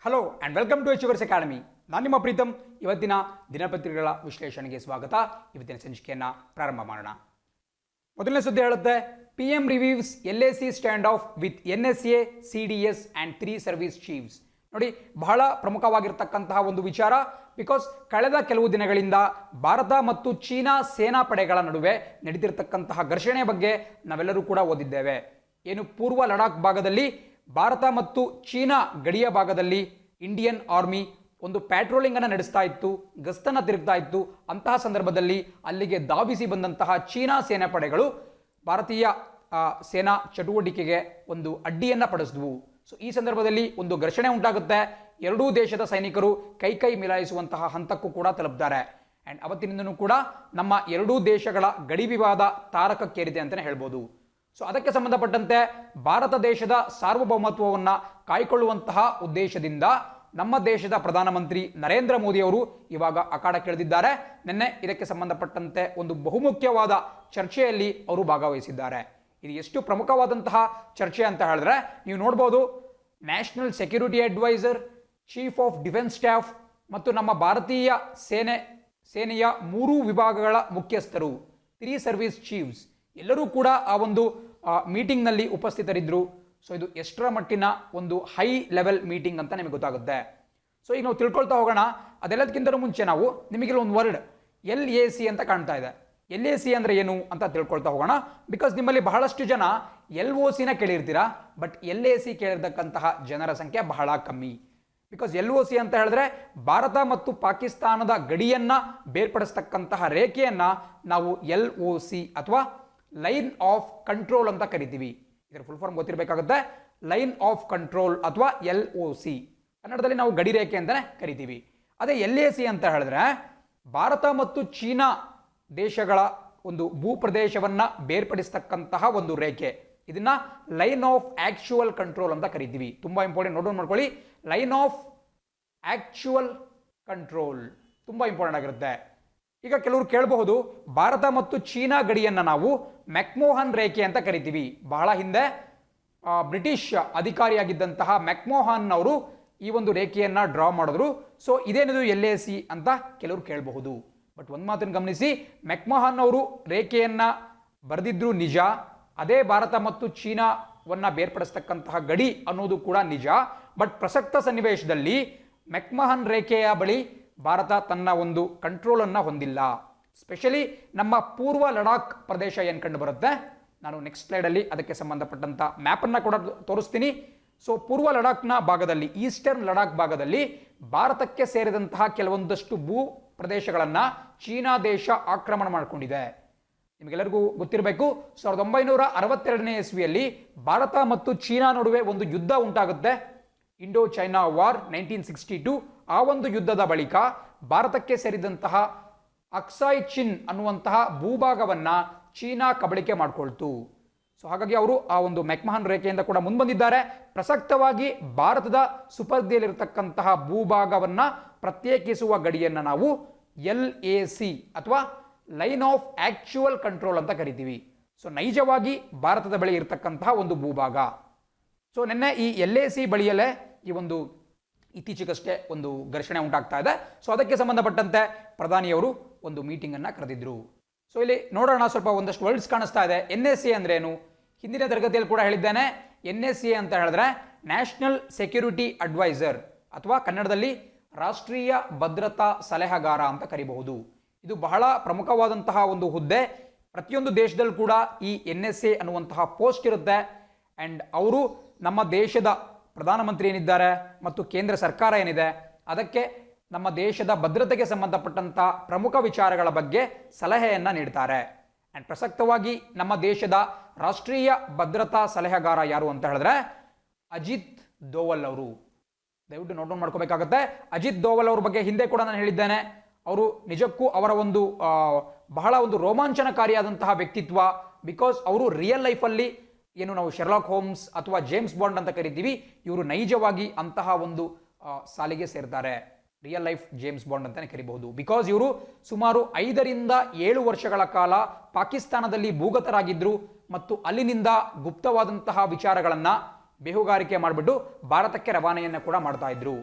Hello and welcome to achievers academy. ನಾನು ನಿಮ್ಮ ಪ್ರೀತಮ್. ಇವತ್ತಿನ ದಿನಪತ್ರಿಕೆಗಳ ವಿಶ್ಲೇಷಣೆಗೆ ಸ್ವಾಗತ. ಇವತ್ತಿನ ಸಂಚಿಕೆಯನ್ನು ಪ್ರಾರಂಭ ಮಾಡೋಣ. ಮೊದಲನೇ ಸುದ್ದಿ ಹೇಳುತ್ತೆ, PM reviews LAC stand of with NSA, CDS and 3 service chiefs. ನೋಡಿ, ಬಹಳ ಪ್ರಮುಖವಾಗಿರ್ತಕ್ಕಂತಹ ಒಂದು ವಿಚಾರ. ಬಿಕಾಸ್ ಕಳೆದ ಕೆಲವು ದಿನಗಳಿಂದ ಭಾರತ ಮತ್ತು ಚೀನಾ ಸೇನಾ ಪಡೆಗಳ ನಡುವೆ ನಡೀತಿರ್ತಕ್ಕಂತಹ ಘರ್ಷಣೆ ಬಗ್ಗೆ ನಾವೆಲ್ಲರೂ ಕೂಡ ಓದಿದ್ದೇವೆ. ಏನು ಪೂರ್ವ ಲಡಾಖ್ ಭಾಗದಲ್ಲಿ ಭಾರತ ಮತ್ತು ಚೀನಾ ಗಡಿಯ ಭಾಗದಲ್ಲಿ ಇಂಡಿಯನ್ ಆರ್ಮಿ ಒಂದು ಪ್ಯಾಟ್ರೋಲಿಂಗ್ ಅನ್ನು ನಡೆಸ್ತಾ ಇತ್ತು, ಗಸ್ತನ್ನು ತಿರುಗ್ತಾ ಇತ್ತು. ಅಂತಹ ಸಂದರ್ಭದಲ್ಲಿ ಅಲ್ಲಿಗೆ ಧಾವಿಸಿ ಬಂದಂತಹ ಚೀನಾ ಸೇನಾ ಪಡೆಗಳು ಭಾರತೀಯ ಸೇನಾ ಚಟುವಟಿಕೆಗೆ ಒಂದು ಅಡ್ಡಿಯನ್ನು ಪಡಿಸಿದ್ವು. ಸೊ ಈ ಸಂದರ್ಭದಲ್ಲಿ ಒಂದು ಘರ್ಷಣೆ ಉಂಟಾಗುತ್ತೆ. ಎರಡೂ ದೇಶದ ಸೈನಿಕರು ಕೈ ಮಿಲಾಯಿಸುವಂತಹ ಹಂತಕ್ಕೂ ಕೂಡ ತಲುಪ್ತಾರೆ. ಆ್ಯಂಡ್ ಅವತ್ತಿನಿಂದನೂ ಕೂಡ ನಮ್ಮ ಎರಡೂ ದೇಶಗಳ ಗಡಿ ವಿವಾದ ತಾರಕಕ್ಕೇರಿದೆ ಅಂತಲೇ ಹೇಳ್ಬೋದು. ಸೊ ಅದಕ್ಕೆ ಸಂಬಂಧಪಟ್ಟಂತೆ ಭಾರತ ದೇಶದ ಸಾರ್ವಭೌಮತ್ವವನ್ನು ಕಾಯ್ಕೊಳ್ಳುವಂತಹ ಉದ್ದೇಶದಿಂದ ನಮ್ಮ ದೇಶದ ಪ್ರಧಾನಮಂತ್ರಿ ನರೇಂದ್ರ ಮೋದಿ ಅವರು ಇವಾಗ ಅಖಾಡಕ್ಕಿಳಿದಿದ್ದಾರೆ. ನಿನ್ನೆ ಇದಕ್ಕೆ ಸಂಬಂಧಪಟ್ಟಂತೆ ಒಂದು ಬಹುಮುಖ್ಯವಾದ ಚರ್ಚೆಯಲ್ಲಿ ಅವರು ಭಾಗವಹಿಸಿದ್ದಾರೆ. ಇದು ಎಷ್ಟು ಪ್ರಮುಖವಾದಂತಹ ಚರ್ಚೆ ಅಂತ ಹೇಳಿದ್ರೆ, ನೀವು ನೋಡ್ಬೋದು, national security adviser, chief of defence staff ಮತ್ತು ನಮ್ಮ ಭಾರತೀಯ ಸೇನೆಯ 3 ವಿಭಾಗಗಳ ಮುಖ್ಯಸ್ಥರು, 3 ಸರ್ವಿಸ್ ಚೀಫ್ಸ್ ಎಲ್ಲರೂ ಕೂಡ ಆ ಒಂದು ಮೀಟಿಂಗ್ನಲ್ಲಿ ಉಪಸ್ಥಿತರಿದ್ದರು. ಸೊ ಇದು ಎಷ್ಟರ ಮಟ್ಟಿನ ಒಂದು ಹೈ ಲೆವೆಲ್ ಮೀಟಿಂಗ್ ಅಂತ ನಿಮಗೆ ಗೊತ್ತಾಗುತ್ತೆ. ಸೊ ಈಗ ನಾವು ತಿಳ್ಕೊಳ್ತಾ ಹೋಗೋಣ. ಅದೆಲ್ಲದಕ್ಕಿಂತ ಮುಂಚೆ ನಾವು ನಿಮಗೆ ಒಂದು ವರ್ಡ್ LAC ಅಂತ ಕಾಣ್ತಾ ಇದೆ. LAC ಅಂದರೆ ಏನು ಅಂತ ತಿಳ್ಕೊಳ್ತಾ ಹೋಗೋಣ. ಬಿಕಾಸ್ ನಿಮ್ಮಲ್ಲಿ ಬಹಳಷ್ಟು ಜನ LOCನ ಕೇಳಿರ್ತೀರಾ, ಬಟ್ LAC ಕೇಳಿರ್ತಕ್ಕಂತಹ ಜನರ ಸಂಖ್ಯೆ ಬಹಳ ಕಮ್ಮಿ. ಬಿಕಾಸ್ LOC ಅಂತ ಹೇಳಿದ್ರೆ ಭಾರತ ಮತ್ತು ಪಾಕಿಸ್ತಾನದ ಗಡಿಯನ್ನ ಬೇರ್ಪಡಿಸ್ತಕ್ಕಂತಹ ರೇಖೆಯನ್ನ ನಾವು LOC ಅಥವಾ ಲೈನ್ ಆಫ್ ಕಂಟ್ರೋಲ್ ಅಂತ ಕರಿತೀವಿ. ಇದರ ಫುಲ್ ಫಾರ್ಮ್ ಗೊತ್ತಿರಬೇಕಾಗುತ್ತೆ. ಲೈನ್ ಆಫ್ ಕಂಟ್ರೋಲ್ ಅಥವಾ LOC ಕನ್ನಡದಲ್ಲಿ ನಾವು ಗಡಿ ರೇಖೆ ಅಂತಾನೆ ಕರಿತೀವಿ. ಅದೇ LAC ಅಂತ ಹೇಳಿದ್ರೆ ಭಾರತ ಮತ್ತು ಚೀನಾ ದೇಶಗಳ ಒಂದು ಭೂಪ್ರದೇಶವನ್ನ ಬೇರ್ಪಡಿಸ್ತಕ್ಕಂತಹ ಒಂದು ರೇಖೆ. ಇದನ್ನ ಲೈನ್ ಆಫ್ ಆಕ್ಚುಯಲ್ ಕಂಟ್ರೋಲ್ ಅಂತ ಕರಿತೀವಿ. ತುಂಬಾ ಇಂಪಾರ್ಟೆಂಟ್, ನೋಟ್ ಮಾಡ್ಕೊಳ್ಳಿ. ಲೈನ್ ಆಫ್ ಆಕ್ಚುಯಲ್ ಕಂಟ್ರೋಲ್ ತುಂಬಾ ಇಂಪಾರ್ಟೆಂಟ್ ಆಗಿರುತ್ತೆ. ಈಗ ಕೆಲವರು ಕೇಳಬಹುದು, ಭಾರತ ಮತ್ತು ಚೀನಾ ಗಡಿಯನ್ನು ನಾವು ಮೆಕ್ಮೋಹನ್ ರೇಖೆ ಅಂತ ಕರಿತೀವಿ. ಬಹಳ ಹಿಂದೆ ಬ್ರಿಟಿಷ್ ಅಧಿಕಾರಿಯಾಗಿದ್ದಂತಹ ಮೆಕ್ಮೋಹನ್ ಅವರು ಈ ಒಂದು ರೇಖೆಯನ್ನ ಡ್ರಾ ಮಾಡಿದ್ರು. ಸೊ ಇದೇನಿದು LAC ಅಂತ ಕೆಲವರು ಕೇಳಬಹುದು. ಬಟ್ ಒಂದು ಮಾತನ್ನು ಗಮನಿಸಿ, ಮೆಕ್ಮೋಹನ್ ಅವರು ರೇಖೆಯನ್ನ ಬರೆದಿದ್ರು ನಿಜ. ಅದೇ ಭಾರತ ಮತ್ತು ಚೀನಾವನ್ನ ಬೇರ್ಪಡಿಸ್ತಕ್ಕಂತಹ ಗಡಿ ಅನ್ನೋದು ಕೂಡ ನಿಜ. ಬಟ್ ಪ್ರಸಕ್ತ ಸನ್ನಿವೇಶದಲ್ಲಿ ಮೆಕ್ಮೋಹನ್ ರೇಖೆಯ ಬಳಿ ಭಾರತ ತನ್ನ ಒಂದು ಕಂಟ್ರೋಲ್ ಅನ್ನ ಹೊಂದಿಲ್ಲ. ಸ್ಪೆಷಲಿ ನಮ್ಮ ಪೂರ್ವ ಲಡಾಖ್ ಪ್ರದೇಶ ಏನು ಕಂಡು ಬರುತ್ತೆ, ನಾನು ನೆಕ್ಸ್ಟ್ ಸ್ಲೈಡಲ್ಲಿ ಅದಕ್ಕೆ ಸಂಬಂಧಪಟ್ಟಂತ ಮ್ಯಾಪ್ ಅನ್ನ ಕೂಡ ತೋರಿಸ್ತೀನಿ. ಸೊ ಪೂರ್ವ ಲಡಾಖ್ನ ಭಾಗದಲ್ಲಿ, ಈಸ್ಟರ್ನ್ ಲಡಾಖ್ ಭಾಗದಲ್ಲಿ ಭಾರತಕ್ಕೆ ಸೇರಿದಂತಹ ಕೆಲವೊಂದಷ್ಟು ಭೂ ಪ್ರದೇಶಗಳನ್ನ ಚೀನಾ ದೇಶ ಆಕ್ರಮಣ ಮಾಡಿಕೊಂಡಿದೆ. ನಿಮಗೆಲ್ಲರಿಗೂ ಗೊತ್ತಿರಬೇಕು, 1962ನೇ ಇಸ್ವಿಯಲ್ಲಿ ಭಾರತ ಮತ್ತು ಚೀನಾ ನಡುವೆ ಒಂದು ಯುದ್ಧ ಉಂಟಾಗುತ್ತೆ, ಇಂಡೋ ಚೈನಾ ವಾರ್ 1962. ಆ ಒಂದು ಯುದ್ಧದ ಬಳಿಕ ಭಾರತಕ್ಕೆ ಸೇರಿದಂತಹ ಅಕ್ಸಾಯ್ ಚಿನ್ ಅನ್ನುವಂತಹ ಭೂಭಾಗವನ್ನ ಚೀನಾ ಕಬಳಿಕೆ ಮಾಡಿಕೊಳ್ತು. ಸೊ ಹಾಗಾಗಿ ಅವರು ಆ ಒಂದು ಮೆಕ್ಮೋಹನ್ ರೇಖೆಯಿಂದ ಕೂಡ ಮುಂದೆ ಪ್ರಸಕ್ತವಾಗಿ ಭಾರತದ ಸುಪರ್ದಿಯಲ್ಲಿರತಕ್ಕಂತಹ ಭೂಭಾಗವನ್ನ ಪ್ರತ್ಯೇಕಿಸುವ ಗಡಿಯನ್ನು ನಾವು LAC ಅಥವಾ ಲೈನ್ ಆಫ್ ಆಕ್ಚುಯಲ್ ಕಂಟ್ರೋಲ್ ಅಂತ ಕರಿತೀವಿ. ಸೊ ನೈಜವಾಗಿ ಭಾರತದ ಬಳಿ ಇರತಕ್ಕಂತಹ ಒಂದು ಭೂಭಾಗ. ಸೊ ನಿನ್ನೆ ಈ LAC ಬಳಿಯಲ್ಲೇ ಈ ಒಂದು ಇತ್ತೀಚೆಗಷ್ಟೇ ಒಂದು ಘರ್ಷಣೆ ಉಂಟಾಗ್ತಾ ಇದೆ. ಸೊ ಅದಕ್ಕೆ ಸಂಬಂಧಪಟ್ಟಂತೆ ಪ್ರಧಾನಿಯವರು ಒಂದು ಮೀಟಿಂಗ್ ಅನ್ನ ಕರೆದಿದ್ರು. ಸೊ ಇಲ್ಲಿ ನೋಡೋಣ, ಸ್ವಲ್ಪ ಒಂದಷ್ಟು ವರ್ಡ್ಸ್ ಕಾಣಿಸ್ತಾ ಇದೆ. NSA ಅಂದ್ರೆ ಏನು? ಹಿಂದಿನ ತರಗತಿಯಲ್ಲಿ ಕೂಡ ಹೇಳಿದ್ದೇನೆ. NSA ಅಂತ ಹೇಳಿದ್ರೆ ನ್ಯಾಷನಲ್ ಸೆಕ್ಯೂರಿಟಿ ಅಡ್ವೈಸರ್ ಅಥವಾ ಕನ್ನಡದಲ್ಲಿ ರಾಷ್ಟ್ರೀಯ ಭದ್ರತಾ ಸಲಹೆಗಾರ ಅಂತ ಕರಿಬಹುದು. ಇದು ಬಹಳ ಪ್ರಮುಖವಾದಂತಹ ಒಂದು ಹುದ್ದೆ. ಪ್ರತಿಯೊಂದು ದೇಶದಲ್ಲೂ ಕೂಡ ಈ NSA ಅನ್ನುವಂತಹ ಪೋಸ್ಟ್ ಇರುತ್ತೆ. ಅಂಡ್ ಅವರು ನಮ್ಮ ದೇಶದ ಪ್ರಧಾನಮಂತ್ರಿ ಏನಿದ್ದಾರೆ ಮತ್ತು ಕೇಂದ್ರ ಸರ್ಕಾರ ಏನಿದೆ ಅದಕ್ಕೆ ನಮ್ಮ ದೇಶದ ಭದ್ರತೆಗೆ ಸಂಬಂಧಪಟ್ಟಂತ ಪ್ರಮುಖ ವಿಚಾರಗಳ ಬಗ್ಗೆ ಸಲಹೆಯನ್ನ ನೀಡ್ತಾರೆ. ಅಂಡ್ ಪ್ರಸಕ್ತವಾಗಿ ನಮ್ಮ ದೇಶದ ರಾಷ್ಟ್ರೀಯ ಭದ್ರತಾ ಸಲಹೆಗಾರ ಯಾರು ಅಂತ ಹೇಳಿದ್ರೆ ಅಜಿತ್ ದೋವಲ್ ಅವರು. ದಯವಿಟ್ಟು ನೋಟ್ ಮಾಡ್ಕೋಬೇಕಾಗುತ್ತೆ. ಅಜಿತ್ ದೋವಲ್ ಅವ್ರ ಬಗ್ಗೆ ಹಿಂದೆ ಕೂಡ ನಾನು ಹೇಳಿದ್ದೇನೆ. ಅವರು ನಿಜಕ್ಕೂ ಅವರ ಒಂದು ಬಹಳ ಒಂದು ರೋಮಾಂಚನಕಾರಿಯಾದಂತಹ ವ್ಯಕ್ತಿತ್ವ. ಬಿಕಾಸ್ ಅವರು ರಿಯಲ್ ಲೈಫಲ್ಲಿ ಏನು ನಾವು ಶೆರ್ಲಾಕ್ ಹೋಮ್ಸ್ ಅಥವಾ ಜೇಮ್ಸ್ ಬಾಂಡ್ ಅಂತ ಕರಿತೀವಿ, ಇವರು ನೈಜವಾಗಿ ಅಂತಹ ಒಂದು ಸಾಲಿಗೆ ಸೇರ್ತಾರೆ. ರಿಯಲ್ ಲೈಫ್ ಜೇಮ್ಸ್ ಬಾಂಡ್ ಅಂತಾನೆ ಕರಿಬಹುದು. ಬಿಕಾಸ್ ಇವರು ಸುಮಾರು 5 ರಿಂದ 7 ವರ್ಷಗಳ ಕಾಲ ಪಾಕಿಸ್ತಾನದಲ್ಲಿ ಭೂಗತರಾಗಿದ್ರು ಮತ್ತು ಅಲ್ಲಿನಿಂದ ಗುಪ್ತವಾದಂತಹ ವಿಚಾರಗಳನ್ನ ಬೇಹುಗಾರಿಕೆ ಮಾಡಿಬಿಟ್ಟು ಭಾರತಕ್ಕೆ ರವಾನೆಯನ್ನು ಕೂಡ ಮಾಡ್ತಾ ಇದ್ರು.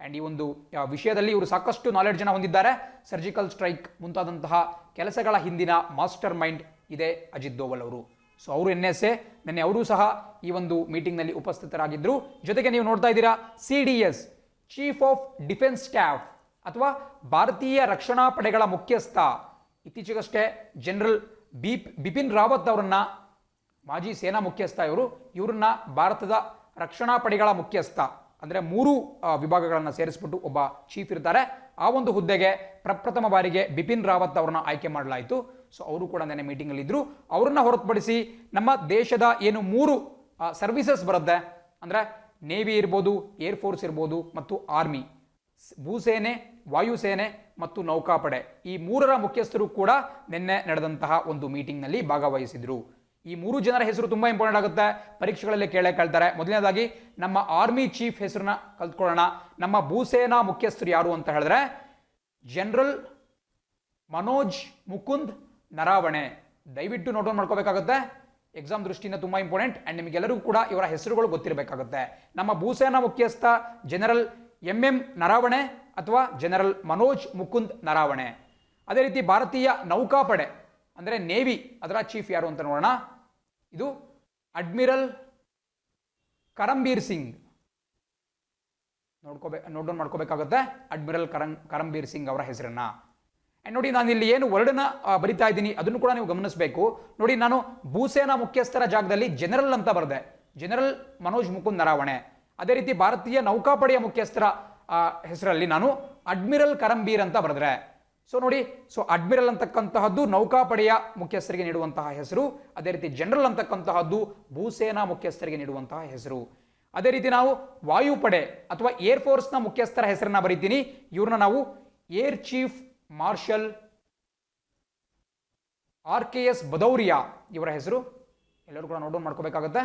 ಆ್ಯಂಡ್ ಈ ಒಂದು ವಿಷಯದಲ್ಲಿ ಇವರು ಸಾಕಷ್ಟು ನಾಲೆಡ್ಜನ್ನು ಹೊಂದಿದ್ದಾರೆ. ಸರ್ಜಿಕಲ್ ಸ್ಟ್ರೈಕ್ ಮುಂತಾದಂತಹ ಕೆಲಸಗಳ ಹಿಂದಿನ ಮಾಸ್ಟರ್ ಮೈಂಡ್ ಇದೆ ಅಜಿತ್ ದೋವಲ್ ಅವರು. ಸೊ ಅವರು NSA ನಿನ್ನೆ ಅವರು ಸಹ ಈ ಒಂದು ಮೀಟಿಂಗ್ನಲ್ಲಿ ಉಪಸ್ಥಿತರಾಗಿದ್ದರು. ಜೊತೆಗೆ ನೀವು ನೋಡ್ತಾ ಇದ್ದೀರಾ CDS chief of defence staff ಅಥವಾ ಭಾರತೀಯ ರಕ್ಷಣಾ ಪಡೆಗಳ ಮುಖ್ಯಸ್ಥ, ಇತ್ತೀಚೆಗಷ್ಟೇ ಜನರಲ್ ಬಿಪಿನ್ ರಾವತ್ ಅವರನ್ನ, ಮಾಜಿ ಸೇನಾ ಮುಖ್ಯಸ್ಥ ಇವರನ್ನ ಭಾರತದ ರಕ್ಷಣಾ ಪಡೆಗಳ ಮುಖ್ಯಸ್ಥ ಅಂದರೆ 3 ವಿಭಾಗಗಳನ್ನು ಸೇರಿಸ್ಬಿಟ್ಟು ಒಬ್ಬ ಚೀಫ್ ಇರ್ತಾರೆ. ಆ ಒಂದು ಹುದ್ದೆಗೆ ಪ್ರಪ್ರಥಮ ಬಾರಿಗೆ ಬಿಪಿನ್ ರಾವತ್ ಅವರನ್ನ ಆಯ್ಕೆ ಮಾಡಲಾಯಿತು. ಸೊ ಅವರು ಕೂಡ ನೆನ್ನೆ ಮೀಟಿಂಗಲ್ಲಿ ಇದ್ರು. ಅವರನ್ನ ಹೊರತುಪಡಿಸಿ ನಮ್ಮ ದೇಶದ ಏನು 3 ಸರ್ವಿಸಸ್ ಬರುತ್ತೆ ಅಂದರೆ ನೇವಿ ಇರ್ಬೋದು, ಏರ್ಫೋರ್ಸ್ ಇರ್ಬೋದು ಮತ್ತು ಆರ್ಮಿ, ಭೂಸೇನೆ, ವಾಯುಸೇನೆ ಮತ್ತು ನೌಕಾಪಡೆ, ಈ 3ರ ಮುಖ್ಯಸ್ಥರು ಕೂಡ ನಿನ್ನೆ ನಡೆದಂತಹ ಒಂದು ಮೀಟಿಂಗ್ನಲ್ಲಿ ಭಾಗವಹಿಸಿದ್ರು. ಈ 3 ಜನರ ಹೆಸರು ತುಂಬಾ ಇಂಪಾರ್ಟೆಂಟ್ ಆಗುತ್ತೆ, ಪರೀಕ್ಷೆಗಳಲ್ಲಿ ಕೇಳ್ತಾರೆ. ಮೊದಲನೇದಾಗಿ ನಮ್ಮ ಆರ್ಮಿ ಚೀಫ್ ಹೆಸರನ್ನ ಕಲ್ತ್ಕೊಳ್ಳೋಣ. ನಮ್ಮ ಭೂಸೇನಾ ಮುಖ್ಯಸ್ಥರು ಯಾರು ಅಂತ ಹೇಳಿದ್ರೆ ಜನರಲ್ ಮನೋಜ್ ಮುಕುಂದ್ ನರಾವಣೆ. ದಯವಿಟ್ಟು ನೋಟ್ ಡೌನ್ ಮಾಡ್ಕೋಬೇಕಾಗುತ್ತೆ, ಎಕ್ಸಾಮ್ ದೃಷ್ಟಿಯಿಂದ ತುಂಬಾ ಇಂಪಾರ್ಟೆಂಟ್. ಅಂಡ್ ನಿಮಗೆಲ್ಲರಿಗೂ ಕೂಡ ಇವರ ಹೆಸರುಗಳು ಗೊತ್ತಿರಬೇಕಾಗುತ್ತೆ. ನಮ್ಮ ಭೂಸೇನಾ ಮುಖ್ಯಸ್ಥ ಜನರಲ್ MM ನರಾವಣೆ ಅಥವಾ ಜನರಲ್ ಮನೋಜ್ ಮುಕುಂದ್ ನರಾವಣೆ. ಅದೇ ರೀತಿ ಭಾರತೀಯ ನೌಕಾಪಡೆ ಅಂದರೆ ನೇವಿ, ಅದರ ಚೀಫ್ ಯಾರು ಅಂತ ನೋಡೋಣ. ಇದು admiral Karambir Singh. Note down ಮಾಡ್ಕೋಬೇಕಾಗುತ್ತೆ ಅಡ್ಮಿರಲ್ ಕರಂಬೀರ್ ಸಿಂಗ್ ಅವರ ಹೆಸರನ್ನ. ಆ್ಯಂಡ್ ನೋಡಿ, ನಾನು ಇಲ್ಲಿ ಏನು ವರ್ಡನ್ನ ಬರಿತಾ ಇದ್ದೀನಿ ಅದನ್ನು ಕೂಡ ನೀವು ಗಮನಿಸಬೇಕು. ನೋಡಿ, ನಾನು ಭೂಸೇನಾ ಮುಖ್ಯಸ್ಥರ ಜಾಗದಲ್ಲಿ ಜನರಲ್ ಅಂತ ಬರೆದೆ, ಜನರಲ್ ಮನೋಜ್ ಮುಕುಂದ್ ನರಾವಣೆ. ಅದೇ ರೀತಿ ಭಾರತೀಯ ನೌಕಾಪಡೆಯ ಮುಖ್ಯಸ್ಥರ ಹೆಸರಲ್ಲಿ ನಾನು ಅಡ್ಮಿರಲ್ ಕರಂಬೀರ್ ಅಂತ ಬರೆದ್ರೆ. ಸೊ ನೋಡಿ, ಸೊ ಅಡ್ಮಿರಲ್ ಅಂತಕ್ಕಂತಹದ್ದು ನೌಕಾಪಡೆಯ ಮುಖ್ಯಸ್ಥರಿಗೆ ನೀಡುವಂತಹ ಹೆಸರು. ಅದೇ ರೀತಿ ಜನರಲ್ ಅಂತಕ್ಕಂತಹದ್ದು ಭೂಸೇನಾ ಮುಖ್ಯಸ್ಥರಿಗೆ ನೀಡುವಂತಹ ಹೆಸರು. ಅದೇ ರೀತಿ ನಾವು ವಾಯುಪಡೆ ಅಥವಾ ಏರ್ಫೋರ್ಸ್ನ ಮುಖ್ಯಸ್ಥರ ಹೆಸರನ್ನ ಬರೀತೀನಿ. ಇವ್ರನ್ನ ನಾವು air chief marshal RKS Bhadauria ಇವರ ಹೆಸರು. ಎಲ್ಲರೂ ಕೂಡ ನೋಟ್ ಡೌನ್ ಮಾಡ್ಕೋಬೇಕಾಗುತ್ತೆ.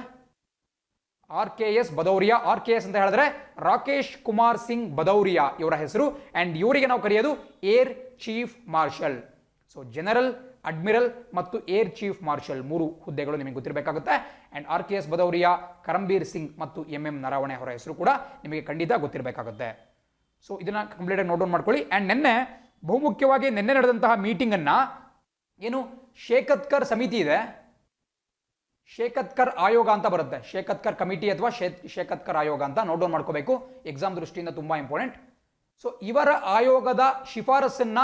RKS ಭದೌರಿಯಾ, RKS ಅಂತ ಹೇಳಿದ್ರೆ ರಾಕೇಶ್ ಕುಮಾರ್ ಸಿಂಗ್ ಭದೌರಿಯಾ ಇವರ ಹೆಸರು. ಅಂಡ್ ಇವರಿಗೆ ನಾವು ಕರೆಯೋದು air chief marshal. So general, admiral ಮತ್ತು ಏರ್ ಚೀಫ್ ಮಾರ್ಷಲ್ 3 ಹುದ್ದೆಗಳು ನಿಮಗೆ ಗೊತ್ತಿರಬೇಕಾಗುತ್ತೆ. ಅಂಡ್ RKS ಭದೌರಿಯಾ, ಕರಂಬೀರ್ ಸಿಂಗ್ ಮತ್ತು MM ನರಾವಣೆ ಅವರ ಹೆಸರು ಕೂಡ ನಿಮಗೆ ಖಂಡಿತ ಗೊತ್ತಿರಬೇಕಾಗುತ್ತೆ. ಸೊ ಇದನ್ನ ಕಂಪ್ಲೀಟ್ ಆಗಿ ನೋಟ್ ಡೌನ್ ಮಾಡ್ಕೊಳ್ಳಿ. ಅಂಡ್ ನಿನ್ನೆ ಬಹುಮುಖ್ಯವಾಗಿ ನಿನ್ನೆ ನಡೆದಂತಹ ಮೀಟಿಂಗ್ ಅನ್ನ ಏನು ಶೇಖತ್ಕರ್ ಸಮಿತಿ ಇದೆ, ಶೇಖತ್ಕರ್ ಆಯೋಗ ಅಂತ ಬರುತ್ತೆ, ಶೇಖತ್ಕರ್ ಕಮಿಟಿ ಅಥವಾ ಶೇಖತ್ಕರ್ ಆಯೋಗ ಅಂತ ನೋಟ್ ಡೌನ್ ಮಾಡ್ಕೋಬೇಕು, ಎಕ್ಸಾಮ್ ದೃಷ್ಟಿಯಿಂದ ತುಂಬಾ ಇಂಪಾರ್ಟೆಂಟ್. ಸೊ ಇವರ ಆಯೋಗದ ಶಿಫಾರಸನ್ನ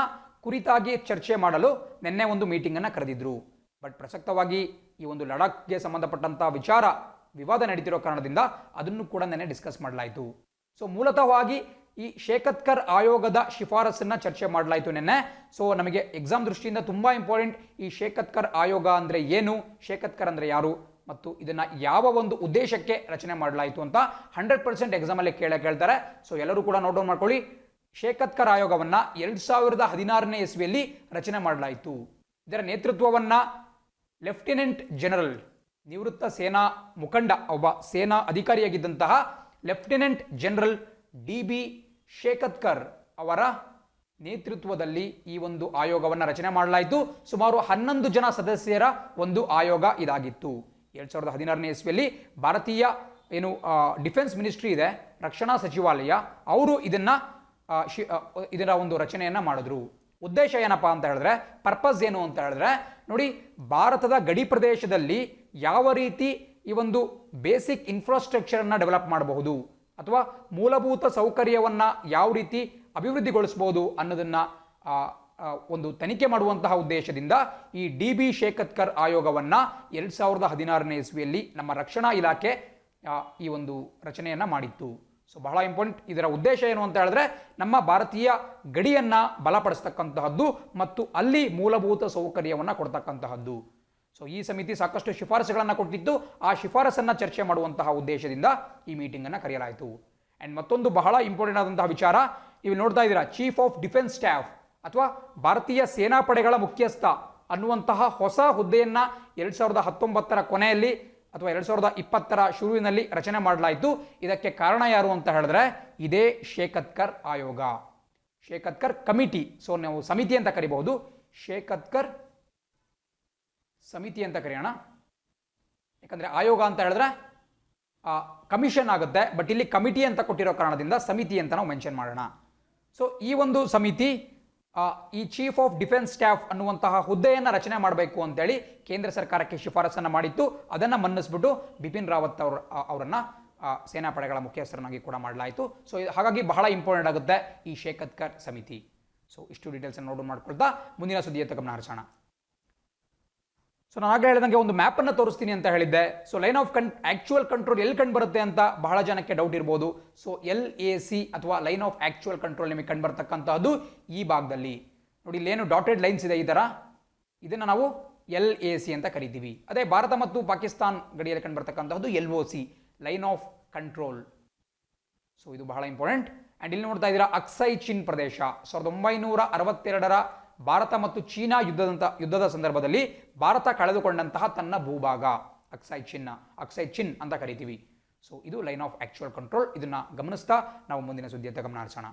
ಕುರಿತಾಗಿ ಚರ್ಚೆ ಮಾಡಲು ನಿನ್ನೆ ಒಂದು ಮೀಟಿಂಗ್ ಅನ್ನ ಕರೆದಿದ್ರು. ಬಟ್ ಪ್ರಸಕ್ತವಾಗಿ ಈ ಒಂದು ಲಡಾಖ್ಗೆ ಸಂಬಂಧಪಟ್ಟಂತಹ ವಿವಾದ ನಡೀತಿರೋ ಕಾರಣದಿಂದ ಅದನ್ನು ಕೂಡ ನಿನ್ನೆ ಡಿಸ್ಕಸ್ ಮಾಡಲಾಯಿತು. ಸೊ ಮೂಲತಃವಾಗಿ ಈ ಶೇಖತ್ಕರ್ ಆಯೋಗದ ಶಿಫಾರಸನ್ನ ಚರ್ಚೆ ಮಾಡಲಾಯಿತು ನಿನ್ನೆ. ಸೊ ನಮಗೆ ಎಕ್ಸಾಮ್ ದೃಷ್ಟಿಯಿಂದ ತುಂಬಾ ಇಂಪಾರ್ಟೆಂಟ್, ಈ ಶೇಖತ್ಕರ್ ಆಯೋಗ ಅಂದ್ರೆ ಏನು, ಶೇಖತ್ಕರ್ ಅಂದ್ರೆ ಯಾರು ಮತ್ತು ಇದನ್ನ ಯಾವ ಒಂದು ಉದ್ದೇಶಕ್ಕೆ ರಚನೆ ಮಾಡಲಾಯಿತು ಅಂತ 100% ಎಕ್ಸಾಮ್ ಅಲ್ಲಿ ಕೇಳ್ತಾರೆ. ಸೊ ಎಲ್ಲರೂ ಕೂಡ ನೋಟ್ ಡೌನ್ ಮಾಡ್ಕೊಳ್ಳಿ. ಶೇಖತ್ಕರ್ ಆಯೋಗವನ್ನ 2016ನೇ ಇಸ್ವಿಯಲ್ಲಿ ರಚನೆ ಮಾಡಲಾಯಿತು. ಇದರ ನೇತೃತ್ವವನ್ನ ಲೆಫ್ಟಿನೆಂಟ್ ಜನರಲ್, ನಿವೃತ್ತ ಸೇನಾ ಮುಖಂಡ, ಒಬ್ಬ ಸೇನಾ ಅಧಿಕಾರಿಯಾಗಿದ್ದಂತಹ ಲೆಫ್ಟಿನೆಂಟ್ ಜನರಲ್ DB ಶೇಖತ್ಕರ್ ಅವರ ನೇತೃತ್ವದಲ್ಲಿ ಈ ಒಂದು ಆಯೋಗವನ್ನು ರಚನೆ ಮಾಡಲಾಯಿತು. ಸುಮಾರು 11 ಜನ ಸದಸ್ಯರ ಒಂದು ಆಯೋಗ ಇದಾಗಿತ್ತು. 2016ನೇ ಇಸ್ವಿಯಲ್ಲಿ ಭಾರತೀಯ ಏನು ಡಿಫೆನ್ಸ್ ಮಿನಿಸ್ಟ್ರಿ ಇದೆ, ರಕ್ಷಣಾ ಸಚಿವಾಲಯ, ಅವರು ಇದರ ಒಂದು ರಚನೆಯನ್ನ ಮಾಡಿದ್ರು. ಉದ್ದೇಶ ಏನಪ್ಪಾ ಅಂತ ಹೇಳಿದ್ರೆ, ಪರ್ಪಸ್ ಏನು ಅಂತ ಹೇಳಿದ್ರೆ, ನೋಡಿ, ಭಾರತದ ಗಡಿ ಪ್ರದೇಶದಲ್ಲಿ ಯಾವ ರೀತಿ ಈ ಒಂದು ಬೇಸಿಕ್ ಇನ್ಫ್ರಾಸ್ಟ್ರಕ್ಚರ್ ಅನ್ನ ಡೆವಲಪ್ ಮಾಡಬಹುದು ಅಥವಾ ಮೂಲಭೂತ ಸೌಕರ್ಯವನ್ನ ಯಾವ ರೀತಿ ಅಭಿವೃದ್ಧಿಗೊಳಿಸಬಹುದು ಅನ್ನೋದನ್ನ ಒಂದು ತನಿಖೆ ಮಾಡುವಂತಹ ಉದ್ದೇಶದಿಂದ ಈ DB ಶೇಖತ್ಕರ್ ಆಯೋಗವನ್ನ 2016ನೇ ಇಸ್ವಿಯಲ್ಲಿ ನಮ್ಮ ರಕ್ಷಣಾ ಇಲಾಖೆ ಈ ಒಂದು ರಚನೆಯನ್ನ ಮಾಡಿತ್ತು. ಸೊ ಬಹಳ ಇಂಪಾರ್ಟೆಂಟ್. ಇದರ ಉದ್ದೇಶ ಏನು ಅಂತ ಹೇಳಿದ್ರೆ, ನಮ್ಮ ಭಾರತೀಯ ಗಡಿಯನ್ನ ಬಲಪಡಿಸ್ತಕ್ಕಂತಹದ್ದು ಮತ್ತು ಅಲ್ಲಿ ಮೂಲಭೂತ ಸೌಕರ್ಯವನ್ನ ಕೊಡ್ತಕ್ಕಂತಹದ್ದು. ಸೊ ಈ ಸಮಿತಿ ಸಾಕಷ್ಟು ಶಿಫಾರಸುಗಳನ್ನು ಕೊಟ್ಟಿದ್ದು, ಆ ಶಿಫಾರಸನ್ನ ಚರ್ಚೆ ಮಾಡುವಂತಹ ಉದ್ದೇಶದಿಂದ ಈ ಮೀಟಿಂಗ್ ಅನ್ನ ಕರೆಯಲಾಯಿತು. ಅಂಡ್ ಮತ್ತೊಂದು ಬಹಳ ಇಂಪಾರ್ಟೆಂಟ್ ಆದಂತಹ ವಿಚಾರ, ನೀವು ನೋಡ್ತಾ ಇದ್ದೀರಾ, ಚೀಫ್ ಆಫ್ ಡಿಫೆನ್ಸ್ ಸ್ಟಾಫ್ ಅಥವಾ ಭಾರತೀಯ ಸೇನಾಪಡೆಗಳ ಮುಖ್ಯಸ್ಥ ಅನ್ನುವಂತಹ ಹೊಸ ಹುದ್ದೆಯನ್ನ 2019ರ ಕೊನೆಯಲ್ಲಿ ಅಥವಾ 2020ರ ಶುರುವಿನಲ್ಲಿ ರಚನೆ ಮಾಡಲಾಯಿತು. ಇದಕ್ಕೆ ಕಾರಣ ಯಾರು ಅಂತ ಹೇಳಿದ್ರೆ, ಇದೇ ಶೇಖತ್ಕರ್ ಆಯೋಗ, ಶೇಖತ್ಕರ್ ಕಮಿಟಿ. ಸೊ ನಾವು ಸಮಿತಿ ಅಂತ ಕರಿಬಹುದು, ಶೇಖತ್ಕರ್ ಸಮಿತಿ ಅಂತ ಕರೆಯೋಣ. ಯಾಕಂದ್ರೆ ಆಯೋಗ ಅಂತ ಹೇಳಿದ್ರೆ ಕಮಿಷನ್ ಆಗುತ್ತೆ. ಬಟ್ ಇಲ್ಲಿ ಕಮಿಟಿ ಅಂತ ಕೊಟ್ಟಿರೋ ಕಾರಣದಿಂದ ಸಮಿತಿ ಅಂತ ನಾವು ಮೆನ್ಷನ್ ಮಾಡೋಣ. ಸೊ ಈ ಒಂದು ಸಮಿತಿ ಈ ಚೀಫ್ ಆಫ್ ಡಿಫೆನ್ಸ್ ಸ್ಟಾಫ್ ಅನ್ನುವಂತಹ ಹುದ್ದೆಯನ್ನು ರಚನೆ ಮಾಡಬೇಕು ಅಂತೇಳಿ ಕೇಂದ್ರ ಸರ್ಕಾರಕ್ಕೆ ಶಿಫಾರಸನ್ನು ಮಾಡಿತ್ತು. ಅದನ್ನು ಮನ್ನಿಸ್ಬಿಟ್ಟು ಬಿಪಿನ್ ರಾವತ್ ಅವರನ್ನು ಸೇನಾಪಡೆಗಳ ಮುಖ್ಯಸ್ಥರನ್ನಾಗಿ ಕೂಡ ಮಾಡಲಾಯಿತು. ಸೊ ಹಾಗಾಗಿ ಬಹಳ ಇಂಪಾರ್ಟೆಂಟ್ ಆಗುತ್ತೆ ಈ ಶೇಖತ್ಕರ್ ಸಮಿತಿ. ಸೊ ಇಷ್ಟು ಡೀಟೇಲ್ಸನ್ನು ನೋಟ್ ಮಾಡ್ಕೊಳ್ತಾ ಮುಂದಿನ ಸುದ್ದಿಯತ್ತ ಗಮನ ಹರಿಸೋಣ. ಸೊ ನಾನು ಆಗಲೇ ಹೇಳಿದಂಗೆ ಒಂದು ಮ್ಯಾಪನ್ನು ತೋರಿಸ್ತೀನಿ ಅಂತ ಹೇಳಿದ್ದೆ. So line of actual control ಎಲ್ಲಿ ಕಂಡು ಬರುತ್ತೆ ಅಂತ ಬಹಳ ಜನಕ್ಕೆ ಡೌಟ್ ಇರ್ಬೋದು. ಸೊ LAC ಅಥವಾ ಲೈನ್ ಆಫ್ ಆಕ್ಚುಯಲ್ ಕಂಟ್ರೋಲ್ ನಿಮಗೆ ಕಂಡು ಬರ್ತಕ್ಕಂಥದ್ದು ಈ ಭಾಗದಲ್ಲಿ ನೋಡಿ. ಇಲ್ಲೇನು ಡಾಟೆಡ್ ಲೈನ್ಸ್ ಇದೆ ಈ ಥರ, ಇದನ್ನು ನಾವು LAC ಅಂತ ಕರಿತೀವಿ. ಅದೇ ಭಾರತ ಮತ್ತು ಪಾಕಿಸ್ತಾನ್ ಗಡಿಯಲ್ಲಿ ಕಂಡು ಬರ್ತಕ್ಕಂಥದ್ದು LOC line of control. So ಇದು ಬಹಳ ಇಂಪಾರ್ಟೆಂಟ್. ಆ್ಯಂಡ್ ಇಲ್ಲಿ ನೋಡ್ತಾ ಇದ್ದೀರಾ ಅಕ್ಸೈ ಚಿನ್ ಪ್ರದೇಶ 1962ರ ಭಾರತ ಮತ್ತು ಚೀನಾ ಯುದ್ಧದ ಸಂದರ್ಭದಲ್ಲಿ ಭಾರತ ಕಳೆದುಕೊಂಡಂತಹ ತನ್ನ ಭೂಭಾಗ ಅಕ್ಸೈ ಚಿನ್ ಅಂತ ಕರಿತೀವಿ. ಸೊ ಇದು ಲೈನ್ ಆಫ್ ಆಕ್ಚುಯಲ್ ಕಂಟ್ರೋಲ್. ಇದನ್ನ ಗಮನಿಸ್ತಾ ನಾವು ಮುಂದಿನ ಸುದ್ದಿಯತ್ತ ಗಮನ ಹರಿಸೋಣ.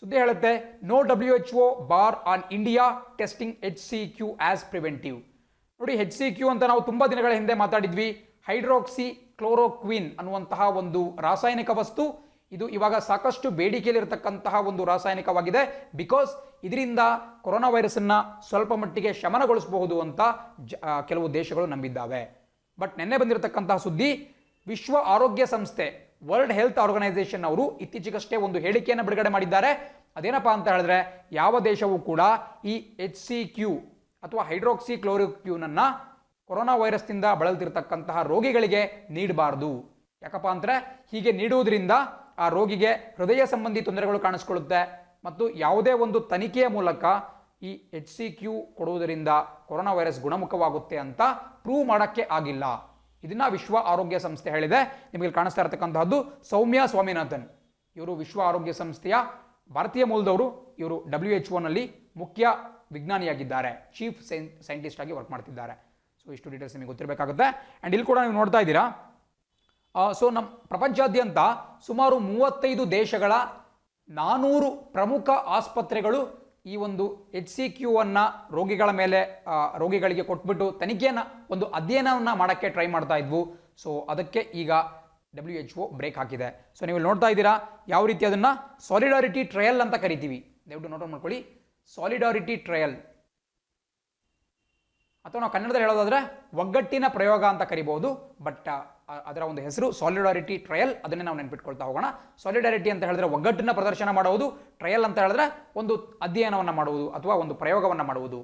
ಸುದ್ದಿ ಹೇಳುತ್ತೆ no WHO bar on India testing HCQ as preventive. ನೋಡಿ HCQ ಅಂತ ನಾವು ತುಂಬಾ ದಿನಗಳ ಹಿಂದೆ ಮಾತಾಡಿದ್ವಿ. ಹೈಡ್ರಾಕ್ಸಿ ಕ್ಲೋರೋಕ್ವಿನ್ ಅನ್ನುವಂತಹ ಒಂದು ರಾಸಾಯನಿಕ ವಸ್ತು. ಇದು ಇವಾಗ ಸಾಕಷ್ಟು ಬೇಡಿಕೆಯಲ್ಲಿರತಕ್ಕಂತಹ ಒಂದು ರಾಸಾಯನಿಕವಾಗಿದೆ. ಬಿಕಾಸ್ ಇದರಿಂದ ಕೊರೋನಾ ವೈರಸ್ ಅನ್ನ ಸ್ವಲ್ಪ ಮಟ್ಟಿಗೆ ಶಮನಗೊಳಿಸಬಹುದು ಅಂತ ಕೆಲವು ದೇಶಗಳು ನಂಬಿದ್ದಾವೆ. ಬಟ್ ನಿನ್ನೆ ಬಂದಿರತಕ್ಕಂತಹ ಸುದ್ದಿ, ವಿಶ್ವ ಆರೋಗ್ಯ ಸಂಸ್ಥೆ ವರ್ಲ್ಡ್ ಹೆಲ್ತ್ ಆರ್ಗನೈಸೇಷನ್ ಅವರು ಇತ್ತೀಚೆಗಷ್ಟೇ ಒಂದು ಹೇಳಿಕೆಯನ್ನು ಬಿಡುಗಡೆ ಮಾಡಿದ್ದಾರೆ. ಅದೇನಪ್ಪಾ ಅಂತ ಹೇಳಿದ್ರೆ, ಯಾವ ದೇಶವೂ ಕೂಡ ಈ HCQ ಅಥವಾ ಹೈಡ್ರಾಕ್ಸಿ ಕ್ಲೋರೋಕ್ವಿನ್ ಅನ್ನ ಕೊರೋನಾ ವೈರಸ್ನಿಂದ ಬಳಲ್ತಿರ್ತಕ್ಕಂತಹ ರೋಗಿಗಳಿಗೆ ನೀಡಬಾರದು. ಯಾಕಪ್ಪ ಅಂದರೆ ಹೀಗೆ ನೀಡುವುದರಿಂದ ಆ ರೋಗಿಗೆ ಹೃದಯ ಸಂಬಂಧಿ ತೊಂದರೆಗಳು ಕಾಣಿಸ್ಕೊಳ್ಳುತ್ತೆ ಮತ್ತು ಯಾವುದೇ ಒಂದು ತನಿಖೆಯ ಮೂಲಕ ಈ HCQ ಕೊಡುವುದರಿಂದ ಕೊರೋನಾ ವೈರಸ್ ಗುಣಮುಖವಾಗುತ್ತೆ ಅಂತ ಪ್ರೂವ್ ಮಾಡೋಕ್ಕೆ ಆಗಿಲ್ಲ. ಇದನ್ನ ವಿಶ್ವ ಆರೋಗ್ಯ ಸಂಸ್ಥೆ ಹೇಳಿದೆ. ನಿಮಗೆ ಕಾಣಿಸ್ತಾ ಇರತಕ್ಕಂತಹದ್ದು ಸೌಮ್ಯ ಸ್ವಾಮಿನಾಥನ್. ಇವರು ವಿಶ್ವ ಆರೋಗ್ಯ ಸಂಸ್ಥೆಯ ಭಾರತೀಯ ಮೂಲದವರು. ಇವರು WHO ನಲ್ಲಿ ಮುಖ್ಯ ವಿಜ್ಞಾನಿಯಾಗಿದ್ದಾರೆ, ಚೀಫ್ ಸೈಂಟಿಸ್ಟ್ ಆಗಿ ವರ್ಕ್ ಮಾಡ್ತಿದ್ದಾರೆ. ಸೊ ಇಷ್ಟು ಡೀಟೇಲ್ಸ್ ನಿಮಗೆ ಗೊತ್ತಿರಬೇಕಾಗುತ್ತೆ. ಆ್ಯಂಡ್ ಇಲ್ಲಿ ಕೂಡ ನೀವು ನೋಡ್ತಾ ಇದ್ದೀರಾ, ಸೊ ನಮ್ಮ ಪ್ರಪಂಚಾದ್ಯಂತ ಸುಮಾರು 35 ದೇಶಗಳ 400 ಪ್ರಮುಖ ಆಸ್ಪತ್ರೆಗಳು ಈ ಒಂದು HCQ ಅನ್ನು ರೋಗಿಗಳ ಮೇಲೆ ರೋಗಿಗಳಿಗೆ ಕೊಟ್ಬಿಟ್ಟು ತನಿಖೆಯನ್ನು ಒಂದು ಅಧ್ಯಯನವನ್ನು ಮಾಡೋಕ್ಕೆ ಟ್ರೈ ಮಾಡ್ತಾ ಇದ್ವು. ಸೊ ಅದಕ್ಕೆ ಈಗ WHO ಬ್ರೇಕ್ ಹಾಕಿದೆ. ಸೊ ನೀವು ನೋಡ್ತಾ ಇದ್ದೀರಾ ಯಾವ ರೀತಿ ಅದನ್ನು ಸಾಲಿಡಾರಿಟಿ ಟ್ರಯಲ್ ಅಂತ ಕರಿತೀವಿ. ದಯವಿಟ್ಟು ನೋಟ್ ಮಾಡ್ಕೊಳ್ಳಿ, ಸಾಲಿಡಾರಿಟಿ ಟ್ರಯಲ್, ಅಥವಾ ನಾವು ಕನ್ನಡದಲ್ಲಿ ಹೇಳೋದಾದ್ರೆ ಒಗ್ಗಟ್ಟಿನ ಪ್ರಯೋಗ ಅಂತ ಕರಿಬಹುದು. ಬಟ್ ಅದರ ಒಂದು ಹೆಸರು ಸಾಲಿಡಾರಿಟಿ ಟ್ರಯಲ್. ಅದನ್ನೇ ನಾವು ನೆನ್ಪಿಟ್ಕೊಳ್ತಾ ಹೋಗೋಣ. ಸಾಲಿಡಾರಿಟಿ ಅಂತ ಹೇಳಿದ್ರೆ ಒಗ್ಗಟ್ಟನ್ನ ಪ್ರದರ್ಶನ ಮಾಡುವುದು, ಟ್ರಯಲ್ ಅಂತ ಹೇಳಿದ್ರೆ ಒಂದು ಅಧ್ಯಯನವನ್ನು ಮಾಡುವುದು ಅಥವಾ ಒಂದು ಪ್ರಯೋಗವನ್ನು ಮಾಡುವುದು.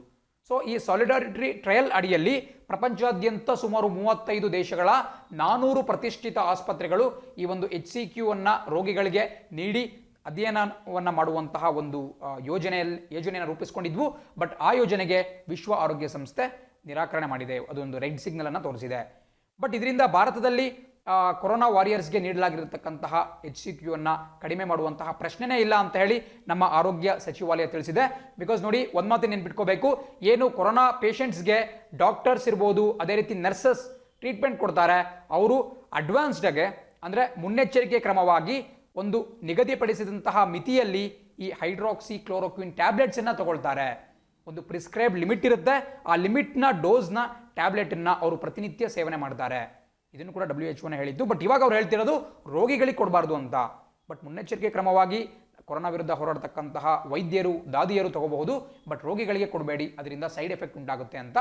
ಸೊ ಈ ಸಾಲಿಡಾರಿಟಿ ಟ್ರಯಲ್ ಅಡಿಯಲ್ಲಿ ಪ್ರಪಂಚಾದ್ಯಂತ ಸುಮಾರು 35 ದೇಶಗಳ 400 ಪ್ರತಿಷ್ಠಿತ ಆಸ್ಪತ್ರೆಗಳು ಈ ಒಂದು HCQ ಅನ್ನು ರೋಗಿಗಳಿಗೆ ನೀಡಿ ಅಧ್ಯಯನವನ್ನು ಮಾಡುವಂತಹ ಒಂದು ಯೋಜನೆಯನ್ನು ರೂಪಿಸಿಕೊಂಡಿದ್ವು. ಬಟ್ ಆ ಯೋಜನೆಗೆ ವಿಶ್ವ ಆರೋಗ್ಯ ಸಂಸ್ಥೆ ನಿರಾಕರಣೆ ಮಾಡಿದೆ. ಅದೊಂದು ರೆಡ್ ಸಿಗ್ನಲ್ ಅನ್ನು ತೋರಿಸಿದೆ. ಬಟ್ ಇದರಿಂದ ಭಾರತದಲ್ಲಿ ಕೊರೋನಾ ವಾರಿಯರ್ಸ್ಗೆ ನೀಡಲಾಗಿರತಕ್ಕಂತಹ HCQ ಅನ್ನು ಕಡಿಮೆ ಮಾಡುವಂತಹ ಪ್ರಶ್ನೆನೇ ಇಲ್ಲ ಅಂತ ಹೇಳಿ ನಮ್ಮ ಆರೋಗ್ಯ ಸಚಿವಾಲಯ ತಿಳಿಸಿದೆ. ಬಿಕಾಸ್ ನೋಡಿ, ಒಂದು ಮಾತು ನೆನ್ಪಿಟ್ಕೋಬೇಕು, ಏನು ಕೊರೋನಾ ಪೇಷಂಟ್ಸ್ಗೆ ಡಾಕ್ಟರ್ಸ್ ಇರ್ಬೋದು, ಅದೇ ರೀತಿ ನರ್ಸಸ್ ಟ್ರೀಟ್ಮೆಂಟ್ ಕೊಡ್ತಾರೆ, ಅವರು ಅಡ್ವಾನ್ಸ್ಡಾಗೆ ಅಂದರೆ ಮುನ್ನೆಚ್ಚರಿಕೆ ಕ್ರಮವಾಗಿ ಒಂದು ನಿಗದಿಪಡಿಸಿದಂತಹ ಮಿತಿಯಲ್ಲಿ ಈ ಹೈಡ್ರಾಕ್ಸಿ ಕ್ಲೋರೋಕ್ವಿನ್ ಟ್ಯಾಬ್ಲೆಟ್ಸ್ ಅನ್ನ ತಗೊಳ್ತಾರೆ. ಒಂದು ಪ್ರಿಸ್ಕ್ರೈಬ್ ಲಿಮಿಟ್ ಇರುತ್ತೆ, ಆ ಲಿಮಿಟ್ನ ಡೋಸ್ನ ಟ್ಯಾಬ್ಲೆಟನ್ನು ಅವರು ಪ್ರತಿನಿತ್ಯ ಸೇವನೆ ಮಾಡ್ತಾರೆ. ಇದನ್ನು ಕೂಡ WHO ಹೇಳಿದ್ದು. ಬಟ್ ಇವಾಗ ಅವ್ರು ಹೇಳ್ತಿರೋದು ರೋಗಿಗಳಿಗೆ ಕೊಡಬಾರ್ದು ಅಂತ. ಬಟ್ ಮುನ್ನೆಚ್ಚರಿಕೆ ಕ್ರಮವಾಗಿ ಕೊರೋನಾ ವಿರುದ್ಧ ಹೋರಾಡತಕ್ಕಂತಹ ವೈದ್ಯರು ದಾದಿಯರು ತಗೋಬಹುದು, ಬಟ್ ರೋಗಿಗಳಿಗೆ ಕೊಡಬೇಡಿ, ಅದರಿಂದ ಸೈಡ್ ಎಫೆಕ್ಟ್ ಉಂಟಾಗುತ್ತೆ ಅಂತ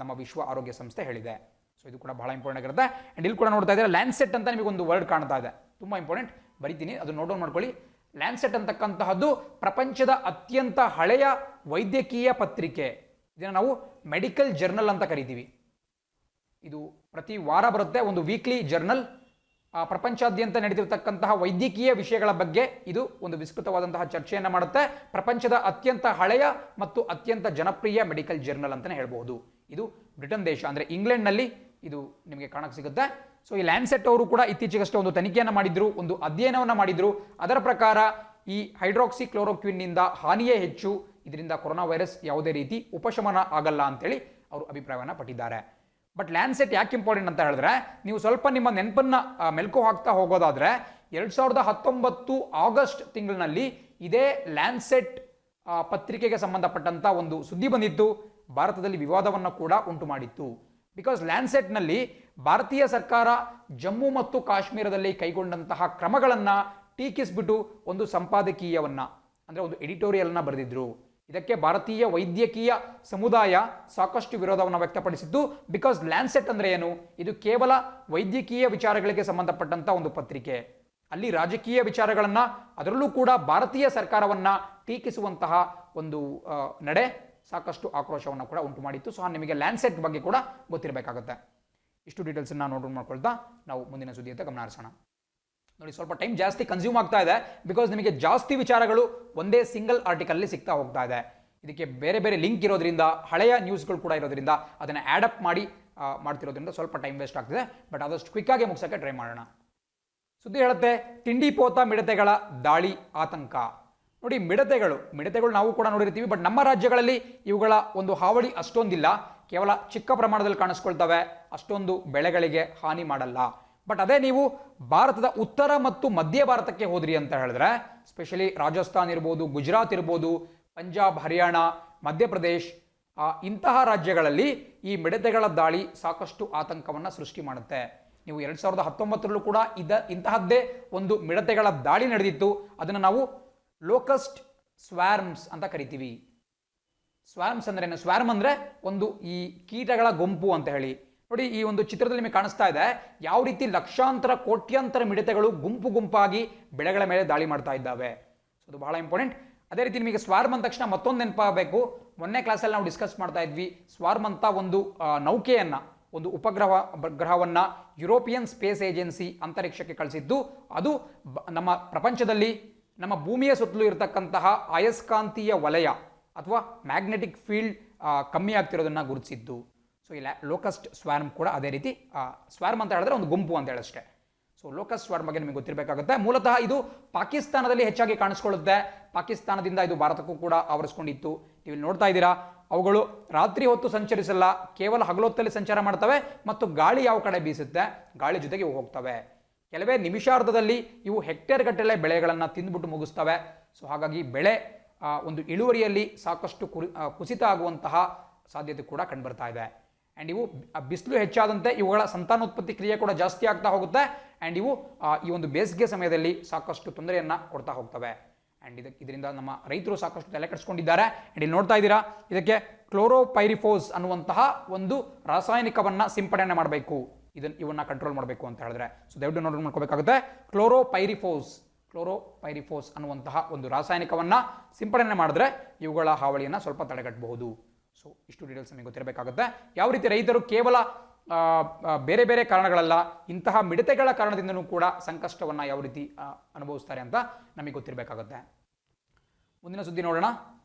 ನಮ್ಮ ವಿಶ್ವ ಆರೋಗ್ಯ ಸಂಸ್ಥೆ ಹೇಳಿದೆ. ಸೊ ಇದು ಕೂಡ ಬಹಳ ಇಂಪಾರ್ಟೆಂಟ್ ಆಗಿರುತ್ತೆ. ಆ್ಯಂಡ್ ಇಲ್ಲಿ ಕೂಡ ನೋಡ್ತಾ ಇದ್ದಾರೆ ಲ್ಯಾನ್ಸೆಟ್ ಅಂತ ನಿಮಗೆ ಒಂದು ವರ್ಡ್ ಕಾಣ್ತಾ ಇದೆ, ತುಂಬ ಇಂಪಾರ್ಟೆಂಟ್, ಬರಿತೀನಿ, ಅದು ನೋಟ್ ಡೌನ್ ಮಾಡ್ಕೊಳ್ಳಿ. ಲ್ಯಾನ್ಸೆಟ್ ಅಂತಕ್ಕಂತಹದ್ದು ಪ್ರಪಂಚದ ಅತ್ಯಂತ ಹಳೆಯ ವೈದ್ಯಕೀಯ ಪತ್ರಿಕೆ. ಇದನ್ನು ನಾವು ಮೆಡಿಕಲ್ ಜರ್ನಲ್ ಅಂತ ಕರಿತೀವಿ. ಇದು ಪ್ರತಿ ವಾರ ಬರುತ್ತೆ, ಒಂದು ವೀಕ್ಲಿ ಜರ್ನಲ್. ಪ್ರಪಂಚಾದ್ಯಂತ ನಡೆದಿರತಕ್ಕಂತಹ ವೈದ್ಯಕೀಯ ವಿಷಯಗಳ ಬಗ್ಗೆ ಇದು ಒಂದು ವಿಸ್ತೃತವಾದಂತಹ ಚರ್ಚೆಯನ್ನು ಮಾಡುತ್ತೆ. ಪ್ರಪಂಚದ ಅತ್ಯಂತ ಹಳೆಯ ಮತ್ತು ಅತ್ಯಂತ ಜನಪ್ರಿಯ ಮೆಡಿಕಲ್ ಜರ್ನಲ್ ಅಂತಲೇ ಹೇಳ್ಬೋದು. ಇದು ಬ್ರಿಟನ್ ದೇಶ ಅಂದರೆ ಇಂಗ್ಲೆಂಡ್ನಲ್ಲಿ ಇದು ನಿಮಗೆ ಕಾಣಕ್ಕೆ ಸಿಗುತ್ತೆ. ಸೊ ಈ ಲ್ಯಾನ್ಸೆಟ್ ಅವರು ಕೂಡ ಇತ್ತೀಚೆಗಷ್ಟೇ ಒಂದು ತನಿಖೆಯನ್ನು ಮಾಡಿದ್ರು, ಒಂದು ಅಧ್ಯಯನವನ್ನು ಮಾಡಿದ್ರು. ಅದರ ಪ್ರಕಾರ ಈ ಹೈಡ್ರಾಕ್ಸಿ ಕ್ಲೋರೋಕ್ವಿನ್ನಿಂದ ಹಾನಿಯೇ ಹೆಚ್ಚು, ಇದರಿಂದ ಕೊರೋನಾ ವೈರಸ್ ಯಾವುದೇ ರೀತಿ ಉಪಶಮನ ಆಗಲ್ಲ ಅಂತೇಳಿ ಅವರು ಅಭಿಪ್ರಾಯವನ್ನು ಪಟ್ಟಿದ್ದಾರೆ. ಬಟ್ ಲ್ಯಾನ್ಸೆಟ್ ಯಾಕೆ ಇಂಪಾರ್ಟೆಂಟ್ ಅಂತ ಹೇಳಿದ್ರೆ, ನೀವು ಸ್ವಲ್ಪ ನಿಮ್ಮ ನೆನಪನ್ನು ಮೆಲ್ಕು ಹಾಕ್ತಾ ಹೋಗೋದಾದ್ರೆ 2019 ಆಗಸ್ಟ್ ತಿಂಗಳಿನಲ್ಲಿ ಇದೇ ಲ್ಯಾನ್ಸೆಟ್ ಪತ್ರಿಕೆಗೆ ಸಂಬಂಧಪಟ್ಟಂತ ಒಂದು ಸುದ್ದಿ ಬಂದಿತ್ತು. ಭಾರತದಲ್ಲಿ ವಿವಾದವನ್ನು ಕೂಡ ಉಂಟು ಮಾಡಿತ್ತು. ಬಿಕಾಸ್ ಲ್ಯಾನ್ಸೆಟ್ನಲ್ಲಿ ಭಾರತೀಯ ಸರ್ಕಾರ ಜಮ್ಮು ಮತ್ತು ಕಾಶ್ಮೀರದಲ್ಲಿ ಕೈಗೊಂಡಂತಹ ಕ್ರಮಗಳನ್ನು ಟೀಕಿಸ್ಬಿಟ್ಟು ಒಂದು ಸಂಪಾದಕೀಯವನ್ನ ಅಂದರೆ ಒಂದು ಎಡಿಟೋರಿಯಲ್ನ ಬರೆದಿದ್ರು. ಇದಕ್ಕೆ ಭಾರತೀಯ ವೈದ್ಯಕೀಯ ಸಮುದಾಯ ಸಾಕಷ್ಟು ವಿರೋಧವನ್ನು ವ್ಯಕ್ತಪಡಿಸಿದ್ದು. ಬಿಕಾಸ್ ಲ್ಯಾನ್ಸೆಟ್ ಅಂದರೆ ಏನು, ಇದು ಕೇವಲ ವೈದ್ಯಕೀಯ ವಿಚಾರಗಳಿಗೆ ಸಂಬಂಧಪಟ್ಟಂಥ ಒಂದು ಪತ್ರಿಕೆ. ಅಲ್ಲಿ ರಾಜಕೀಯ ವಿಚಾರಗಳನ್ನು, ಅದರಲ್ಲೂ ಕೂಡ ಭಾರತೀಯ ಸರ್ಕಾರವನ್ನು ಟೀಕಿಸುವಂತಹ ಒಂದು ನಡೆ ಸಾಕಷ್ಟು ಆಕ್ರೋಶವನ್ನು ಕೂಡ ಉಂಟು ಮಾಡಿತ್ತು. ಸೊ ನಿಮಗೆ ಲ್ಯಾನ್ಸೆಟ್ ಬಗ್ಗೆ ಕೂಡ ಗೊತ್ತಿರಬೇಕಾಗುತ್ತೆ. ಇಷ್ಟು ಡೀಟೇಲ್ಸನ್ನು ನೋಟ್ ಮಾಡ್ಕೊಳ್ತಾ ನಾವು ಮುಂದಿನ ಸುದ್ದಿಯತ್ತ ಗಮನ ಹರಿಸೋಣ. ನೋಡಿ, ಸ್ವಲ್ಪ ಟೈಮ್ ಜಾಸ್ತಿ ಕನ್ಸ್ಯೂಮ್ ಆಗ್ತಾ ಇದೆ ಬಿಕಾಸ್ ನಿಮಗೆ ಜಾಸ್ತಿ ವಿಚಾರಗಳು ಒಂದೇ ಸಿಂಗಲ್ ಆರ್ಟಿಕಲ್ಲಿ ಸಿಗ್ತಾ ಹೋಗ್ತಾ ಇದೆ. ಇದಕ್ಕೆ ಬೇರೆ ಬೇರೆ ಲಿಂಕ್ ಇರೋದ್ರಿಂದ, ಹಳೆಯ ನ್ಯೂಸ್ಗಳು ಕೂಡ ಇರೋದ್ರಿಂದ ಅದನ್ನು ಆ್ಯಡಪ್ ಮಾಡಿ ಮಾಡ್ತಿರೋದ್ರಿಂದ ಸ್ವಲ್ಪ ಟೈಮ್ ವೇಸ್ಟ್ ಆಗ್ತಿದೆ. ಬಟ್ ಆದಷ್ಟು ಕ್ವಿಕ್ಕಾಗಿ ಮುಗಿಸೋಕ್ಕೆ ಟ್ರೈ ಮಾಡೋಣ. ಸುದ್ದಿ ಹೇಳುತ್ತೆ, ತಿಂಡಿ ಪೋತ ಮಿಡತೆಗಳ ದಾಳಿ ಆತಂಕ. ನೋಡಿ, ಮಿಡತೆಗಳು ನಾವು ಕೂಡ ನೋಡಿರ್ತೀವಿ, ಬಟ್ ನಮ್ಮ ರಾಜ್ಯಗಳಲ್ಲಿ ಇವುಗಳ ಒಂದು ಹಾವಳಿ ಅಷ್ಟೊಂದಿಲ್ಲ. ಕೇವಲ ಚಿಕ್ಕ ಪ್ರಮಾಣದಲ್ಲಿ ಕಾಣಿಸ್ಕೊಳ್ತವೆ, ಅಷ್ಟೊಂದು ಬೆಳೆಗಳಿಗೆ ಹಾನಿ ಮಾಡಲ್ಲ. ಬಟ್ ಅದೇ ನೀವು ಭಾರತದ ಉತ್ತರ ಮತ್ತು ಮಧ್ಯ ಭಾರತಕ್ಕೆ ಹೋದ್ರಿ ಅಂತ ಹೇಳಿದ್ರೆ, ಸ್ಪೆಷಲಿ ರಾಜಸ್ಥಾನ್ ಇರ್ಬೋದು, ಗುಜರಾತ್ ಇರ್ಬೋದು, ಪಂಜಾಬ್, ಹರಿಯಾಣ, ಮಧ್ಯಪ್ರದೇಶ್, ಇಂತಹ ರಾಜ್ಯಗಳಲ್ಲಿ ಈ ಮಿಡತೆಗಳ ದಾಳಿ ಸಾಕಷ್ಟು ಆತಂಕವನ್ನು ಸೃಷ್ಟಿ ಮಾಡುತ್ತೆ. ನೀವು 2019ರಲ್ಲೂ ಕೂಡ ಇಂತಹದ್ದೇ ಒಂದು ಮಿಡತೆಗಳ ದಾಳಿ ನಡೆದಿತ್ತು. ಅದನ್ನು ನಾವು ಲೋಕಸ್ಟ್ ಸ್ವಾರ್ಮ್ಸ್ ಅಂತ ಕರಿತೀವಿ. ಸ್ವಾರ್ಮ್ಸ್ ಅಂದ್ರೆ ಏನು? ಸ್ವಾರ್ಮ್ ಅಂದ್ರೆ ಒಂದು ಈ ಕೀಟಗಳ ಗುಂಪು ಅಂತ ಹೇಳಿ. ನೋಡಿ, ಈ ಒಂದು ಚಿತ್ರದಲ್ಲಿ ನಿಮಗೆ ಕಾಣಿಸ್ತಾ ಇದೆ ಯಾವ ರೀತಿ ಲಕ್ಷಾಂತರ ಕೋಟ್ಯಾಂತರ ಮಿಡತೆಗಳು ಗುಂಪು ಗುಂಪಾಗಿ ಬೆಳೆಗಳ ಮೇಲೆ ದಾಳಿ ಮಾಡ್ತಾ ಇದ್ದಾವೆ. ಸೊ ಅದು ಬಹಳ ಇಂಪಾರ್ಟೆಂಟ್. ಅದೇ ರೀತಿ ನಿಮಗೆ ಸ್ವಾರ್ಮ್ ಅಂದ ತಕ್ಷಣ ಮತ್ತೊಂದು ನೆನಪಾಗಬೇಕು. ಮೊನ್ನೆ ಕ್ಲಾಸಲ್ಲಿ ನಾವು ಡಿಸ್ಕಸ್ ಮಾಡ್ತಾ ಇದ್ವಿ, ಸ್ವಾರ್ಮ್ ಅಂತ ಒಂದು ನೌಕೆಯನ್ನ, ಒಂದು ಗ್ರಹವನ್ನ ಯುರೋಪಿಯನ್ ಸ್ಪೇಸ್ ಏಜೆನ್ಸಿ ಅಂತರಿಕ್ಷಕ್ಕೆ ಕಳಿಸಿದ್ದು. ಅದು ನಮ್ಮ ಪ್ರಪಂಚದಲ್ಲಿ ನಮ್ಮ ಭೂಮಿಯ ಸುತ್ತಲೂ ಇರತಕ್ಕಂತಹ ಅಯಸ್ಕಾಂತೀಯ ವಲಯ ಅಥವಾ ಮ್ಯಾಗ್ನೆಟಿಕ್ ಫೀಲ್ಡ್ ಕಮ್ಮಿ ಆಗ್ತಿರೋದನ್ನ ಗುರುತಿಸಿದ್ದು. ಸೊ ಈ ಲೋಕಸ್ಟ್ ಸ್ವಾರ್ಮ್ ಕೂಡ ಅದೇ ರೀತಿ. ಸ್ವಾರ್ಮ್ ಅಂತ ಹೇಳಿದ್ರೆ ಒಂದು ಗುಂಪು ಅಂತ ಹೇಳಷ್ಟೇ. ಸೊ ಲೋಕಸ್ಟ್ ಸ್ವಾರ್ಮ್ ಬಗ್ಗೆ ನಿಮಗೆ ಗೊತ್ತಿರಬೇಕಾಗುತ್ತೆ. ಮೂಲತಃ ಇದು ಪಾಕಿಸ್ತಾನದಲ್ಲಿ ಹೆಚ್ಚಾಗಿ ಕಾಣಿಸ್ಕೊಳ್ಳುತ್ತೆ. ಪಾಕಿಸ್ತಾನದಿಂದ ಇದು ಭಾರತಕ್ಕೂ ಕೂಡ ಆವರಿಸ್ಕೊಂಡಿತ್ತು. ನೀವು ನೋಡ್ತಾ ಇದ್ದೀರಾ, ಅವುಗಳು ರಾತ್ರಿ ಹೊತ್ತು ಸಂಚರಿಸಲ್ಲ, ಕೇವಲ ಹಗಲೊತ್ತಲ್ಲಿ ಸಂಚಾರ ಮಾಡ್ತವೆ ಮತ್ತು ಗಾಳಿ ಯಾವ ಕಡೆ ಬೀಸುತ್ತೆ ಗಾಳಿ ಜೊತೆಗೆ ಇವು ಹೋಗ್ತವೆ. ಕೆಲವೇ ನಿಮಿಷಾರ್ಧದಲ್ಲಿ ಇವು ಹೆಕ್ಟೇರ್ ಗಟ್ಟಲೆ ಬೆಳೆಗಳನ್ನು ತಿಂದ್ಬಿಟ್ಟು ಮುಗಿಸ್ತವೆ. ಸೊ ಹಾಗಾಗಿ ಬೆಳೆ ಒಂದು ಇಳುವರಿಯಲ್ಲಿ ಸಾಕಷ್ಟು ಕುಸಿತ ಆಗುವಂತಹ ಸಾಧ್ಯತೆ ಕೂಡ ಕಂಡುಬರ್ತಾ ಇದೆ. ಆ್ಯಂಡ್ ಇವು ಬಿಸಿಲು ಹೆಚ್ಚಾದಂತೆ ಇವುಗಳ ಸಂತಾನೋತ್ಪತ್ತಿ ಕ್ರಿಯೆ ಕೂಡ ಜಾಸ್ತಿ ಆಗ್ತಾ ಹೋಗುತ್ತೆ. ಆ್ಯಂಡ್ ಇವು ಈ ಒಂದು ಬೇಸಿಗೆ ಸಮಯದಲ್ಲಿ ಸಾಕಷ್ಟು ತೊಂದರೆಯನ್ನು ಕೊಡ್ತಾ ಹೋಗ್ತವೆ. ಆ್ಯಂಡ್ ಇದರಿಂದ ನಮ್ಮ ರೈತರು ಸಾಕಷ್ಟು ತಲೆ ಕೆಡಿಸ್ಕೊಂಡಿದ್ದಾರೆ. ಆ್ಯಂಡ್ ಇಲ್ಲಿ ನೋಡ್ತಾ ಇದ್ದೀರಾ, ಇದಕ್ಕೆ ಕ್ಲೋರೋಪೈರಿಫೋಸ್ ಅನ್ನುವಂತಹ ಒಂದು ರಾಸಾಯನಿಕವನ್ನು ಸಿಂಪಡಣೆ ಮಾಡಬೇಕು. ಇವನ್ನ ಕಂಟ್ರೋಲ್ ಮಾಡಬೇಕು ಅಂತ ಹೇಳಿದ್ರೆ. ಸೊ ದಯವಿಟ್ಟು ನೋಟ್ ಮಾಡ್ಕೋಬೇಕಾಗುತ್ತೆ. ಕ್ಲೋರೋಪೈರಿಫೋಸ್ ಅನ್ನುವಂತಹ ಒಂದು ರಾಸಾಯನಿಕವನ್ನು ಸಿಂಪಡಣೆ ಮಾಡಿದ್ರೆ ಇವುಗಳ ಹಾವಳಿಯನ್ನು ಸ್ವಲ್ಪ ತಡೆಗಟ್ಟಬಹುದು. ಸೊ ಇಷ್ಟು ಡೀಟೇಲ್ಸ್ ನಮಗೆ ಗೊತ್ತಿರಬೇಕಾಗುತ್ತೆ. ಯಾವ ರೀತಿ ರೈತರು ಕೇವಲ ಬೇರೆ ಬೇರೆ ಕಾರಣಗಳಲ್ಲ, ಇಂತಹ ಮಿಡತೆಗಳ ಕಾರಣದಿಂದನೂ ಕೂಡ ಸಂಕಷ್ಟವನ್ನು ಯಾವ ರೀತಿ ಅನುಭವಿಸ್ತಾರೆ ಅಂತ ನಮಗೆ ಗೊತ್ತಿರಬೇಕಾಗುತ್ತೆ. ಮುಂದಿನ ಸುದ್ದಿ ನೋಡೋಣ.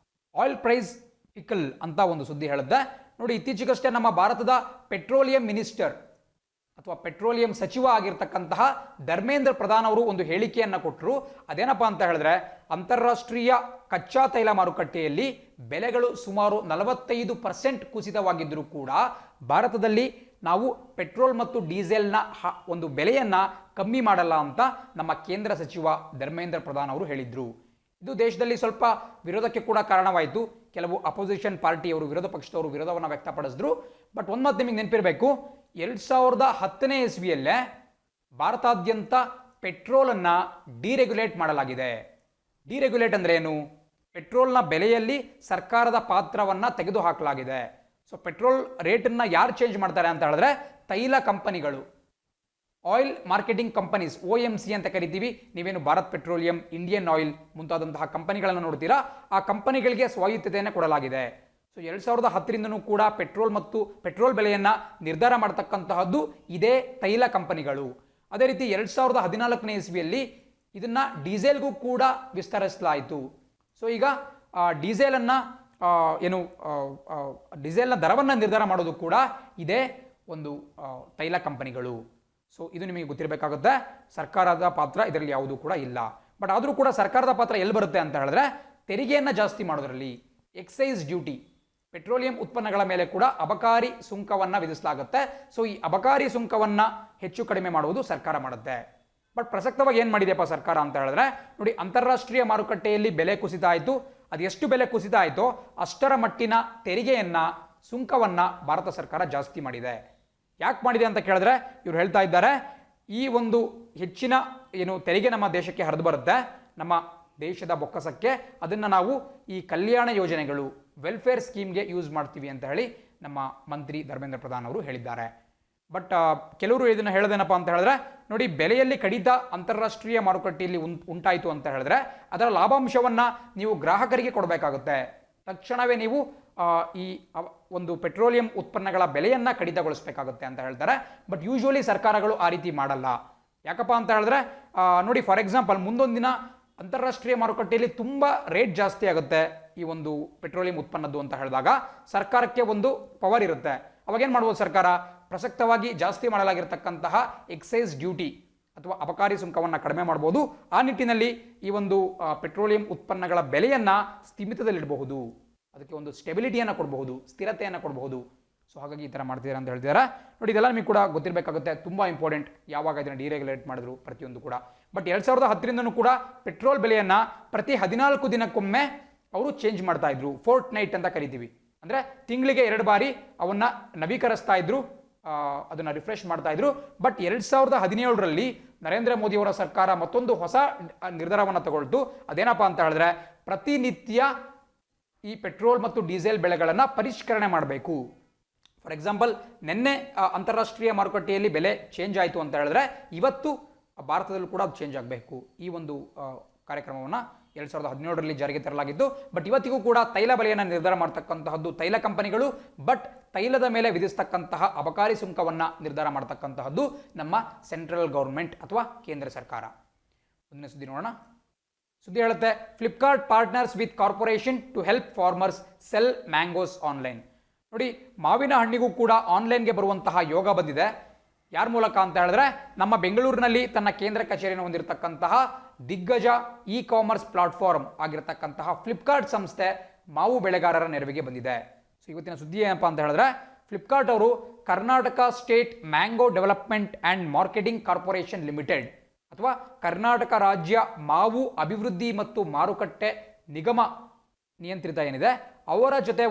ಆಯಿಲ್ ಪ್ರೈಸ್ ಪಿಕಲ್ ಅಂತ ಒಂದು ಸುದ್ದಿ ಹೇಳುತ್ತೆ. ನೋಡಿ, ಇತ್ತೀಚೆಗಷ್ಟೇ ನಮ್ಮ ಭಾರತದ ಪೆಟ್ರೋಲಿಯಂ ಮಿನಿಸ್ಟರ್ ಅಥವಾ ಪೆಟ್ರೋಲಿಯಂ ಸಚಿವ ಆಗಿರ್ತಕ್ಕಂತಹ ಧರ್ಮೇಂದ್ರ ಪ್ರಧಾನ್ ಅವರು ಒಂದು ಹೇಳಿಕೆಯನ್ನು ಕೊಟ್ಟರು. ಅದೇನಪ್ಪ ಅಂತ ಹೇಳಿದ್ರೆ, ಅಂತಾರಾಷ್ಟ್ರೀಯ ಕಚ್ಚಾ ತೈಲ ಮಾರುಕಟ್ಟೆಯಲ್ಲಿ ಬೆಲೆಗಳು ಸುಮಾರು 45% ಕುಸಿತವಾಗಿದ್ದರೂ ಕೂಡ ಭಾರತದಲ್ಲಿ ನಾವು ಪೆಟ್ರೋಲ್ ಮತ್ತು ಡೀಸೆಲ್ನ ಒಂದು ಬೆಲೆಯನ್ನು ಕಮ್ಮಿ ಮಾಡಲ್ಲ ಅಂತ ನಮ್ಮ ಕೇಂದ್ರ ಸಚಿವ ಧರ್ಮೇಂದ್ರ ಪ್ರಧಾನ್ ಅವರು ಹೇಳಿದ್ರು. ಇದು ದೇಶದಲ್ಲಿ ಸ್ವಲ್ಪ ವಿರೋಧಕ್ಕೆ ಕೂಡ ಕಾರಣವಾಯಿತು. ಕೆಲವು ಅಪೋಸಿಷನ್ ಪಾರ್ಟಿಯವರು, ವಿರೋಧ ಪಕ್ಷದವರು ವಿರೋಧವನ್ನು ವ್ಯಕ್ತಪಡಿಸಿದ್ರು. ಬಟ್ ಒಂದು ಮಾತು ನಿಮಗೆ ನೆನಪಿರಬೇಕು, 2010ನೇ ಇಸ್ವಿಯಲ್ಲೇ ಭಾರತಾದ್ಯಂತ ಪೆಟ್ರೋಲನ್ನು ಡಿರೆಗ್ಯುಲೇಟ್ ಮಾಡಲಾಗಿದೆ. ಡಿರೆಗ್ಯುಲೇಟ್ ಅಂದ್ರೆ ಏನು? ಪೆಟ್ರೋಲ್ನ ಬೆಲೆಯಲ್ಲಿ ಸರ್ಕಾರದ ಪಾತ್ರವನ್ನು ತೆಗೆದುಹಾಕಲಾಗಿದೆ. ಸೊ ಪೆಟ್ರೋಲ್ ರೇಟನ್ನು ಯಾರು ಚೇಂಜ್ ಮಾಡ್ತಾರೆ ಅಂತ ಹೇಳಿದ್ರೆ ತೈಲ ಕಂಪನಿಗಳು, ಆಯಿಲ್ ಮಾರ್ಕೆಟಿಂಗ್ ಕಂಪನೀಸ್, OMC ಅಂತ ಕರಿತೀವಿ. ನೀವೇನು ಭಾರತ್ ಪೆಟ್ರೋಲಿಯಂ, ಇಂಡಿಯನ್ ಆಯಿಲ್ ಮುಂತಾದಂತಹ ಕಂಪನಿಗಳನ್ನು ನೋಡ್ತೀರಾ, ಆ ಕಂಪನಿಗಳಿಗೆ ಸ್ವಾಯತ್ತತೆಯನ್ನು ಕೊಡಲಾಗಿದೆ. ಸೊ 2010ರಿಂದನೂ ಕೂಡ ಪೆಟ್ರೋಲ್ ಬೆಲೆಯನ್ನು ನಿರ್ಧಾರ ಮಾಡತಕ್ಕಂತಹದ್ದು ಇದೇ ತೈಲ ಕಂಪನಿಗಳು. ಅದೇ ರೀತಿ 2014ನೇ ಇಸ್ವಿಯಲ್ಲಿ ಇದನ್ನ ಡೀಸೆಲ್ಗೂ ಕೂಡ ವಿಸ್ತರಿಸಲಾಯಿತು. ಸೊ ಈಗ ಡೀಸೆಲ್ನ ದರವನ್ನು ನಿರ್ಧಾರ ಮಾಡೋದು ಕೂಡ ಇದೇ ಒಂದು ತೈಲ ಕಂಪನಿಗಳು. ಸೊ ಇದು ನಿಮಗೆ ಗೊತ್ತಿರಬೇಕಾಗುತ್ತೆ. ಸರ್ಕಾರದ ಪಾತ್ರ ಇದರಲ್ಲಿ ಯಾವುದೂ ಕೂಡ ಇಲ್ಲ. ಬಟ್ ಆದರೂ ಕೂಡ ಸರ್ಕಾರದ ಪಾತ್ರ ಎಲ್ಲಿ ಬರುತ್ತೆ ಅಂತ ಹೇಳಿದ್ರೆ ತೆರಿಗೆಯನ್ನು ಜಾಸ್ತಿ ಮಾಡೋದ್ರಲ್ಲಿ. ಎಕ್ಸೈಸ್ ಡ್ಯೂಟಿ, ಪೆಟ್ರೋಲಿಯಂ ಉತ್ಪನ್ನಗಳ ಮೇಲೆ ಕೂಡ ಅಬಕಾರಿ ಸುಂಕವನ್ನು ವಿಧಿಸಲಾಗುತ್ತೆ. ಸೊ ಈ ಅಬಕಾರಿ ಸುಂಕವನ್ನು ಹೆಚ್ಚು ಕಡಿಮೆ ಮಾಡುವುದು ಸರ್ಕಾರ ಮಾಡುತ್ತೆ. ಬಟ್ ಪ್ರಸಕ್ತವಾಗಿ ಏನು ಮಾಡಿದೆಯಪ್ಪ ಸರ್ಕಾರ ಅಂತ ಹೇಳಿದ್ರೆ, ನೋಡಿ, ಅಂತಾರಾಷ್ಟ್ರೀಯ ಮಾರುಕಟ್ಟೆಯಲ್ಲಿ ಬೆಲೆ ಕುಸಿತ ಆಯಿತು. ಅದು ಎಷ್ಟು ಬೆಲೆ ಕುಸಿತ ಆಯಿತೋ ಅಷ್ಟರ ಮಟ್ಟಿನ ತೆರಿಗೆಯನ್ನು, ಸುಂಕವನ್ನು ಭಾರತ ಸರ್ಕಾರ ಜಾಸ್ತಿ ಮಾಡಿದೆ. ಯಾಕೆ ಮಾಡಿದೆ ಅಂತ ಕೇಳಿದ್ರೆ ಇವ್ರು ಹೇಳ್ತಾ ಇದ್ದಾರೆ, ಈ ಒಂದು ಹೆಚ್ಚಿನ ಏನು ತೆರಿಗೆ ನಮ್ಮ ದೇಶಕ್ಕೆ ಹರಿದು ಬರುತ್ತೆ, ನಮ್ಮ ದೇಶದ ಬೊಕ್ಕಸಕ್ಕೆ, ಅದನ್ನು ನಾವು ಈ ಕಲ್ಯಾಣ ಯೋಜನೆಗಳು ವೆಲ್ಫೇರ್ ಸ್ಕೀಮ್ಗೆ ಯೂಸ್ ಮಾಡ್ತೀವಿ ಅಂತ ಹೇಳಿ ನಮ್ಮ ಮಂತ್ರಿ ಧರ್ಮೇಂದ್ರ ಪ್ರಧಾನ್ ಅವರು ಹೇಳಿದ್ದಾರೆ. ಬಟ್ ಕೆಲವರು ಇದನ್ನು ಹೇಳೋದೇನಪ್ಪ ಅಂತ ಹೇಳಿದ್ರೆ, ನೋಡಿ ಬೆಲೆಯಲ್ಲಿ ಕಡಿತ ಅಂತಾರಾಷ್ಟ್ರೀಯ ಮಾರುಕಟ್ಟೆಯಲ್ಲಿ ಉಂಟಾಯಿತು ಅಂತ ಹೇಳಿದ್ರೆ ಅದರ ಲಾಭಾಂಶವನ್ನು ನೀವು ಗ್ರಾಹಕರಿಗೆ ಕೊಡಬೇಕಾಗುತ್ತೆ. ತಕ್ಷಣವೇ ನೀವು ಈ ಒಂದು ಪೆಟ್ರೋಲಿಯಂ ಉತ್ಪನ್ನಗಳ ಬೆಲೆಯನ್ನು ಕಡಿತಗೊಳಿಸಬೇಕಾಗುತ್ತೆ ಅಂತ ಹೇಳ್ತಾರೆ. ಬಟ್ ಯೂಶುವಲಿ ಸರ್ಕಾರಗಳು ಆ ರೀತಿ ಮಾಡಲ್ಲ. ಯಾಕಪ್ಪ ಅಂತ ಹೇಳಿದ್ರೆ ನೋಡಿ, ಫಾರ್ ಎಕ್ಸಾಂಪಲ್ ಮುಂದೊಂದು ದಿನ ಅಂತಾರಾಷ್ಟ್ರೀಯ ಮಾರುಕಟ್ಟೆಯಲ್ಲಿ ತುಂಬ ರೇಟ್ ಜಾಸ್ತಿ ಆಗುತ್ತೆ ಈ ಒಂದು ಪೆಟ್ರೋಲಿಯಂ ಉತ್ಪನ್ನದ್ದು ಅಂತ ಹೇಳಿದಾಗ ಸರ್ಕಾರಕ್ಕೆ ಒಂದು ಪವರ್ ಇರುತ್ತೆ. ಅವಾಗೇನು ಮಾಡ್ಬೋದು ಸರ್ಕಾರ? ಪ್ರಸಕ್ತವಾಗಿ ಜಾಸ್ತಿ ಮಾಡಲಾಗಿರ್ತಕ್ಕಂತಹ ಎಕ್ಸೈಸ್ ಡ್ಯೂಟಿ ಅಥವಾ ಅಬಕಾರಿ ಸುಂಕವನ್ನು ಕಡಿಮೆ ಮಾಡ್ಬೋದು. ಆ ನಿಟ್ಟಿನಲ್ಲಿ ಈ ಒಂದು ಪೆಟ್ರೋಲಿಯಂ ಉತ್ಪನ್ನಗಳ ಬೆಲೆಯನ್ನು ಸ್ಥಿಮಿತದಲ್ಲಿಡಬಹುದು, ಅದಕ್ಕೆ ಒಂದು ಸ್ಟೆಬಿಲಿಟಿಯನ್ನು ಕೊಡಬಹುದು, ಸ್ಥಿರತೆಯನ್ನು ಕೊಡಬಹುದು. ಸೊ ಹಾಗಾಗಿ ಈ ಥರ ಮಾಡ್ತಿದ್ದಾರೆ ಅಂತ ಹೇಳ್ತಿದ್ದಾರೆ. ನೋಡಿ, ಇದೆಲ್ಲ ನಿಮಗೆ ಕೂಡ ಗೊತ್ತಿರಬೇಕಾಗುತ್ತೆ, ತುಂಬ ಇಂಪಾರ್ಟೆಂಟ್. ಯಾವಾಗ ಇದನ್ನು ಡಿರೆಗ್ಯುಲೇಟ್ ಮಾಡಿದ್ರು ಪ್ರತಿಯೊಂದು ಕೂಡ. ಬಟ್ 2010ರಿಂದನೂ ಕೂಡ ಪೆಟ್ರೋಲ್ ಬೆಲೆಯನ್ನು ಪ್ರತಿ 14 ದಿನಕ್ಕೊಮ್ಮೆ ಅವರು ಚೇಂಜ್ ಮಾಡ್ತಾ ಇದ್ರು. ಫೋರ್ಟ್ ನೈಟ್ ಅಂತ ಕರಿತೀವಿ. ಅಂದರೆ ತಿಂಗಳಿಗೆ 2 ಬಾರಿ ಅವನ್ನ ನವೀಕರಿಸ್ತಾ ಇದ್ರು, ಅದನ್ನು ರಿಫ್ರೆಶ್ ಮಾಡ್ತಾ ಇದ್ರು. ಬಟ್ 2017ರಲ್ಲಿ ನರೇಂದ್ರ ಮೋದಿ ಅವರ ಸರ್ಕಾರ ಮತ್ತೊಂದು ಹೊಸ ನಿರ್ಧಾರವನ್ನು ತಗೊಳ್ತು. ಅದೇನಪ್ಪ ಅಂತ ಹೇಳಿದ್ರೆ, ಪ್ರತಿನಿತ್ಯ ಈ ಪೆಟ್ರೋಲ್ ಮತ್ತು ಡೀಸೆಲ್ ಬೆಲೆಗಳನ್ನು ಪರಿಷ್ಕರಣೆ ಮಾಡಬೇಕು. ಫಾರ್ ಎಕ್ಸಾಂಪಲ್, ನಿನ್ನೆ ಅಂತಾರಾಷ್ಟ್ರೀಯ ಮಾರುಕಟ್ಟೆಯಲ್ಲಿ ಬೆಲೆ ಚೇಂಜ್ ಆಯಿತು ಅಂತ ಹೇಳಿದ್ರೆ ಇವತ್ತು ಭಾರತದಲ್ಲೂ ಕೂಡ ಅದು ಚೇಂಜ್ ಆಗಬೇಕು. ಈ ಒಂದು ಕಾರ್ಯಕ್ರಮವನ್ನು 2017ರಲ್ಲಿ ಜಾರಿಗೆ ತರಲಾಗಿತ್ತು. ಬಟ್ ಇವತ್ತಿಗೂ ಕೂಡ ತೈಲ ಬೆಲೆಯನ್ನು ನಿರ್ಧಾರ ಮಾಡ್ತಕ್ಕಂತಹದ್ದು ತೈಲ ಕಂಪನಿಗಳು. ಬಟ್ ತೈಲದ ಮೇಲೆ ವಿಧಿಸ್ತಕ್ಕಂತಹ ಅಬಕಾರಿ ಸುಂಕವನ್ನು ನಿರ್ಧಾರ ಮಾಡ್ತಕ್ಕಂತಹದ್ದು ನಮ್ಮ ಸೆಂಟ್ರಲ್ ಗೌರ್ಮೆಂಟ್ ಅಥವಾ ಕೇಂದ್ರ ಸರ್ಕಾರ. ಮುಂದಿನ ಸುದ್ದಿ ನೋಡೋಣ. ಸುದ್ದಿ ಹೇಳುತ್ತೆ, Flipkart partners with corporation to help farmers sell mangoes online. ನೋಡಿ, ಮಾವಿನ ಹಣ್ಣಿಗೂ ಕೂಡ ಆನ್ಲೈನ್ಗೆ ಬರುವಂತಹ ಯೋಗ ಬಂದಿದೆ. ಯಾರ ಮೂಲಕ ಅಂತ ಹೇಳಿದ್ರೆ, ನಮ್ಮ ಬೆಂಗಳೂರಿನಲ್ಲಿ ತನ್ನ ಕೇಂದ್ರ ಕಚೇರಿಯನ್ನು ಹೊಂದಿರತಕ್ಕಂತಹ ದಿಗ್ಗಜ ಇ ಕಾಮರ್ಸ್ ಪ್ಲಾಟ್ಫಾರ್ಮ್ ಆಗಿರತಕ್ಕಂತಹ ಫ್ಲಿಪ್ಕಾರ್ಟ್ ಸಂಸ್ಥೆ ಮಾವು ಬೆಳೆಗಾರರ ನೆರವಿಗೆ ಬಂದಿದೆ. ಸೊ ಇವತ್ತಿನ ಸುದ್ದಿ ಏನಪ್ಪ ಅಂತ ಹೇಳಿದ್ರೆ, ಫ್ಲಿಪ್ಕಾರ್ಟ್ ಅವರು Karnataka state mango development and marketing corporation limited ಅಥವಾ ಕರ್ನಾಟಕ ರಾಜ್ಯ ಮಾವು ಅಭಿವೃದ್ಧಿ ಮತ್ತು ಮಾರುಕಟ್ಟೆ ನಿಗಮ ನಿಯಂತ್ರಿತ ಏನಿದೆ ಅವರ ಜೊತೆ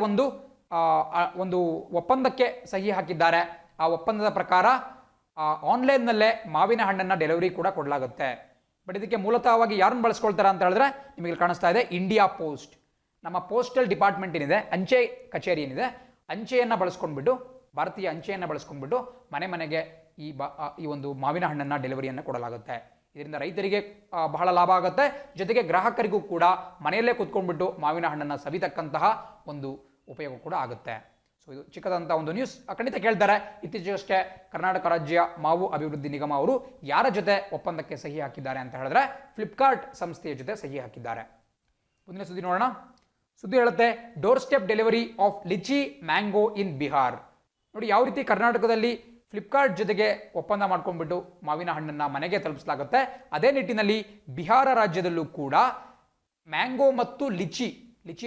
ಒಂದು ಒಪ್ಪಂದಕ್ಕೆ ಸಹಿ ಹಾಕಿದ್ದಾರೆ. ಆ ಒಪ್ಪಂದದ ಪ್ರಕಾರ ಆನ್ಲೈನ್ನಲ್ಲೇ ಮಾವಿನ ಹಣ್ಣನ್ನು ಡೆಲಿವರಿ ಕೂಡ ಕೊಡಲಾಗುತ್ತೆ. ಬಟ್ ಇದಕ್ಕೆ ಮೂಲತಃವಾಗಿ ಯಾರನ್ನು ಬಳಸ್ಕೊಳ್ತಾರೆ ಅಂತ ಹೇಳಿದ್ರೆ, ನಿಮಗೆ ಕಾಣಿಸ್ತಾ ಇದೆ ಇಂಡಿಯಾ ಪೋಸ್ಟ್, ನಮ್ಮ ಪೋಸ್ಟಲ್ ಡಿಪಾರ್ಟ್ಮೆಂಟ್ ಏನಿದೆ, ಅಂಚೆ ಕಚೇರಿ ಏನಿದೆ, ಅಂಚೆಯನ್ನು ಬಳಸ್ಕೊಂಡ್ಬಿಟ್ಟು, ಭಾರತೀಯ ಅಂಚೆಯನ್ನು ಬಳಸ್ಕೊಂಡ್ಬಿಟ್ಟು ಮನೆ ಮನೆಗೆ ಈ ಒಂದು ಮಾವಿನ ಹಣ್ಣನ್ನು ಡೆಲಿವರಿಯನ್ನು ಕೊಡಲಾಗುತ್ತೆ. ಇದರಿಂದ ರೈತರಿಗೆ ಬಹಳ ಲಾಭ ಆಗುತ್ತೆ, ಜೊತೆಗೆ ಗ್ರಾಹಕರಿಗೂ ಕೂಡ ಮನೆಯಲ್ಲೇ ಕೂತ್ಕೊಂಡ್ಬಿಟ್ಟು ಮಾವಿನ ಹಣ್ಣನ್ನು ಸವಿತಕ್ಕಂತಹ ಒಂದು ಉಪಯೋಗ ಕೂಡ ಆಗುತ್ತೆ. ಸೊ ಇದು ಚಿಕ್ಕದಂಥ ಒಂದು ನ್ಯೂಸ್. ಖಂಡಿತ ಕೇಳ್ತಾರೆ, ಇತ್ತೀಚೆಗಷ್ಟೇ ಕರ್ನಾಟಕ ರಾಜ್ಯ ಮಾವು ಅಭಿವೃದ್ಧಿ ನಿಗಮ ಅವರು ಯಾರ ಜೊತೆ ಒಪ್ಪಂದಕ್ಕೆ ಸಹಿ ಹಾಕಿದ್ದಾರೆ ಅಂತ ಹೇಳಿದ್ರೆ ಫ್ಲಿಪ್ಕಾರ್ಟ್ ಸಂಸ್ಥೆಯ ಜೊತೆ ಸಹಿ ಹಾಕಿದ್ದಾರೆ. ಮುಂದಿನ ಸುದ್ದಿ ನೋಡೋಣ. ಸುದ್ದಿ ಹೇಳುತ್ತೆ, doorstep delivery of litchi mango in Bihar. ನೋಡಿ, ಯಾವ ರೀತಿ ಕರ್ನಾಟಕದಲ್ಲಿ ಫ್ಲಿಪ್ಕಾರ್ಟ್ ಜೊತೆಗೆ ಒಪ್ಪಂದ ಮಾಡ್ಕೊಂಡ್ಬಿಟ್ಟು ಮಾವಿನ ಹಣ್ಣನ್ನು ಮನೆಗೆ ತಲುಪಿಸಲಾಗುತ್ತೆ, ಅದೇ ನಿಟ್ಟಿನಲ್ಲಿ ಬಿಹಾರ ರಾಜ್ಯದಲ್ಲೂ ಕೂಡ ಮ್ಯಾಂಗೋ ಮತ್ತು ಲಿಚಿ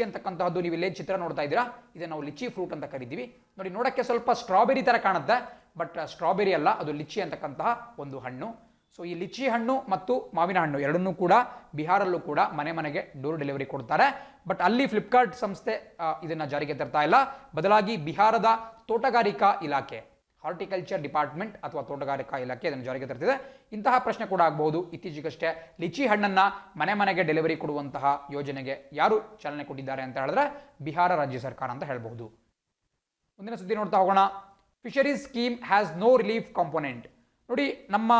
ಅಂತಕ್ಕಂತಹದ್ದು ನೀವು ಇಲ್ಲೇ ಚಿತ್ರ ನೋಡ್ತಾ ಇದ್ದೀರಾ, ಇದನ್ನು ನಾವು ಲಿಚಿ ಫ್ರೂಟ್ ಅಂತ ಕರಿತೀವಿ. ನೋಡಿ, ನೋಡೋಕ್ಕೆ ಸ್ವಲ್ಪ ಸ್ಟ್ರಾಬೆರಿ ಥರ ಕಾಣುತ್ತೆ, ಬಟ್ ಸ್ಟ್ರಾಬೆರಿ ಅಲ್ಲ, ಅದು ಲಿಚಿ ಅಂತಕ್ಕಂತಹ ಒಂದು ಹಣ್ಣು. ಸೊ ಈ ಲಿಚಿ ಹಣ್ಣು ಮತ್ತು ಮಾವಿನ ಹಣ್ಣು ಎರಡನ್ನೂ ಕೂಡ ಬಿಹಾರಲ್ಲೂ ಕೂಡ ಮನೆ ಮನೆಗೆ ಡೋರ್ ಡೆಲಿವರಿ ಕೊಡ್ತಾರೆ. ಬಟ್ ಅಲ್ಲಿ ಫ್ಲಿಪ್ಕಾರ್ಟ್ ಸಂಸ್ಥೆ ಇದನ್ನು ಜಾರಿಗೆ ತರ್ತಾ ಇಲ್ಲ, ಬದಲಾಗಿ ಬಿಹಾರದ ತೋಟಗಾರಿಕಾ ಇಲಾಖೆ, ಹಾರ್ಟಿಕಲ್ಚರ್ ಡಿಪಾರ್ಟ್ಮೆಂಟ್ ಅಥವಾ ತೋಟಗಾರಿಕಾ ಇಲಾಖೆ ಇದನ್ನು ಜಾರಿಗೆ ತರ್ತಿದೆ. ಇಂತಹ ಪ್ರಶ್ನೆ ಕೂಡ ಆಗಬಹುದು, ಇತ್ತೀಚೆಗಷ್ಟೇ ಲಿಚಿ ಹಣ್ಣನ್ನು ಮನೆ ಮನೆಗೆ ಡೆಲಿವರಿ ಕೊಡುವಂತಹ ಯೋಜನೆಗೆ ಯಾರು ಚಾಲನೆ ಕೊಟ್ಟಿದ್ದಾರೆ ಅಂತ ಹೇಳಿದ್ರೆ ಬಿಹಾರ ರಾಜ್ಯ ಸರ್ಕಾರ ಅಂತ ಹೇಳಬಹುದು. ಮುಂದಿನ ಸುದ್ದಿ ನೋಡ್ತಾ ಹೋಗೋಣ. Fisheries scheme has no relief component. ನೋಡಿ, ನಮ್ಮ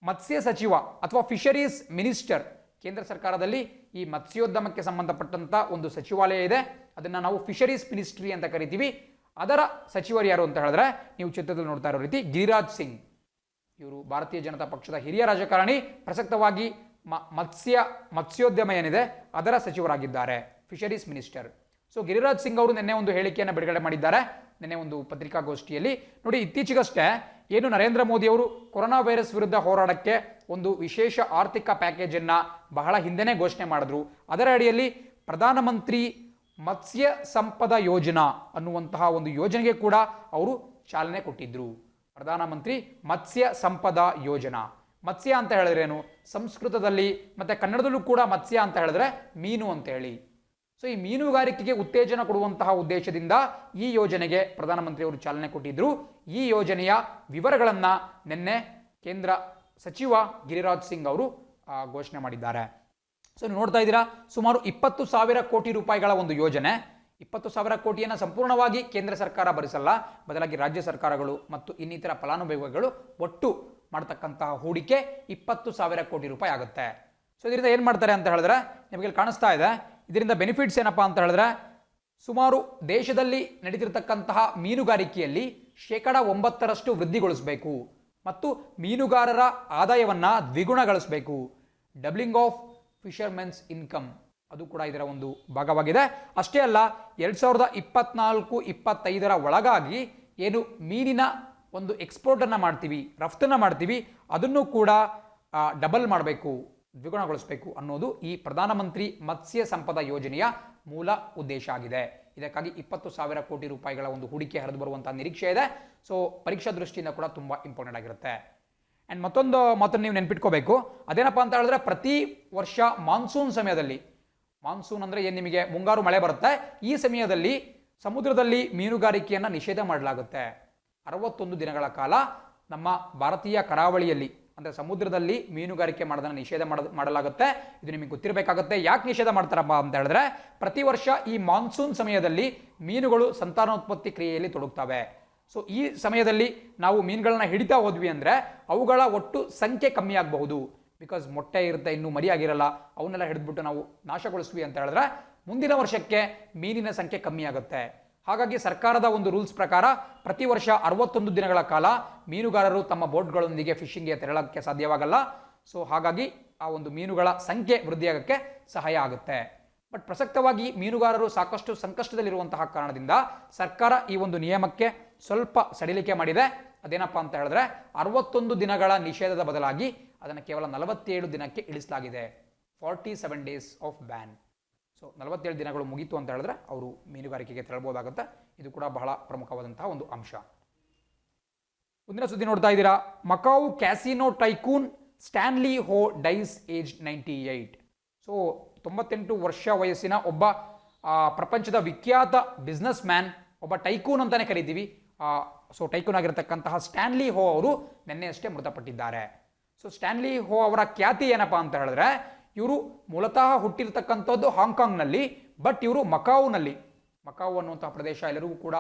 ಮತ್ಸ್ಯ ಸಚಿವ ಅಥವಾ ಫಿಶರೀಸ್ ಮಿನಿಸ್ಟರ್, ಕೇಂದ್ರ ಸರ್ಕಾರದಲ್ಲಿ ಈ ಮತ್ಸ್ಯೋದ್ಯಮಕ್ಕೆ ಸಂಬಂಧಪಟ್ಟಂತ ಒಂದು ಸಚಿವಾಲಯ ಇದೆ, ಅದನ್ನು ನಾವು ಫಿಶರೀಸ್ ಮಿನಿಸ್ಟ್ರಿ ಅಂತ ಕರಿತೀವಿ. ಅದರ ಸಚಿವರು ಯಾರು ಅಂತ ಹೇಳಿದ್ರೆ, ನೀವು ಚಿತ್ರದಲ್ಲಿ ನೋಡ್ತಾ ಇರೋ ರೀತಿ ಗಿರಿರಾಜ್ ಸಿಂಗ್, ಇವರು ಭಾರತೀಯ ಜನತಾ ಪಕ್ಷದ ಹಿರಿಯ ರಾಜಕಾರಣಿ, ಪ್ರಸಕ್ತವಾಗಿ ಮತ್ಸ್ಯೋದ್ಯಮ ಏನಿದೆ ಅದರ ಸಚಿವರಾಗಿದ್ದಾರೆ, fisheries minister. So Giriraj Singh ಅವರು ನಿನ್ನೆ ಒಂದು ಹೇಳಿಕೆಯನ್ನು ಬಿಡುಗಡೆ ಮಾಡಿದ್ದಾರೆ, ನಿನ್ನೆ ಒಂದು ಪತ್ರಿಕಾಗೋಷ್ಠಿಯಲ್ಲಿ. ನೋಡಿ, ಇತ್ತೀಚೆಗಷ್ಟೇ ಏನು ನರೇಂದ್ರ ಮೋದಿ ಅವರು ಕೊರೋನಾ ವೈರಸ್ ವಿರುದ್ಧ ಹೋರಾಡಕ್ಕೆ ಒಂದು ವಿಶೇಷ ಆರ್ಥಿಕ ಪ್ಯಾಕೇಜನ್ನು ಬಹಳ ಹಿಂದೆನೇ ಘೋಷಣೆ ಮಾಡಿದ್ರು. ಅದರ ಅಡಿಯಲ್ಲಿ ಪ್ರಧಾನಮಂತ್ರಿ ಮತ್ಸ್ಯ ಸಂಪದ ಯೋಜನಾ ಅನ್ನುವಂತಹ ಒಂದು ಯೋಜನೆಗೆ ಕೂಡ ಅವರು ಚಾಲನೆ ಕೊಟ್ಟಿದ್ರು. ಪ್ರಧಾನಮಂತ್ರಿ ಮತ್ಸ್ಯ ಸಂಪದ ಯೋಜನಾ. ಮತ್ಸ್ಯ ಅಂತ ಹೇಳಿದ್ರೇನು, ಸಂಸ್ಕೃತದಲ್ಲಿ ಮತ್ತೆ ಕನ್ನಡದಲ್ಲೂ ಕೂಡ ಮತ್ಸ್ಯ ಅಂತ ಹೇಳಿದ್ರೆ ಮೀನು ಅಂತ ಹೇಳಿ. ಸೊ ಈ ಮೀನುಗಾರಿಕೆಗೆ ಉತ್ತೇಜನ ಕೊಡುವಂತಹ ಉದ್ದೇಶದಿಂದ ಈ ಯೋಜನೆಗೆ ಪ್ರಧಾನಮಂತ್ರಿಯವರು ಚಾಲನೆ ಕೊಟ್ಟಿದ್ದರು. ಈ ಯೋಜನೆಯ ವಿವರಗಳನ್ನು ನಿನ್ನೆ ಕೇಂದ್ರ ಸಚಿವ ಗಿರಿರಾಜ್ ಸಿಂಗ್ ಅವರು ಘೋಷಣೆ ಮಾಡಿದ್ದಾರೆ. ಸೊ ನೀವು ನೋಡ್ತಾ ಇದ್ದೀರಾ, ಸುಮಾರು 20,000 ಕೋಟಿ ರೂಪಾಯಿಗಳ ಒಂದು ಯೋಜನೆ. 20,000 ಕೋಟಿಯನ್ನು ಸಂಪೂರ್ಣವಾಗಿ ಕೇಂದ್ರ ಸರ್ಕಾರ ಭರಿಸಲ್ಲ, ಬದಲಾಗಿ ರಾಜ್ಯ ಸರ್ಕಾರಗಳು ಮತ್ತು ಇನ್ನಿತರ ಫಲಾನುಭವಿಗಳು ಒಟ್ಟು ಮಾಡತಕ್ಕಂತಹ ಹೂಡಿಕೆ 20,000 ಕೋಟಿ ರೂಪಾಯಿ ಆಗುತ್ತೆ. ಸೊ ಇದರಿಂದ ಏನು ಮಾಡ್ತಾರೆ ಅಂತ ಹೇಳಿದ್ರೆ, ನಿಮಗೆ ಕಾಣಿಸ್ತಾ ಇದೆ, ಇದರಿಂದ ಬೆನಿಫಿಟ್ಸ್ ಏನಪ್ಪಾ ಅಂತ ಹೇಳಿದ್ರೆ, ಸುಮಾರು ದೇಶದಲ್ಲಿ ನಡೀತಿರ್ತಕ್ಕಂತಹ ಮೀನುಗಾರಿಕೆಯಲ್ಲಿ 9% ವೃದ್ಧಿಗೊಳಿಸಬೇಕು ಮತ್ತು ಮೀನುಗಾರರ ಆದಾಯವನ್ನು ದ್ವಿಗುಣಗೊಳಿಸಬೇಕು. ಡಬ್ಲಿಂಗ್ ಆಫ್ ಫಿಶರ್ಮೆನ್ಸ್ ಇನ್ಕಮ್ ಅದು ಕೂಡ ಇದರ ಒಂದು ಭಾಗವಾಗಿದೆ. ಅಷ್ಟೇ ಅಲ್ಲ, 2024-25 ಒಳಗಾಗಿ ಏನು ಮೀನಿನ ಒಂದು ಎಕ್ಸ್ಪೋರ್ಟನ್ನು ಮಾಡ್ತೀವಿ, ರಫ್ತನ್ನು ಮಾಡ್ತೀವಿ, ಅದನ್ನು ಕೂಡ ಡಬಲ್ ಮಾಡಬೇಕು, ದ್ವಿಗುಣಗೊಳಿಸಬೇಕು ಅನ್ನೋದು ಈ ಪ್ರಧಾನಮಂತ್ರಿ ಮತ್ಸ್ಯ ಸಂಪದ ಯೋಜನೆಯ ಮೂಲ ಉದ್ದೇಶ ಆಗಿದೆ. ಇದಕ್ಕಾಗಿ 20,000 ಕೋಟಿ ರೂಪಾಯಿಗಳ ಒಂದು ಹೂಡಿಕೆ ಹರಿದು ಬರುವಂತಹ ನಿರೀಕ್ಷೆ ಇದೆ. ಸೊ ಪರೀಕ್ಷಾ ದೃಷ್ಟಿಯಿಂದ ಕೂಡ ತುಂಬ ಇಂಪಾರ್ಟೆಂಟ್ ಆಗಿರುತ್ತೆ. ಆ್ಯಂಡ್ ಮತ್ತೊಂದು ಮಾತನ್ನು ನೀವು ನೆನ್ಪಿಟ್ಕೋಬೇಕು, ಅದೇನಪ್ಪ ಅಂತ ಹೇಳಿದ್ರೆ, ಪ್ರತಿ ವರ್ಷ ಮಾನ್ಸೂನ್ ಸಮಯದಲ್ಲಿ, ಮಾನ್ಸೂನ್ ಅಂದರೆ ಏನು ನಿಮಗೆ ಮುಂಗಾರು ಮಳೆ ಬರುತ್ತೆ, ಈ ಸಮಯದಲ್ಲಿ ಸಮುದ್ರದಲ್ಲಿ ಮೀನುಗಾರಿಕೆಯನ್ನು ನಿಷೇಧ ಮಾಡಲಾಗುತ್ತೆ. 61 ದಿನಗಳ ಕಾಲ ನಮ್ಮ ಭಾರತೀಯ ಕರಾವಳಿಯಲ್ಲಿ ಅಂದರೆ ಸಮುದ್ರದಲ್ಲಿ ಮೀನುಗಾರಿಕೆ ಮಾಡೋದನ್ನು ನಿಷೇಧ ಮಾಡಲಾಗುತ್ತೆ. ಇದು ನಿಮಗೆ ಗೊತ್ತಿರಬೇಕಾಗುತ್ತೆ. ಯಾಕೆ ನಿಷೇಧ ಮಾಡ್ತಾರಪ್ಪ ಅಂತ ಹೇಳಿದ್ರೆ, ಪ್ರತಿ ವರ್ಷ ಈ ಮಾನ್ಸೂನ್ ಸಮಯದಲ್ಲಿ ಮೀನುಗಳು ಸಂತಾನೋತ್ಪತ್ತಿ ಕ್ರಿಯೆಯಲ್ಲಿ ತೊಡಗ್ತವೆ. ಸೊ ಈ ಸಮಯದಲ್ಲಿ ನಾವು ಮೀನುಗಳನ್ನ ಹಿಡಿತಾ ಹೋದ್ವಿ ಅಂದರೆ ಅವುಗಳ ಒಟ್ಟು ಸಂಖ್ಯೆ ಕಮ್ಮಿ ಆಗಬಹುದು. ಬಿಕಾಸ್ ಮೊಟ್ಟೆ ಇರುತ್ತೆ, ಇನ್ನೂ ಮರಿಯಾಗಿರಲ್ಲ, ಅವನ್ನೆಲ್ಲ ಹಿಡಿದ್ಬಿಟ್ಟು ನಾವು ನಾಶಗೊಳಿಸ್ವಿ ಅಂತ ಹೇಳಿದ್ರೆ ಮುಂದಿನ ವರ್ಷಕ್ಕೆ ಮೀನಿನ ಸಂಖ್ಯೆ ಕಮ್ಮಿ ಆಗುತ್ತೆ. ಹಾಗಾಗಿ ಸರ್ಕಾರದ ಒಂದು ರೂಲ್ಸ್ ಪ್ರಕಾರ ಪ್ರತಿ ವರ್ಷ 61 ದಿನಗಳ ಕಾಲ ಮೀನುಗಾರರು ತಮ್ಮ ಬೋಟ್ಗಳೊಂದಿಗೆ ಫಿಶಿಂಗ್ಗೆ ತೆರಳಕ್ಕೆ ಸಾಧ್ಯವಾಗಲ್ಲ. ಸೊ ಹಾಗಾಗಿ ಆ ಒಂದು ಮೀನುಗಳ ಸಂಖ್ಯೆ ವೃದ್ಧಿಯಾಗಕ್ಕೆ ಸಹಾಯ ಆಗುತ್ತೆ. ಬಟ್ ಪ್ರಸಕ್ತವಾಗಿ ಮೀನುಗಾರರು ಸಾಕಷ್ಟು ಸಂಕಷ್ಟದಲ್ಲಿರುವಂತಹ ಕಾರಣದಿಂದ ಸರ್ಕಾರ ಈ ಒಂದು ನಿಯಮಕ್ಕೆ ಸ್ವಲ್ಪ ಸಡಿಲಿಕೆ ಮಾಡಿದೆ. ಅದೇನಪ್ಪ ಅಂತ ಹೇಳಿದ್ರೆ, 61 ದಿನಗಳ ನಿಷೇಧದ ಬದಲಾಗಿ ಅದನ್ನು ಕೇವಲ 47 ದಿನಕ್ಕೆ ಇಳಿಸಲಾಗಿದೆ. 47 ಡೇಸ್ ಆಫ್ ಬ್ಯಾನ್. ಸೊ 47 ದಿನಗಳು ಮುಗೀತು ಅಂತ ಹೇಳಿದ್ರೆ ಅವರು ಮೀನುಗಾರಿಕೆಗೆ ತೆರಳಬಹುದಾಗುತ್ತೆ. ಇದು ಕೂಡ ಬಹಳ ಪ್ರಮುಖವಾದಂತಹ ಒಂದು ಅಂಶ. ಮುಂದಿನ ಸುದ್ದಿ ನೋಡ್ತಾ ಇದ್ದೀರಾ, ಮಕಾವು ಕ್ಯಾಸಿನೋ ಟೈಕೂನ್ ಸ್ಟ್ಯಾನ್ಲಿ ಹೋ ಡೈಸ್ ಏಜ್ 98. ಸೊ 98 ವರ್ಷ ವಯಸ್ಸಿನ ಒಬ್ಬ ಪ್ರಪಂಚದ ವಿಖ್ಯಾತ ಬಿಸ್ನೆಸ್ ಮ್ಯಾನ್, ಒಬ್ಬ ಟೈಕೂನ್ ಅಂತಾನೆ ಕರಿತೀವಿ. ಸೊ ಟೈಕೂನ್ ಆಗಿರತಕ್ಕಂತಹ ಸ್ಟ್ಯಾನ್ಲಿ ಹೋ ಅವರು ನಿನ್ನೆ ಅಷ್ಟೇ ಮೃತಪಟ್ಟಿದ್ದಾರೆ. ಸೊ ಸ್ಟ್ಯಾನ್ಲಿ ಹೋ ಅವರ ಖ್ಯಾತಿ ಏನಪ್ಪಾ ಅಂತ ಹೇಳಿದ್ರೆ, ಇವರು ಮೂಲತಃ ಹುಟ್ಟಿರ್ತಕ್ಕಂಥದ್ದು ಹಾಂಗ್ಕಾಂಗ್ನಲ್ಲಿ, ಬಟ್ ಇವರು ಮಕಾವುನಲ್ಲಿ, ಮಕಾವು ಅನ್ನುವಂತಹ ಪ್ರದೇಶ ಎಲ್ಲರಿಗೂ ಕೂಡ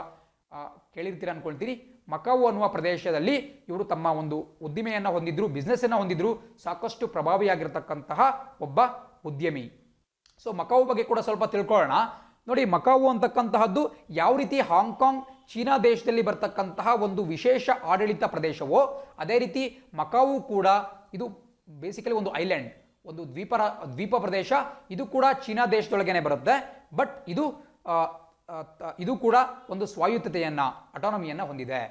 ಕೇಳಿರ್ತೀರ ಅನ್ಕೊಳ್ತೀರಿ. ಮಕಾವು ಅನ್ನುವ ಪ್ರದೇಶದಲ್ಲಿ ಇವರು ತಮ್ಮ ಒಂದು ಉದ್ದಿಮೆಯನ್ನು ಹೊಂದಿದ್ರು, ಬಿಸ್ನೆಸ್ಸನ್ನು ಹೊಂದಿದ್ರು, ಸಾಕಷ್ಟು ಪ್ರಭಾವಿಯಾಗಿರ್ತಕ್ಕಂತಹ ಒಬ್ಬ ಉದ್ಯಮಿ. ಸೊ ಮಕಾವು ಬಗ್ಗೆ ಕೂಡ ಸ್ವಲ್ಪ ತಿಳ್ಕೊಳ್ಳೋಣ. ನೋಡಿ, ಮಕಾವು ಅಂತಕ್ಕಂತಹದ್ದು ಯಾವ ರೀತಿ ಹಾಂಗ್ಕಾಂಗ್ ಚೀನಾ ದೇಶದಲ್ಲಿ ಬರ್ತಕ್ಕಂತಹ ಒಂದು ವಿಶೇಷ ಆಡಳಿತ ಪ್ರದೇಶವೋ ಅದೇ ರೀತಿ ಮಕಾವು ಕೂಡ ಇದು ಬೇಸಿಕಲಿ ಒಂದು ಐಲ್ಯಾಂಡ್, ಒಂದು ದ್ವೀಪ ಪ್ರದೇಶ. ಇದು ಕೂಡ ಚೀನಾ ದೇಶದೊಳಗೇನೆ ಬರುತ್ತೆ. ಬಟ್ ಇದು ಕೂಡ ಒಂದು ಸ್ವಾಯತ್ತತೆಯನ್ನ, ಅಟಾನಮಿಯನ್ನ ಹೊಂದಿದೆ.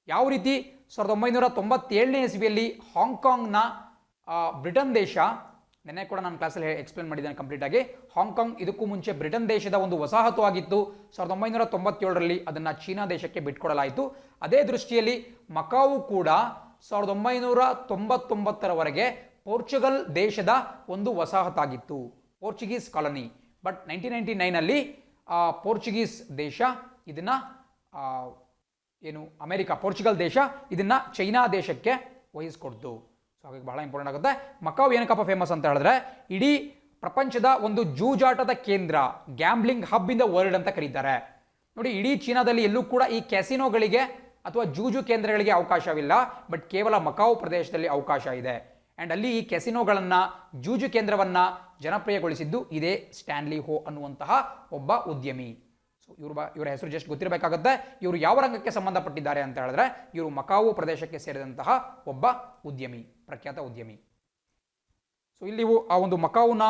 ಯಾವ ರೀತಿ 1997ನೇ ಇಸ್ವಿಯಲ್ಲಿ ಹಾಂಗ್ಕಾಂಗ್ನ ಬ್ರಿಟನ್ ದೇಶ, ನೆನ್ನೆ ಕೂಡ ನಾನು ಕ್ಲಾಸಲ್ಲಿ ಎಕ್ಸ್ಪ್ಲೇನ್ ಮಾಡಿದ್ದೇನೆ ಕಂಪ್ಲೀಟ್ ಆಗಿ, ಹಾಂಗ್ಕಾಂಗ್ ಇದಕ್ಕೂ ಮುಂಚೆ ಬ್ರಿಟನ್ ದೇಶದ ಒಂದು ವಸಾಹತು ಆಗಿತ್ತು. 1997ರಲ್ಲಿ ಅದನ್ನು ಚೀನಾ ದೇಶಕ್ಕೆ ಬಿಟ್ಕೊಡಲಾಯಿತು. ಅದೇ ದೃಷ್ಟಿಯಲ್ಲಿ ಮಕಾವು ಕೂಡ 1999ರವರೆಗೆ ಪೋರ್ಚುಗಲ್ ದೇಶದ ಒಂದು ವಸಾಹತಾಗಿತ್ತು, ಪೋರ್ಚುಗೀಸ್ ಕಾಲನಿ. ಬಟ್ 1999ನಲ್ಲಿ ಪೋರ್ಚುಗೀಸ್ ದೇಶ ಇದನ್ನ ಅಮೆರಿಕ, ಪೋರ್ಚುಗಲ್ ದೇಶ ಇದನ್ನ ಚೈನಾ ದೇಶಕ್ಕೆ ವಹಿಸ್ಕೊಡ್ತು. ಸೊ ಹಾಗಾಗಿ ಬಹಳ ಇಂಪಾರ್ಟೆಂಟ್ ಆಗುತ್ತೆ. ಮಕಾವು ಏನಕ್ಕಪ್ಪ ಫೇಮಸ್ ಅಂತ ಹೇಳಿದ್ರೆ, ಇಡೀ ಪ್ರಪಂಚದ ಒಂದು ಜೂಜಾಟದ ಕೇಂದ್ರ, gambling hub in the world ಅಂತ ಕರೀತಾರೆ. ನೋಡಿ, ಇಡೀ ಚೀನಾದಲ್ಲಿ ಎಲ್ಲೂ ಕೂಡ ಈ ಕ್ಯಾಸಿನೋಗಳಿಗೆ ಅಥವಾ ಜೂಜು ಕೇಂದ್ರಗಳಿಗೆ ಅವಕಾಶವಿಲ್ಲ. ಬಟ್ ಕೇವಲ ಮಕಾವು ಪ್ರದೇಶದಲ್ಲಿ ಅವಕಾಶ ಇದೆ. ಆ್ಯಂಡ್ ಅಲ್ಲಿ ಈ ಕೆಸಿನೋಗಳನ್ನು, ಜೂಜು ಕೇಂದ್ರವನ್ನು ಜನಪ್ರಿಯಗೊಳಿಸಿದ್ದು ಇದೇ ಸ್ಟ್ಯಾನ್ಲಿ ಹೋ ಅನ್ನುವಂತಹ ಒಬ್ಬ ಉದ್ಯಮಿ. ಸೊ ಇವರ ಹೆಸರು ಜಸ್ಟ್ ಗೊತ್ತಿರಬೇಕಾಗುತ್ತೆ. ಇವರು ಯಾವ ರಂಗಕ್ಕೆ ಸಂಬಂಧಪಟ್ಟಿದ್ದಾರೆ ಅಂತ ಹೇಳಿದ್ರೆ, ಇವರು ಮಕಾವು ಪ್ರದೇಶಕ್ಕೆ ಸೇರಿದಂತಹ ಒಬ್ಬ ಉದ್ಯಮಿ, ಪ್ರಖ್ಯಾತ ಉದ್ಯಮಿ. ಸೊ ಇಲ್ಲಿ ನೀವು ಆ ಒಂದು ಮಕಾವುನ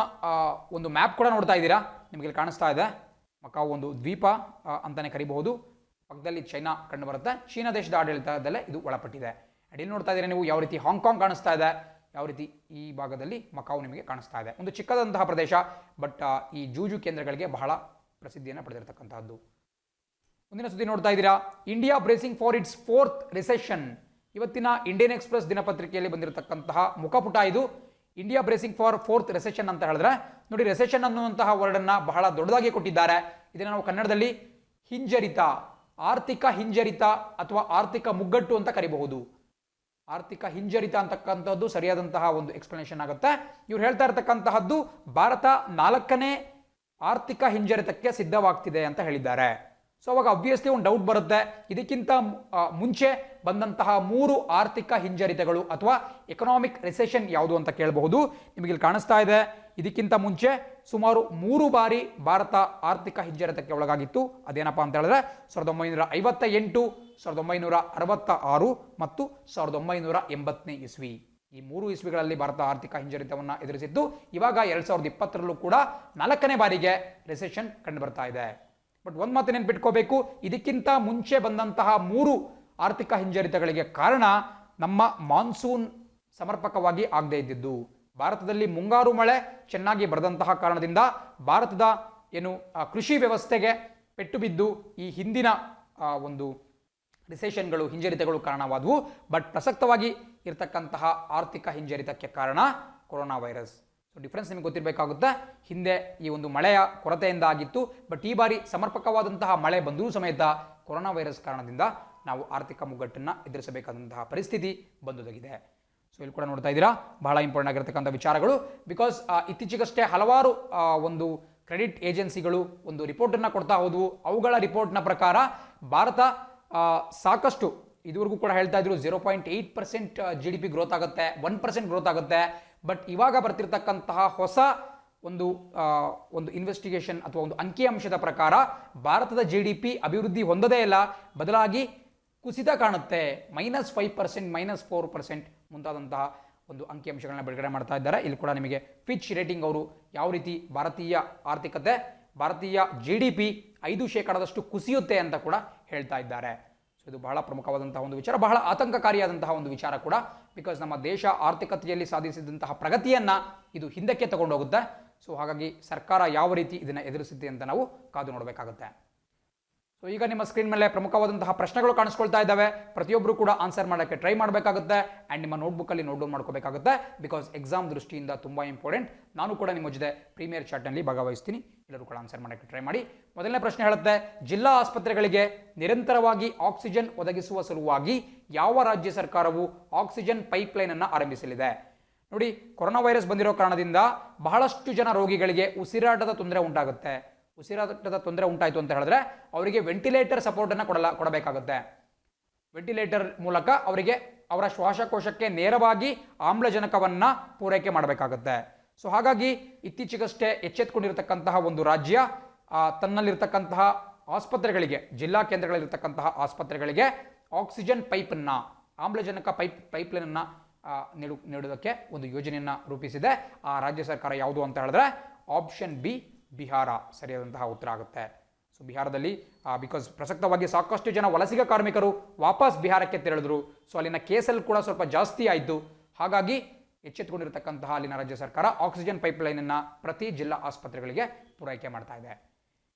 ಒಂದು ಮ್ಯಾಪ್ ಕೂಡ ನೋಡ್ತಾ ಇದ್ದೀರಾ, ನಿಮಗೆ ಕಾಣಿಸ್ತಾ ಇದೆ. ಮಕಾವು ಒಂದು ದ್ವೀಪ ಅಂತಾನೆ ಕರಿಬಹುದು. ಪಕ್ಕದಲ್ಲಿ ಚೈನಾ ಕಂಡು ಬರುತ್ತೆ. ಚೀನಾ ದೇಶದ ಆಡಳಿತದಲ್ಲೇ ಇದು ಒಳಪಟ್ಟಿದೆ. ಅಂಡ್ ಇಲ್ಲಿ ನೋಡ್ತಾ ಇದ್ದೀರಾ ನೀವು ಯಾವ ರೀತಿ ಹಾಂಗ್ಕಾಂಗ್ ಕಾಣಿಸ್ತಾ ಇದೆ, ಯಾವ ರೀತಿ ಈ ಭಾಗದಲ್ಲಿ ಮಕಾವು ನಿಮಗೆ ಕಾಣಿಸ್ತಾ ಇದೆ. ಒಂದು ಚಿಕ್ಕದಂತಹ ಪ್ರದೇಶ, ಬಟ್ ಈ ಜೂಜು ಕೇಂದ್ರಗಳಿಗೆ ಬಹಳ ಪ್ರಸಿದ್ಧಿಯನ್ನು ಪಡೆದಿರತಕ್ಕಂತಹದ್ದು. ಮುಂದಿನ ಸುದ್ದಿ ನೋಡ್ತಾ ಇದ್ದೀರಾ, India bracing for it's 4th recession. ಇವತ್ತಿನ ಇಂಡಿಯನ್ ಎಕ್ಸ್ಪ್ರೆಸ್ ದಿನಪತ್ರಿಕೆಯಲ್ಲಿ ಬಂದಿರತಕ್ಕಂತಹ ಮುಖಪುಟ ಇದು. India bracing for fourth recession ಅಂತ ಹೇಳಿದ್ರೆ ನೋಡಿ, ರೆಸೆಷನ್ ಅನ್ನುವಂತಹ ವರ್ಡನ್ನು ಬಹಳ ದೊಡ್ಡದಾಗಿ ಕೊಟ್ಟಿದ್ದಾರೆ. ಇದನ್ನು ನಾವು ಕನ್ನಡದಲ್ಲಿ ಹಿಂಜರಿತ, ಆರ್ಥಿಕ ಹಿಂಜರಿತ ಅಥವಾ ಆರ್ಥಿಕ ಮುಗ್ಗಟ್ಟು ಅಂತ ಕರಿಬಹುದು. ಆರ್ಥಿಕ ಹಿಂಜರಿತ ಅಂತಕ್ಕಂಥದ್ದು ಸರಿಯಾದಂತಹ ಒಂದು ಎಕ್ಸ್ಪ್ಲನೇಷನ್ ಆಗುತ್ತೆ. ಇವ್ರು ಹೇಳ್ತಾ ಇರತಕ್ಕಂತಹದ್ದು ಭಾರತ 4ನೇ ಆರ್ಥಿಕ ಹಿಂಜರಿತಕ್ಕೆ ಸಿದ್ಧವಾಗ್ತಿದೆ ಅಂತ ಹೇಳಿದ್ದಾರೆ. ಸೊ ಅವಾಗ ಅಬ್ವಿಯಸ್ಲಿ ಒಂದು ಡೌಟ್ ಬರುತ್ತೆ, ಇದಕ್ಕಿಂತ ಮುಂಚೆ ಬಂದಂತಹ 3 ಆರ್ಥಿಕ ಹಿಂಜರಿತಗಳು ಅಥವಾ ಎಕನಾಮಿಕ್ ರಿಸೆಷನ್ ಯಾವುದು ಅಂತ ಕೇಳಬಹುದು. ನಿಮಗೆ ಇಲ್ಲಿ ಕಾಣಿಸ್ತಾ ಇದೆ, ಇದಕ್ಕಿಂತ ಮುಂಚೆ ಸುಮಾರು 3 ಬಾರಿ ಭಾರತ ಆರ್ಥಿಕ ಹಿಂಜರಿತಕ್ಕೆ ಒಳಗಾಗಿತ್ತು. ಅದೇನಪ್ಪ ಅಂತ ಹೇಳಿದ್ರೆ 1958, 1966 ಮತ್ತು 1980ನೇ ಇಸ್ವಿ. ಈ 3 ಇಸ್ವಿಗಳಲ್ಲಿ ಭಾರತ ಆರ್ಥಿಕ ಹಿಂಜರಿತವನ್ನು ಎದುರಿಸಿತ್ತು. ಇವಾಗ 2020ರಲ್ಲೂ ಕೂಡ 4ನೇ ಬಾರಿಗೆ ರಿಸೆಷನ್ ಕಂಡು ಬರ್ತಾ ಇದೆ. ಬಟ್ ಒಂದು ಮಾತು ನೆನ್ಪಿಟ್ಕೋಬೇಕು, ಇದಕ್ಕಿಂತ ಮುಂಚೆ ಬಂದಂತಹ 3 ಆರ್ಥಿಕ ಹಿಂಜರಿತಗಳಿಗೆ ಕಾರಣ ನಮ್ಮ ಮಾನ್ಸೂನ್ ಸಮರ್ಪಕವಾಗಿ ಆಗದೇ ಇದ್ದಿದ್ದು. ಭಾರತದಲ್ಲಿ ಮುಂಗಾರು ಮಳೆ ಚೆನ್ನಾಗಿ ಬರದಂತಹ ಕಾರಣದಿಂದ ಭಾರತದ ಕೃಷಿ ವ್ಯವಸ್ಥೆಗೆ ಪೆಟ್ಟು ಬಿದ್ದು ಈ ಹಿಂದಿನ ಒಂದು ರಿಸೆಷನ್ಗಳು, ಹಿಂಜರಿತಗಳು ಕಾರಣವಾದವು. ಬಟ್ ಪ್ರಸಕ್ತವಾಗಿ ಇರತಕ್ಕಂತಹ ಆರ್ಥಿಕ ಹಿಂಜರಿತಕ್ಕೆ ಕಾರಣ ಕೊರೋನಾ ವೈರಸ್. ಸೊ ಡಿಫ್ರೆನ್ಸ್ ನಿಮಗೆ ಗೊತ್ತಿರಬೇಕಾಗುತ್ತೆ. ಹಿಂದೆ ಈ ಒಂದು ಮಳೆಯ ಕೊರತೆಯಿಂದ ಆಗಿತ್ತು, ಬಟ್ ಈ ಬಾರಿ ಸಮರ್ಪಕವಾದಂತಹ ಮಳೆ ಬಂದರೂ ಸಮೇತ ಕೊರೋನಾ ವೈರಸ್ ಕಾರಣದಿಂದ ನಾವು ಆರ್ಥಿಕ ಮುಗ್ಗಟ್ಟನ್ನು ಎದುರಿಸಬೇಕಾದಂತಹ ಪರಿಸ್ಥಿತಿ ಬಂದೊದಗಿದೆ. ಸೊ ಇಲ್ಲಿ ಕೂಡ ನೋಡ್ತಾ ಇದ್ದೀರಾ, ಬಹಳ ಇಂಪಾರ್ಟೆಂಟ್ ಆಗಿರತಕ್ಕಂಥ ವಿಚಾರಗಳು. ಬಿಕಾಸ್ ಇತ್ತೀಚೆಗಷ್ಟೇ ಹಲವಾರು ಒಂದು ಕ್ರೆಡಿಟ್ ಏಜೆನ್ಸಿಗಳು ಒಂದು ರಿಪೋರ್ಟನ್ನು ಕೊಡ್ತಾ ಹೋದವು. ಅವುಗಳ ರಿಪೋರ್ಟ್ನ ಪ್ರಕಾರ ಭಾರತ ಸಾಕಷ್ಟು ಇದುವರೆಗೂ ಕೂಡ ಹೇಳ್ತಾ ಇದ್ರು 0.8% GDP ಗ್ರೋತ್ ಆಗುತ್ತೆ, 1% ಗ್ರೋತ್ ಆಗುತ್ತೆ. ಬಟ್ ಇವಾಗ ಬರ್ತಿರ್ತಕ್ಕಂತಹ ಹೊಸ ಒಂದು ಇನ್ವೆಸ್ಟಿಗೇಷನ್ ಅಥವಾ ಒಂದು ಅಂಕಿಅಂಶದ ಪ್ರಕಾರ ಭಾರತದ GDP ಅಭಿವೃದ್ಧಿ ಹೊಂದದೇ ಇಲ್ಲ, ಬದಲಾಗಿ ಕುಸಿತ ಕಾಣುತ್ತೆ. -5%, -4% ಮುಂತಾದಂತಹ ಒಂದು ಅಂಕಿಅಂಶಗಳನ್ನ ಬಿಡುಗಡೆ ಮಾಡ್ತಾ ಇದ್ದಾರೆ. ಇಲ್ಲಿ ಕೂಡ ನಿಮಗೆ ಫಿಚ್ ರೇಟಿಂಗ್ ಅವರು ಯಾವ ರೀತಿ ಭಾರತೀಯ ಆರ್ಥಿಕತೆ, ಭಾರತೀಯ GDP 5% ಕುಸಿಯುತ್ತೆ ಅಂತ ಕೂಡ ಹೇಳ್ತಾ ಇದ್ದಾರೆ. ಸೊ ಇದು ಬಹಳ ಪ್ರಮುಖವಾದಂತಹ ಒಂದು ವಿಚಾರ, ಬಹಳ ಆತಂಕಕಾರಿಯಾದಂತಹ ಒಂದು ವಿಚಾರ ಕೂಡ. ಬಿಕಾಸ್ ನಮ್ಮ ದೇಶ ಆರ್ಥಿಕತೆಯಲ್ಲಿ ಸಾಧಿಸಿದಂತಹ ಪ್ರಗತಿಯನ್ನು ಇದು ಹಿಂದಕ್ಕೆ ತಗೊಂಡೋಗುತ್ತೆ. ಸೊ ಹಾಗಾಗಿ ಸರ್ಕಾರ ಯಾವ ರೀತಿ ಇದನ್ನು ಎದುರಿಸುತ್ತೆ ಅಂತ ನಾವು ಕಾದು ನೋಡಬೇಕಾಗುತ್ತೆ. ಸೊ ಈಗ ನಿಮ್ಮ ಸ್ಕ್ರೀನ್ ಮೇಲೆ ಪ್ರಮುಖವಾದಂತಹ ಪ್ರಶ್ನೆಗಳು ಕಾಣಿಸ್ಕೊಳ್ತಾ ಇದ್ದಾವೆ. ಪ್ರತಿಯೊಬ್ಬರು ಕೂಡ ಆನ್ಸರ್ ಮಾಡೋಕ್ಕೆ ಟ್ರೈ ಮಾಡಬೇಕಾಗುತ್ತೆ ಆ್ಯಂಡ್ ನಿಮ್ಮ ನೋಟ್ಬುಕ್ಕಲ್ಲಿ ನೋಟ್ ಡೌನ್ ಮಾಡ್ಕೋಬೇಕಾಗುತ್ತೆ. ಬಿಕಾಸ್ ಎಕ್ಸಾಮ್ ದೃಷ್ಟಿಯಿಂದ ತುಂಬ ಇಂಪಾರ್ಟೆಂಟ್. ನಾನು ಕೂಡ ನಿಮ್ಮ ಜೊತೆ ಪ್ರೀಮಿಯರ್ ಚಾಟ್ನಲ್ಲಿ ಭಾಗವಹಿಸ್ತೀನಿ. ಎಲ್ಲರೂ ಕೂಡ ಆನ್ಸರ್ ಮಾಡೋಕ್ಕೆ ಟ್ರೈ ಮಾಡಿ. ಮೊದಲನೇ ಪ್ರಶ್ನೆ ಹೇಳುತ್ತೆ, ಜಿಲ್ಲಾ ಆಸ್ಪತ್ರೆಗಳಿಗೆ ನಿರಂತರವಾಗಿ ಆಕ್ಸಿಜನ್ ಒದಗಿಸುವ ಸಲುವಾಗಿ ಯಾವ ರಾಜ್ಯ ಸರ್ಕಾರವು ಆಕ್ಸಿಜನ್ ಪೈಪ್ಲೈನ್ ಅನ್ನು ಆರಂಭಿಸಲಿದೆ? ನೋಡಿ, ಕೊರೋನಾ ವೈರಸ್ ಬಂದಿರೋ ಕಾರಣದಿಂದ ಬಹಳಷ್ಟು ಜನ ರೋಗಿಗಳಿಗೆ ಉಸಿರಾಟದ ತೊಂದರೆ ಉಂಟಾಗುತ್ತೆ. ಉಸಿರಾಟದ ತೊಂದರೆ ಉಂಟಾಯಿತು ಅಂತ ಹೇಳಿದ್ರೆ ಅವರಿಗೆ ವೆಂಟಿಲೇಟರ್ ಸಪೋರ್ಟನ್ನು ಕೊಡಬೇಕಾಗುತ್ತೆ. ವೆಂಟಿಲೇಟರ್ ಮೂಲಕ ಅವರಿಗೆ ಅವರ ಶ್ವಾಸಕೋಶಕ್ಕೆ ನೇರವಾಗಿ ಆಮ್ಲಜನಕವನ್ನು ಪೂರೈಕೆ ಮಾಡಬೇಕಾಗುತ್ತೆ. ಸೊ ಹಾಗಾಗಿ ಇತ್ತೀಚೆಗಷ್ಟೇ ಎಚ್ಚೆತ್ತುಕೊಂಡಿರತಕ್ಕಂತಹ ಒಂದು ರಾಜ್ಯ ತನ್ನಲ್ಲಿರ್ತಕ್ಕಂತಹ ಆಸ್ಪತ್ರೆಗಳಿಗೆ, ಜಿಲ್ಲಾ ಕೇಂದ್ರಗಳಲ್ಲಿರ್ತಕ್ಕಂತಹ ಆಸ್ಪತ್ರೆಗಳಿಗೆ ಆಕ್ಸಿಜನ್ ಪೈಪನ್ನು, ಆಮ್ಲಜನಕ ಪೈಪ್ಲೈನನ್ನು ನೀಡುವುದಕ್ಕೆ ಒಂದು ಯೋಜನೆಯನ್ನು ರೂಪಿಸಿದೆ. ಆ ರಾಜ್ಯ ಸರ್ಕಾರ ಯಾವುದು ಅಂತ ಹೇಳಿದ್ರೆ ಆಪ್ಷನ್ ಬಿ, ಬಿಹಾರ ಸರಿಯಾದಂತಹ ಉತ್ತರ ಆಗುತ್ತೆ. ಸೊ ಬಿಹಾರದಲ್ಲಿ ಬಿಕಾಸ್ ಪ್ರಸಕ್ತವಾಗಿ ಸಾಕಷ್ಟು ಜನ ವಲಸಿಗ ಕಾರ್ಮಿಕರು ವಾಪಸ್ ಬಿಹಾರಕ್ಕೆ ತೆರಳಿದ್ರು. ಸೊ ಅಲ್ಲಿನ ಕೇಸಲ್ಲಿ ಕೂಡ ಸ್ವಲ್ಪ ಜಾಸ್ತಿ ಆಯಿತು. ಹಾಗಾಗಿ ಎಚ್ಚೆತ್ತುಕೊಂಡಿರತಕ್ಕಂತಹ ಅಲ್ಲಿನ ರಾಜ್ಯ ಸರ್ಕಾರ ಆಕ್ಸಿಜನ್ ಪೈಪ್ಲೈನನ್ನು ಪ್ರತಿ ಜಿಲ್ಲಾ ಆಸ್ಪತ್ರೆಗಳಿಗೆ ಪೂರೈಕೆ ಮಾಡ್ತಾ ಇದೆ.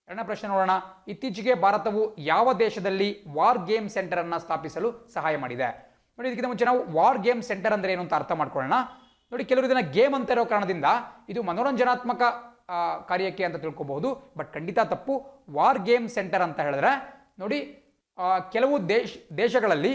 ಎರಡನೇ ಪ್ರಶ್ನೆ ನೋಡೋಣ. ಇತ್ತೀಚೆಗೆ ಭಾರತವು ಯಾವ ದೇಶದಲ್ಲಿ ವಾರ್ ಗೇಮ್ ಸೆಂಟರ್ ಅನ್ನು ಸ್ಥಾಪಿಸಲು ಸಹಾಯ ಮಾಡಿದೆ? ನೋಡಿ, ಇದಕ್ಕಿಂತ ಮುಂಚೆ ನಾವು ವಾರ್ ಗೇಮ್ ಸೆಂಟರ್ ಅಂದ್ರೆ ಏನು ಅಂತ ಅರ್ಥ ಮಾಡ್ಕೊಳ್ಳೋಣ. ನೋಡಿ, ಕೆಲವರು ಇದನ್ನ ಗೇಮ್ ಅಂತ ಇರೋ ಕಾರಣದಿಂದ ಇದು ಮನೋರಂಜನಾತ್ಮಕ ಕಾರ್ಯಕ್ಕೆ ಅಂತ ತಿಳ್ಕೊಬಹುದು. ಬಟ್ ಖಂಡಿತ ತಪ್ಪು. ವಾರ್ ಗೇಮ್ ಸೆಂಟರ್ ಅಂತ ಹೇಳಿದ್ರೆ ನೋಡಿ, ಕೆಲವು ದೇಶಗಳಲ್ಲಿ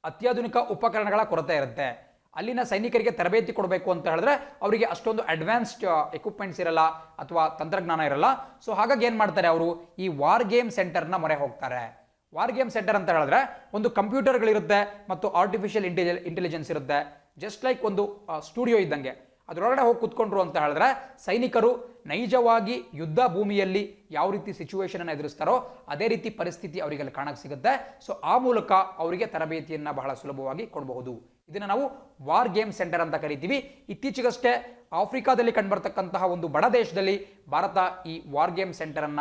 ಅತ್ಯಾಧುನಿಕ ಉಪಕರಣಗಳ ಕೊರತೆ ಇರುತ್ತೆ. ಅಲ್ಲಿನ ಸೈನಿಕರಿಗೆ ತರಬೇತಿ ಕೊಡಬೇಕು ಅಂತ ಹೇಳಿದ್ರೆ ಅವರಿಗೆ ಅಷ್ಟೊಂದು ಅಡ್ವಾನ್ಸ್ಡ್ ಎಕ್ವಿಪ್ಮೆಂಟ್ಸ್ ಇರಲ್ಲ ಅಥವಾ ತಂತ್ರಜ್ಞಾನ ಇರಲ್ಲ. ಸೊ ಹಾಗಾಗಿ ಏನು ಮಾಡ್ತಾರೆ, ಅವರು ಈ ವಾರ್ ಗೇಮ್ ಸೆಂಟರ್ನ ಮೊರೆ ಹೋಗ್ತಾರೆ. ವಾರ್ ಗೇಮ್ ಸೆಂಟರ್ ಅಂತ ಹೇಳಿದ್ರೆ ಒಂದು ಕಂಪ್ಯೂಟರ್ಗಳಿರುತ್ತೆ ಮತ್ತು ಆರ್ಟಿಫಿಷಿಯಲ್ ಇಂಟೆಲಿಜೆನ್ಸ್ ಇರುತ್ತೆ. ಜಸ್ಟ್ ಲೈಕ್ ಒಂದು ಸ್ಟುಡಿಯೋ ಇದ್ದಂಗೆ. ಅದರೊಳಗಡೆ ಹೋಗಿ ಕೂತ್ಕೊಂಡ್ರು ಅಂತ ಹೇಳಿದ್ರೆ ಸೈನಿಕರು ನೈಜವಾಗಿ ಯುದ್ಧ ಭೂಮಿಯಲ್ಲಿ ಯಾವ ರೀತಿ ಸಿಚುವೇಶನ್ ಅನ್ನು ಎದುರಿಸ್ತಾರೋ ಅದೇ ರೀತಿ ಪರಿಸ್ಥಿತಿ ಅವರಿಗೆ ಅಲ್ಲಿ ಕಾಣಕ್ಕೆ ಸಿಗುತ್ತೆ. ಸೊ ಆ ಮೂಲಕ ಅವರಿಗೆ ತರಬೇತಿಯನ್ನು ಬಹಳ ಸುಲಭವಾಗಿ ಕೊಡಬಹುದು. ಇದನ್ನು ನಾವು ವಾರ್ ಗೇಮ್ ಸೆಂಟರ್ ಅಂತ ಕರಿತೀವಿ. ಇತ್ತೀಚೆಗಷ್ಟೇ ಆಫ್ರಿಕಾದಲ್ಲಿ ಕಂಡುಬರ್ತಕ್ಕಂತಹ ಒಂದು ಬಡ ದೇಶದಲ್ಲಿ ಭಾರತ ಈ ವಾರ್ ಗೇಮ್ ಸೆಂಟರ್ ಅನ್ನ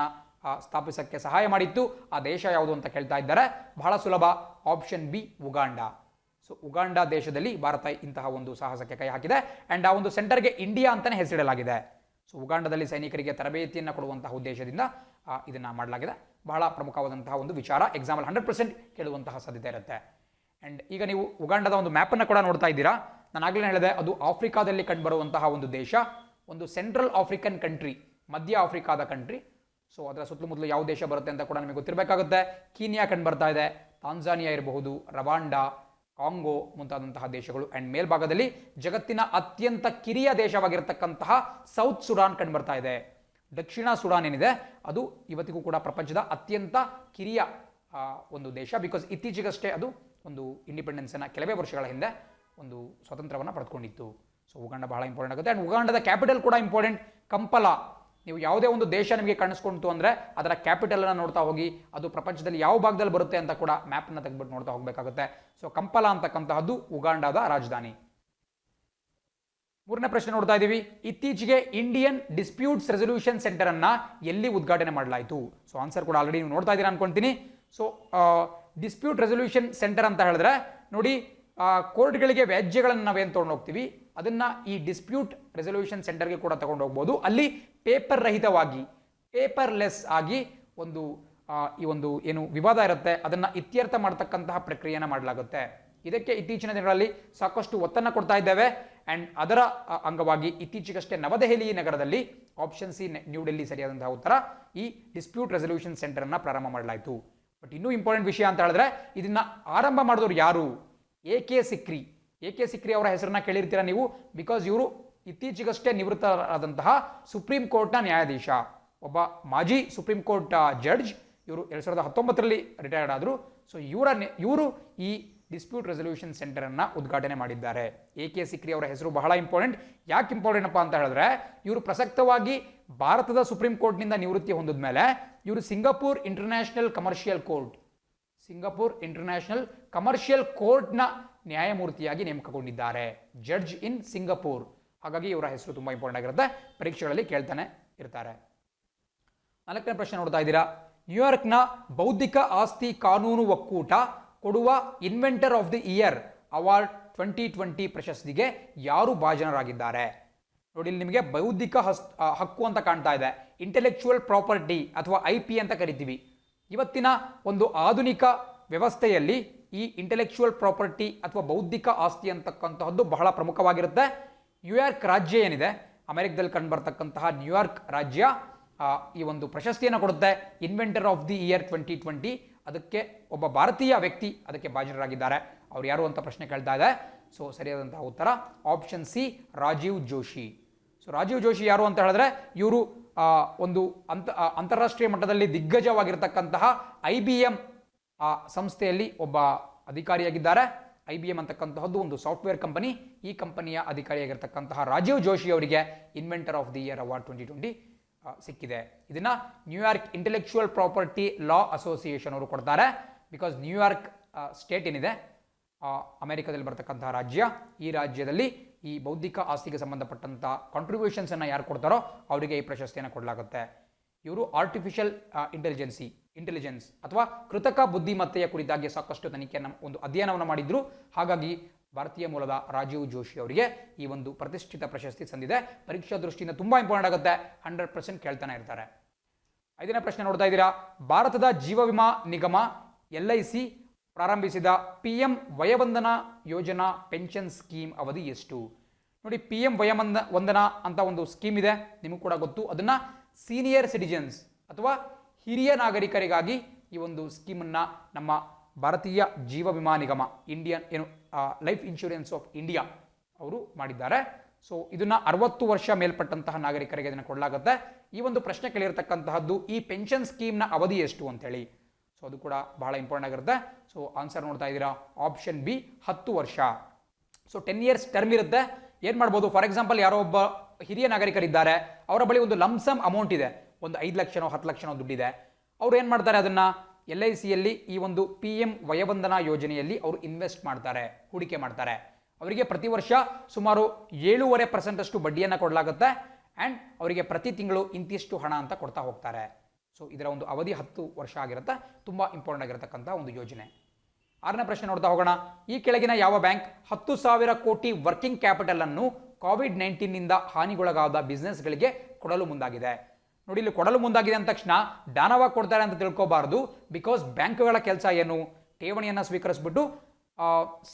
ಸ್ಥಾಪಿಸಕ್ಕೆ ಸಹಾಯ ಮಾಡಿತ್ತು. ಆ ದೇಶ ಯಾವುದು ಅಂತ ಕೇಳ್ತಾ ಇದ್ದಾರೆ. ಬಹಳ ಸುಲಭ, option B, Uganda. So Uganda ದೇಶದಲ್ಲಿ ಭಾರತ ಇಂತಹ ಒಂದು ಸಾಹಸಕ್ಕೆ ಕೈ ಹಾಕಿದೆ ಆ್ಯಂಡ್ ಆ ಒಂದು ಸೆಂಟರ್ಗೆ ಇಂಡಿಯಾ ಅಂತಲೇ ಹೆಸರಿಡಲಾಗಿದೆ. ಸೊ ಉಗಾಂಡದಲ್ಲಿ ಸೈನಿಕರಿಗೆ ತರಬೇತಿಯನ್ನು ಕೊಡುವಂತಹ ಉದ್ದೇಶದಿಂದ ಇದನ್ನು ಮಾಡಲಾಗಿದೆ. ಬಹಳ ಪ್ರಮುಖವಾದಂತಹ ಒಂದು ವಿಚಾರ, ಎಕ್ಸಾಮಲ್ಲಿ 100% ಕೇಳುವಂತಹ ಸಾಧ್ಯತೆ ಇರುತ್ತೆ. ಆ್ಯಂಡ್ ಈಗ ನೀವು ಉಗಾಂಡದ ಒಂದು ಮ್ಯಾಪನ್ನು ಕೂಡ ನೋಡ್ತಾ ಇದ್ದೀರಾ. ನಾನು ಆಗಲೇ ಹೇಳಿದೆ, ಅದು ಆಫ್ರಿಕಾದಲ್ಲಿ ಕಂಡುಬರುವಂತಹ ಒಂದು ದೇಶ, ಒಂದು ಸೆಂಟ್ರಲ್ ಆಫ್ರಿಕನ್ ಕಂಟ್ರಿ, ಮಧ್ಯ ಆಫ್ರಿಕಾದ ಕಂಟ್ರಿ. ಸೊ ಅದರ ಸುತ್ತಮುತ್ತಲು ಯಾವ ದೇಶ ಬರುತ್ತೆ ಅಂತ ಕೂಡ ನಮಗೆ ಗೊತ್ತಿರಬೇಕಾಗುತ್ತೆ. ಕೀನಿಯಾ ಕಂಡು ಬರ್ತಾ ಇದೆ, ತಾಂಜಾನಿಯಾ ಇರಬಹುದು, ರವಾಂಡಾ, ಕಾಂಗೋ ಮುಂತಾದಂತಹ ದೇಶಗಳು. ಆ್ಯಂಡ್ ಮೇಲ್ಭಾಗದಲ್ಲಿ ಜಗತ್ತಿನ ಅತ್ಯಂತ ಕಿರಿಯ ದೇಶವಾಗಿರತಕ್ಕಂತಹ ಸೌತ್ ಸುಡಾನ್ ಕಂಡು ಬರ್ತಾ ಇದೆ. ದಕ್ಷಿಣ ಸುಡಾನ್ ಏನಿದೆ ಅದು ಇವತ್ತಿಗೂ ಕೂಡ ಪ್ರಪಂಚದ ಅತ್ಯಂತ ಕಿರಿಯ ಒಂದು ದೇಶ. ಬಿಕಾಸ್ ಇತ್ತೀಚೆಗಷ್ಟೇ ಅದು ಒಂದು ಇಂಡಿಪೆಂಡೆನ್ಸನ್ನು ಕೆಲವೇ ವರ್ಷಗಳ ಹಿಂದೆ ಒಂದು ಸ್ವಾತಂತ್ರ್ಯವನ್ನು ಪಡೆದುಕೊಂಡಿತ್ತು. ಸೊ ಉಗಾಂಡ ಬಹಳ ಇಂಪಾರ್ಟೆಂಟ್ ಆಗುತ್ತೆ. ಆ್ಯಂಡ್ ಉಗಾಂಡದ ಕ್ಯಾಪಿಟಲ್ ಕೂಡ ಇಂಪಾರ್ಟೆಂಟ್, ಕಂಪಲ. ನೀವು ಯಾವುದೇ ಒಂದು ದೇಶ ನಿಮಗೆ ಕಾಣಿಸ್ಕೊಂತು ಅಂದರೆ ಅದರ ಕ್ಯಾಪಿಟಲನ್ನು ನೋಡ್ತಾ ಹೋಗಿ, ಅದು ಪ್ರಪಂಚದಲ್ಲಿ ಯಾವ ಭಾಗದಲ್ಲಿ ಬರುತ್ತೆ ಅಂತ ಕೂಡ ಮ್ಯಾಪನ್ನು ತೆಗೆದ್ಬಿಟ್ಟು ನೋಡ್ತಾ ಹೋಗಬೇಕಾಗುತ್ತೆ. ಸೊ ಕಂಪಲ ಅಂತಕ್ಕಂತಹದ್ದು ಉಗಾಂಡದ ರಾಜಧಾನಿ. ಮೂರನೇ ಪ್ರಶ್ನೆ ನೋಡ್ತಾ ಇದ್ದೀವಿ. ಇತ್ತೀಚೆಗೆ ಇಂಡಿಯನ್ ಡಿಸ್ಪ್ಯೂಟ್ಸ್ ರೆಸೊಲ್ಯೂಷನ್ ಸೆಂಟರ್ ಅನ್ನ ಎಲ್ಲಿ ಉದ್ಘಾಟನೆ ಮಾಡಲಾಯಿತು? ಸೊ ಆನ್ಸರ್ ಕೂಡ ಆಲ್ರೆಡಿ ನೀವು ನೋಡ್ತಾ ಇದ್ದೀರಾ ಅನ್ಕೊಂತೀನಿ. ಸೊ ಡಿಸ್ಪ್ಯೂಟ್ ರೆಸೊಲ್ಯೂಷನ್ ಸೆಂಟರ್ ಅಂತ ಹೇಳಿದ್ರೆ ನೋಡಿ, ಕೋರ್ಟ್ಗಳಿಗೆ ವ್ಯಾಜ್ಯಗಳನ್ನು ನಾವೇನು ತೊಗೊಂಡು ಹೋಗ್ತೀವಿ ಅದನ್ನು ಈ ಡಿಸ್ಪ್ಯೂಟ್ ರೆಸೊಲ್ಯೂಷನ್ ಸೆಂಟರ್ಗೆ ಕೂಡ ತಗೊಂಡು ಹೋಗ್ಬೋದು. ಅಲ್ಲಿ ಪೇಪರ್ ರಹಿತವಾಗಿ, ಪೇಪರ್ಲೆಸ್ ಆಗಿ ಒಂದು ಈ ಒಂದು ಏನು ವಿವಾದ ಇರುತ್ತೆ ಅದನ್ನು ಇತ್ಯರ್ಥ ಮಾಡತಕ್ಕಂತಹ ಪ್ರಕ್ರಿಯೆಯನ್ನು ಮಾಡಲಾಗುತ್ತೆ. ಇದಕ್ಕೆ ಇತ್ತೀಚಿನ ದಿನಗಳಲ್ಲಿ ಸಾಕಷ್ಟು ಒತ್ತನ್ನು ಕೊಡ್ತಾ ಇದ್ದೇವೆ. ಆ್ಯಂಡ್ ಅದರ ಅಂಗವಾಗಿ ಇತ್ತೀಚೆಗಷ್ಟೇ ನವದೆಹಲಿ ನಗರದಲ್ಲಿ ಆಪ್ಷನ್ ಸಿ, ನ್ಯೂ ಡೆಲ್ಲಿ ಸರಿಯಾದಂತಹ ಉತ್ತರ, ಈ ಡಿಸ್ಪ್ಯೂಟ್ ರೆಸೊಲ್ಯೂಷನ್ ಸೆಂಟರನ್ನು ಪ್ರಾರಂಭ ಮಾಡಲಾಯಿತು. ಬಟ್ ಇನ್ನೂ ಇಂಪಾರ್ಟೆಂಟ್ ವಿಷಯ ಅಂತ ಹೇಳಿದ್ರೆ ಇದನ್ನ ಆರಂಭ ಮಾಡಿದವರು ಯಾರು? ಎ.ಕೆ. ಸಿಕ್ರಿ. ಎ.ಕೆ. ಸಿಕ್ರಿ ಅವರ ಹೆಸರನ್ನ ಕೇಳಿರ್ತೀರಾ ನೀವು, ಬಿಕಾಸ್ ಇವರು ಇತ್ತೀಚೆಗಷ್ಟೇ ನಿವೃತ್ತರಾದಂತಹ ಸುಪ್ರೀಂ ಕೋರ್ಟ್ನ ನ್ಯಾಯಾಧೀಶ, ಒಬ್ಬ ಮಾಜಿ ಸುಪ್ರೀಂ ಕೋರ್ಟ್ ಜಡ್ಜ್. ಇವರು 2019ರಲ್ಲಿ ರಿಟೈರ್ಡ್ ಆದರು. ಸೊ ಇವರು ಈ ಡಿಸ್ಪ್ಯೂಟ್ ರೆಸೊಲ್ಯೂಷನ್ ಸೆಂಟರನ್ನು ಉದ್ಘಾಟನೆ ಮಾಡಿದ್ದಾರೆ. ಎ.ಕೆ. ಸಿಕ್ರಿ ಅವರ ಹೆಸರು ಬಹಳ ಇಂಪಾರ್ಟೆಂಟ್. ಯಾಕೆ ಇಂಪಾರ್ಟೆಂಟ್ ಅಪ್ಪ ಅಂತ ಹೇಳಿದ್ರೆ, ಇವರು ಪ್ರಸಕ್ತವಾಗಿ ಭಾರತದ ಸುಪ್ರೀಂ ಕೋರ್ಟ್ನಿಂದ ನಿವೃತ್ತಿ ಹೊಂದಿದ ಮೇಲೆ ಇವರು ಸಿಂಗಾಪುರ್ ಇಂಟರ್ನ್ಯಾಷನಲ್ ಕಮರ್ಷಿಯಲ್ ಕೋರ್ಟ್ನ ನ್ಯಾಯಮೂರ್ತಿಯಾಗಿ ನೇಮಕಗೊಂಡಿದ್ದಾರೆ, ಜಡ್ಜ್ ಇನ್ ಸಿಂಗಾಪುರ್. ಹಾಗಾಗಿ ಇವರ ಹೆಸರು ತುಂಬ ಇಂಪಾರ್ಟೆಂಟ್ ಆಗಿರುತ್ತೆ, ಪರೀಕ್ಷೆಗಳಲ್ಲಿ ಕೇಳ್ತಾನೆ ಇರ್ತಾರೆ. 4ನೇ ಪ್ರಶ್ನೆ ನೋಡ್ತಾ ಇದ್ದೀರಾ. ನ್ಯೂಯಾರ್ಕ್ನ ಬೌದ್ಧಿಕ ಆಸ್ತಿ ಕಾನೂನು ಒಕ್ಕೂಟ ಕೊಡುವ inventor of the year award 2020 ಪ್ರಶಸ್ತಿಗೆ ಯಾರು ಭಾಜನರಾಗಿದ್ದಾರೆ? ನೋಡಿ, ಇಲ್ಲಿ ನಿಮಗೆ ಬೌದ್ಧಿಕ ಹಕ್ಕು ಅಂತ ಕಾಣ್ತಾ ಇದೆ, ಇಂಟೆಲೆಕ್ಚುವಲ್ ಪ್ರಾಪರ್ಟಿ ಅಥವಾ IP ಅಂತ ಕರಿತೀವಿ. ಇವತ್ತಿನ ಒಂದು ಆಧುನಿಕ ವ್ಯವಸ್ಥೆಯಲ್ಲಿ ಈ ಇಂಟೆಲೆಕ್ಚುವಲ್ ಪ್ರಾಪರ್ಟಿ ಅಥವಾ ಬೌದ್ಧಿಕ ಆಸ್ತಿ ಅಂತಕ್ಕಂತಹದ್ದು ಬಹಳ ಪ್ರಮುಖವಾಗಿರುತ್ತೆ. ನ್ಯೂಯಾರ್ಕ್ ರಾಜ್ಯ ಏನಿದೆ, ಅಮೆರಿಕದಲ್ಲಿ ಕಂಡು ಬರ್ತಕ್ಕಂತಹ ನ್ಯೂಯಾರ್ಕ್ ರಾಜ್ಯ ಈ ಒಂದು ಪ್ರಶಸ್ತಿಯನ್ನು ಕೊಡುತ್ತೆ, ಇನ್ವೆಂಟರ್ ಆಫ್ ದಿ ಇಯರ್ 2020. ಅದಕ್ಕೆ ಒಬ್ಬ ಭಾರತೀಯ ವ್ಯಕ್ತಿ ಅದಕ್ಕೆ ಭಾಜನರಾಗಿದ್ದಾರೆ. ಅವ್ರು ಯಾರು ಅಂತ ಪ್ರಶ್ನೆ ಕೇಳ್ತಾ ಇದೆ. ಸೊ ಸರಿಯಾದಂತಹ ಉತ್ತರ option C, Rajeev Joshi. So Rajeev Joshi ಯಾರು ಅಂತ ಹೇಳಿದ್ರೆ, ಇವರು ಒಂದು ಅಂತಾರಾಷ್ಟ್ರೀಯ ಮಟ್ಟದಲ್ಲಿ ದಿಗ್ಗಜವಾಗಿರ್ತಕ್ಕಂತಹ IBM ಸಂಸ್ಥೆಯಲ್ಲಿ ಒಬ್ಬ ಅಧಿಕಾರಿಯಾಗಿದ್ದಾರೆ. IBM ಅಂತಕ್ಕಂತಹದ್ದು ಒಂದು ಸಾಫ್ಟ್ವೇರ್ ಕಂಪನಿ. ಈ ಕಂಪನಿಯ ಅಧಿಕಾರಿಯಾಗಿರ್ತಕ್ಕಂತಹ ರಾಜೀವ್ ಜೋಶಿ ಅವರಿಗೆ inventor of the year award 2020 ಸಿಕ್ಕಿದೆ. ಇದನ್ನ ನ್ಯೂಯಾರ್ಕ್ ಇಂಟೆಲೆಕ್ಚುವಲ್ ಪ್ರಾಪರ್ಟಿ ಲಾ ಅಸೋಸಿಯೇಷನ್ ಅವರು ಕೊಡ್ತಾರೆ. ಬಿಕಾಸ್ ನ್ಯೂಯಾರ್ಕ್ ಸ್ಟೇಟ್ ಏನಿದೆ, ಅಮೆರಿಕದಲ್ಲಿ ಬರ್ತಕ್ಕಂತಹ ರಾಜ್ಯ, ಈ ರಾಜ್ಯದಲ್ಲಿ ಈ ಬೌದ್ಧಿಕ ಆಸ್ತಿಗೆ ಸಂಬಂಧಪಟ್ಟಂತಹ ಕಾಂಟ್ರಿಬ್ಯೂಷನ್ಸ್ ಅನ್ನು ಯಾರು ಕೊಡ್ತಾರೋ ಅವರಿಗೆ ಈ ಪ್ರಶಸ್ತಿಯನ್ನು ಕೊಡಲಾಗುತ್ತೆ. ಇವರು ಆರ್ಟಿಫಿಷಿಯಲ್ ಇಂಟೆಲಿಜೆನ್ಸ್ ಅಥವಾ ಕೃತಕ ಬುದ್ಧಿಮತ್ತೆಯ ಕುರಿತಾಗಿ ಸಾಕಷ್ಟು ತನಿಖೆಯನ್ನು, ಒಂದು ಅಧ್ಯಯನವನ್ನು ಮಾಡಿದ್ರು. ಹಾಗಾಗಿ ಭಾರತೀಯ ಮೂಲದ ರಾಜೀವ್ ಜೋಶಿ ಅವರಿಗೆ ಈ ಒಂದು ಪ್ರತಿಷ್ಠಿತ ಪ್ರಶಸ್ತಿ ಸಂದಿದೆ. ಪರೀಕ್ಷಾ ದೃಷ್ಟಿಯಿಂದ ತುಂಬಾ ಇಂಪಾರ್ಟೆಂಟ್ ಆಗುತ್ತೆ, 100% ಕೇಳ್ತಾನೆ ಇರ್ತಾರೆ. 5ನೇ ಪ್ರಶ್ನೆ ನೋಡ್ತಾ ಇದ್ದೀರಾ. ಭಾರತದ ಜೀವ ವಿಮಾ ನಿಗಮ LIC ಪ್ರಾರಂಭಿಸಿದ PM ವಯವಂದನಾ ಯೋಜನಾ ಪೆನ್ಷನ್ ಸ್ಕೀಮ್ ಅವಧಿ ಎಷ್ಟು? ನೋಡಿ, PM ವಯವಂದನಾ ಅಂತ ಒಂದು ಸ್ಕೀಮ್ ಇದೆ, ನಿಮಗೂ ಕೂಡ ಗೊತ್ತು. ಅದನ್ನ ಸೀನಿಯರ್ ಸಿಟಿಜನ್ಸ್ ಅಥವಾ ಹಿರಿಯ ನಾಗರಿಕರಿಗಾಗಿ ಈ ಒಂದು ಸ್ಕೀಮನ್ನು ನಮ್ಮ ಭಾರತೀಯ ಜೀವ ವಿಮಾ ನಿಗಮ, ಲೈಫ್ ಇನ್ಶೂರೆನ್ಸ್ ಆಫ್ ಇಂಡಿಯಾ ಅವರು ಮಾಡಿದ್ದಾರೆ. ಸೊ ಇದನ್ನ 60 ವರ್ಷ ಮೇಲ್ಪಟ್ಟಂತಹ ನಾಗರಿಕರಿಗೆ ಇದನ್ನು ಕೊಡಲಾಗುತ್ತೆ. ಈ ಒಂದು ಪ್ರಶ್ನೆ ಕೇಳಿರ್ತಕ್ಕಂತಹದ್ದು, ಈ ಪೆನ್ಷನ್ ಸ್ಕೀಮ್ನ ಅವಧಿ ಎಷ್ಟು ಅಂತೇಳಿ. ಸೊ ಅದು ಕೂಡ ಬಹಳ ಇಂಪಾರ್ಟೆಂಟ್ ಆಗಿರುತ್ತೆ. ಸೊ ಆನ್ಸರ್ ನೋಡ್ತಾ ಇದ್ದೀರಾ, ಆಪ್ಷನ್ ಬಿ, 10 ವರ್ಷ. ಸೊ 10 ಇಯರ್ಸ್ ಟರ್ಮ್ ಇರುತ್ತೆ. ಏನು ಮಾಡ್ಬೋದು, ಫಾರ್ ಎಕ್ಸಾಂಪಲ್ ಯಾರೋ ಒಬ್ಬ ಹಿರಿಯ ನಾಗರಿಕರಿದ್ದಾರೆ, ಅವರ ಬಳಿ ಒಂದು ಲಂಸಮ್ ಅಮೌಂಟ್ ಇದೆ, ಒಂದು 5 ಲಕ್ಷನೋ 10 ಲಕ್ಷನೋ ದುಡ್ಡಿದೆ. ಅವ್ರು ಏನು ಮಾಡ್ತಾರೆ, ಅದನ್ನ LICಯಲ್ಲಿ ಈ ಒಂದು PM ವಯವಂದನಾ ಯೋಜನೆಯಲ್ಲಿ ಅವರು ಇನ್ವೆಸ್ಟ್ ಮಾಡ್ತಾರೆ, ಹೂಡಿಕೆ ಮಾಡ್ತಾರೆ. ಅವರಿಗೆ ಪ್ರತಿ ವರ್ಷ ಸುಮಾರು 7.5% ಅಷ್ಟು ಬಡ್ಡಿಯನ್ನು ಕೊಡಲಾಗುತ್ತೆ. ಆ್ಯಂಡ್ ಅವರಿಗೆ ಪ್ರತಿ ತಿಂಗಳು ಇಂತಿಷ್ಟು ಹಣ ಅಂತ ಕೊಡ್ತಾ ಹೋಗ್ತಾರೆ. ಸೊ ಇದರ ಒಂದು ಅವಧಿ 10 ವರ್ಷ ಆಗಿರುತ್ತೆ. ತುಂಬ ಇಂಪಾರ್ಟೆಂಟ್ ಆಗಿರತಕ್ಕಂಥ ಒಂದು ಯೋಜನೆ. 6ನೇ ಪ್ರಶ್ನೆ ನೋಡ್ತಾ ಹೋಗೋಣ. ಈ ಕೆಳಗಿನ ಯಾವ ಬ್ಯಾಂಕ್ 10,000 ಕೋಟಿ ವರ್ಕಿಂಗ್ ಕ್ಯಾಪಿಟಲ್ ಅನ್ನು COVID-19ನಿಂದ ಹಾನಿಗೊಳಗಾದ ಬಿಸ್ನೆಸ್ಗಳಿಗೆ ಕೊಡಲು ಮುಂದಾಗಿದೆ? ನೋಡಿ, ಇಲ್ಲಿ ಕೊಡಲು ಮುಂದಾಗಿದೆ ಅಂದ ತಕ್ಷಣ ದಾನವಾಗಿ ಕೊಡ್ತಾರೆ ಅಂತ ತಿಳ್ಕೋಬಾರ್ದು. ಬಿಕಾಸ್ ಬ್ಯಾಂಕ್ಗಳ ಕೆಲಸ ಏನು, ಠೇವಣಿಯನ್ನು ಸ್ವೀಕರಿಸ್ಬಿಟ್ಟು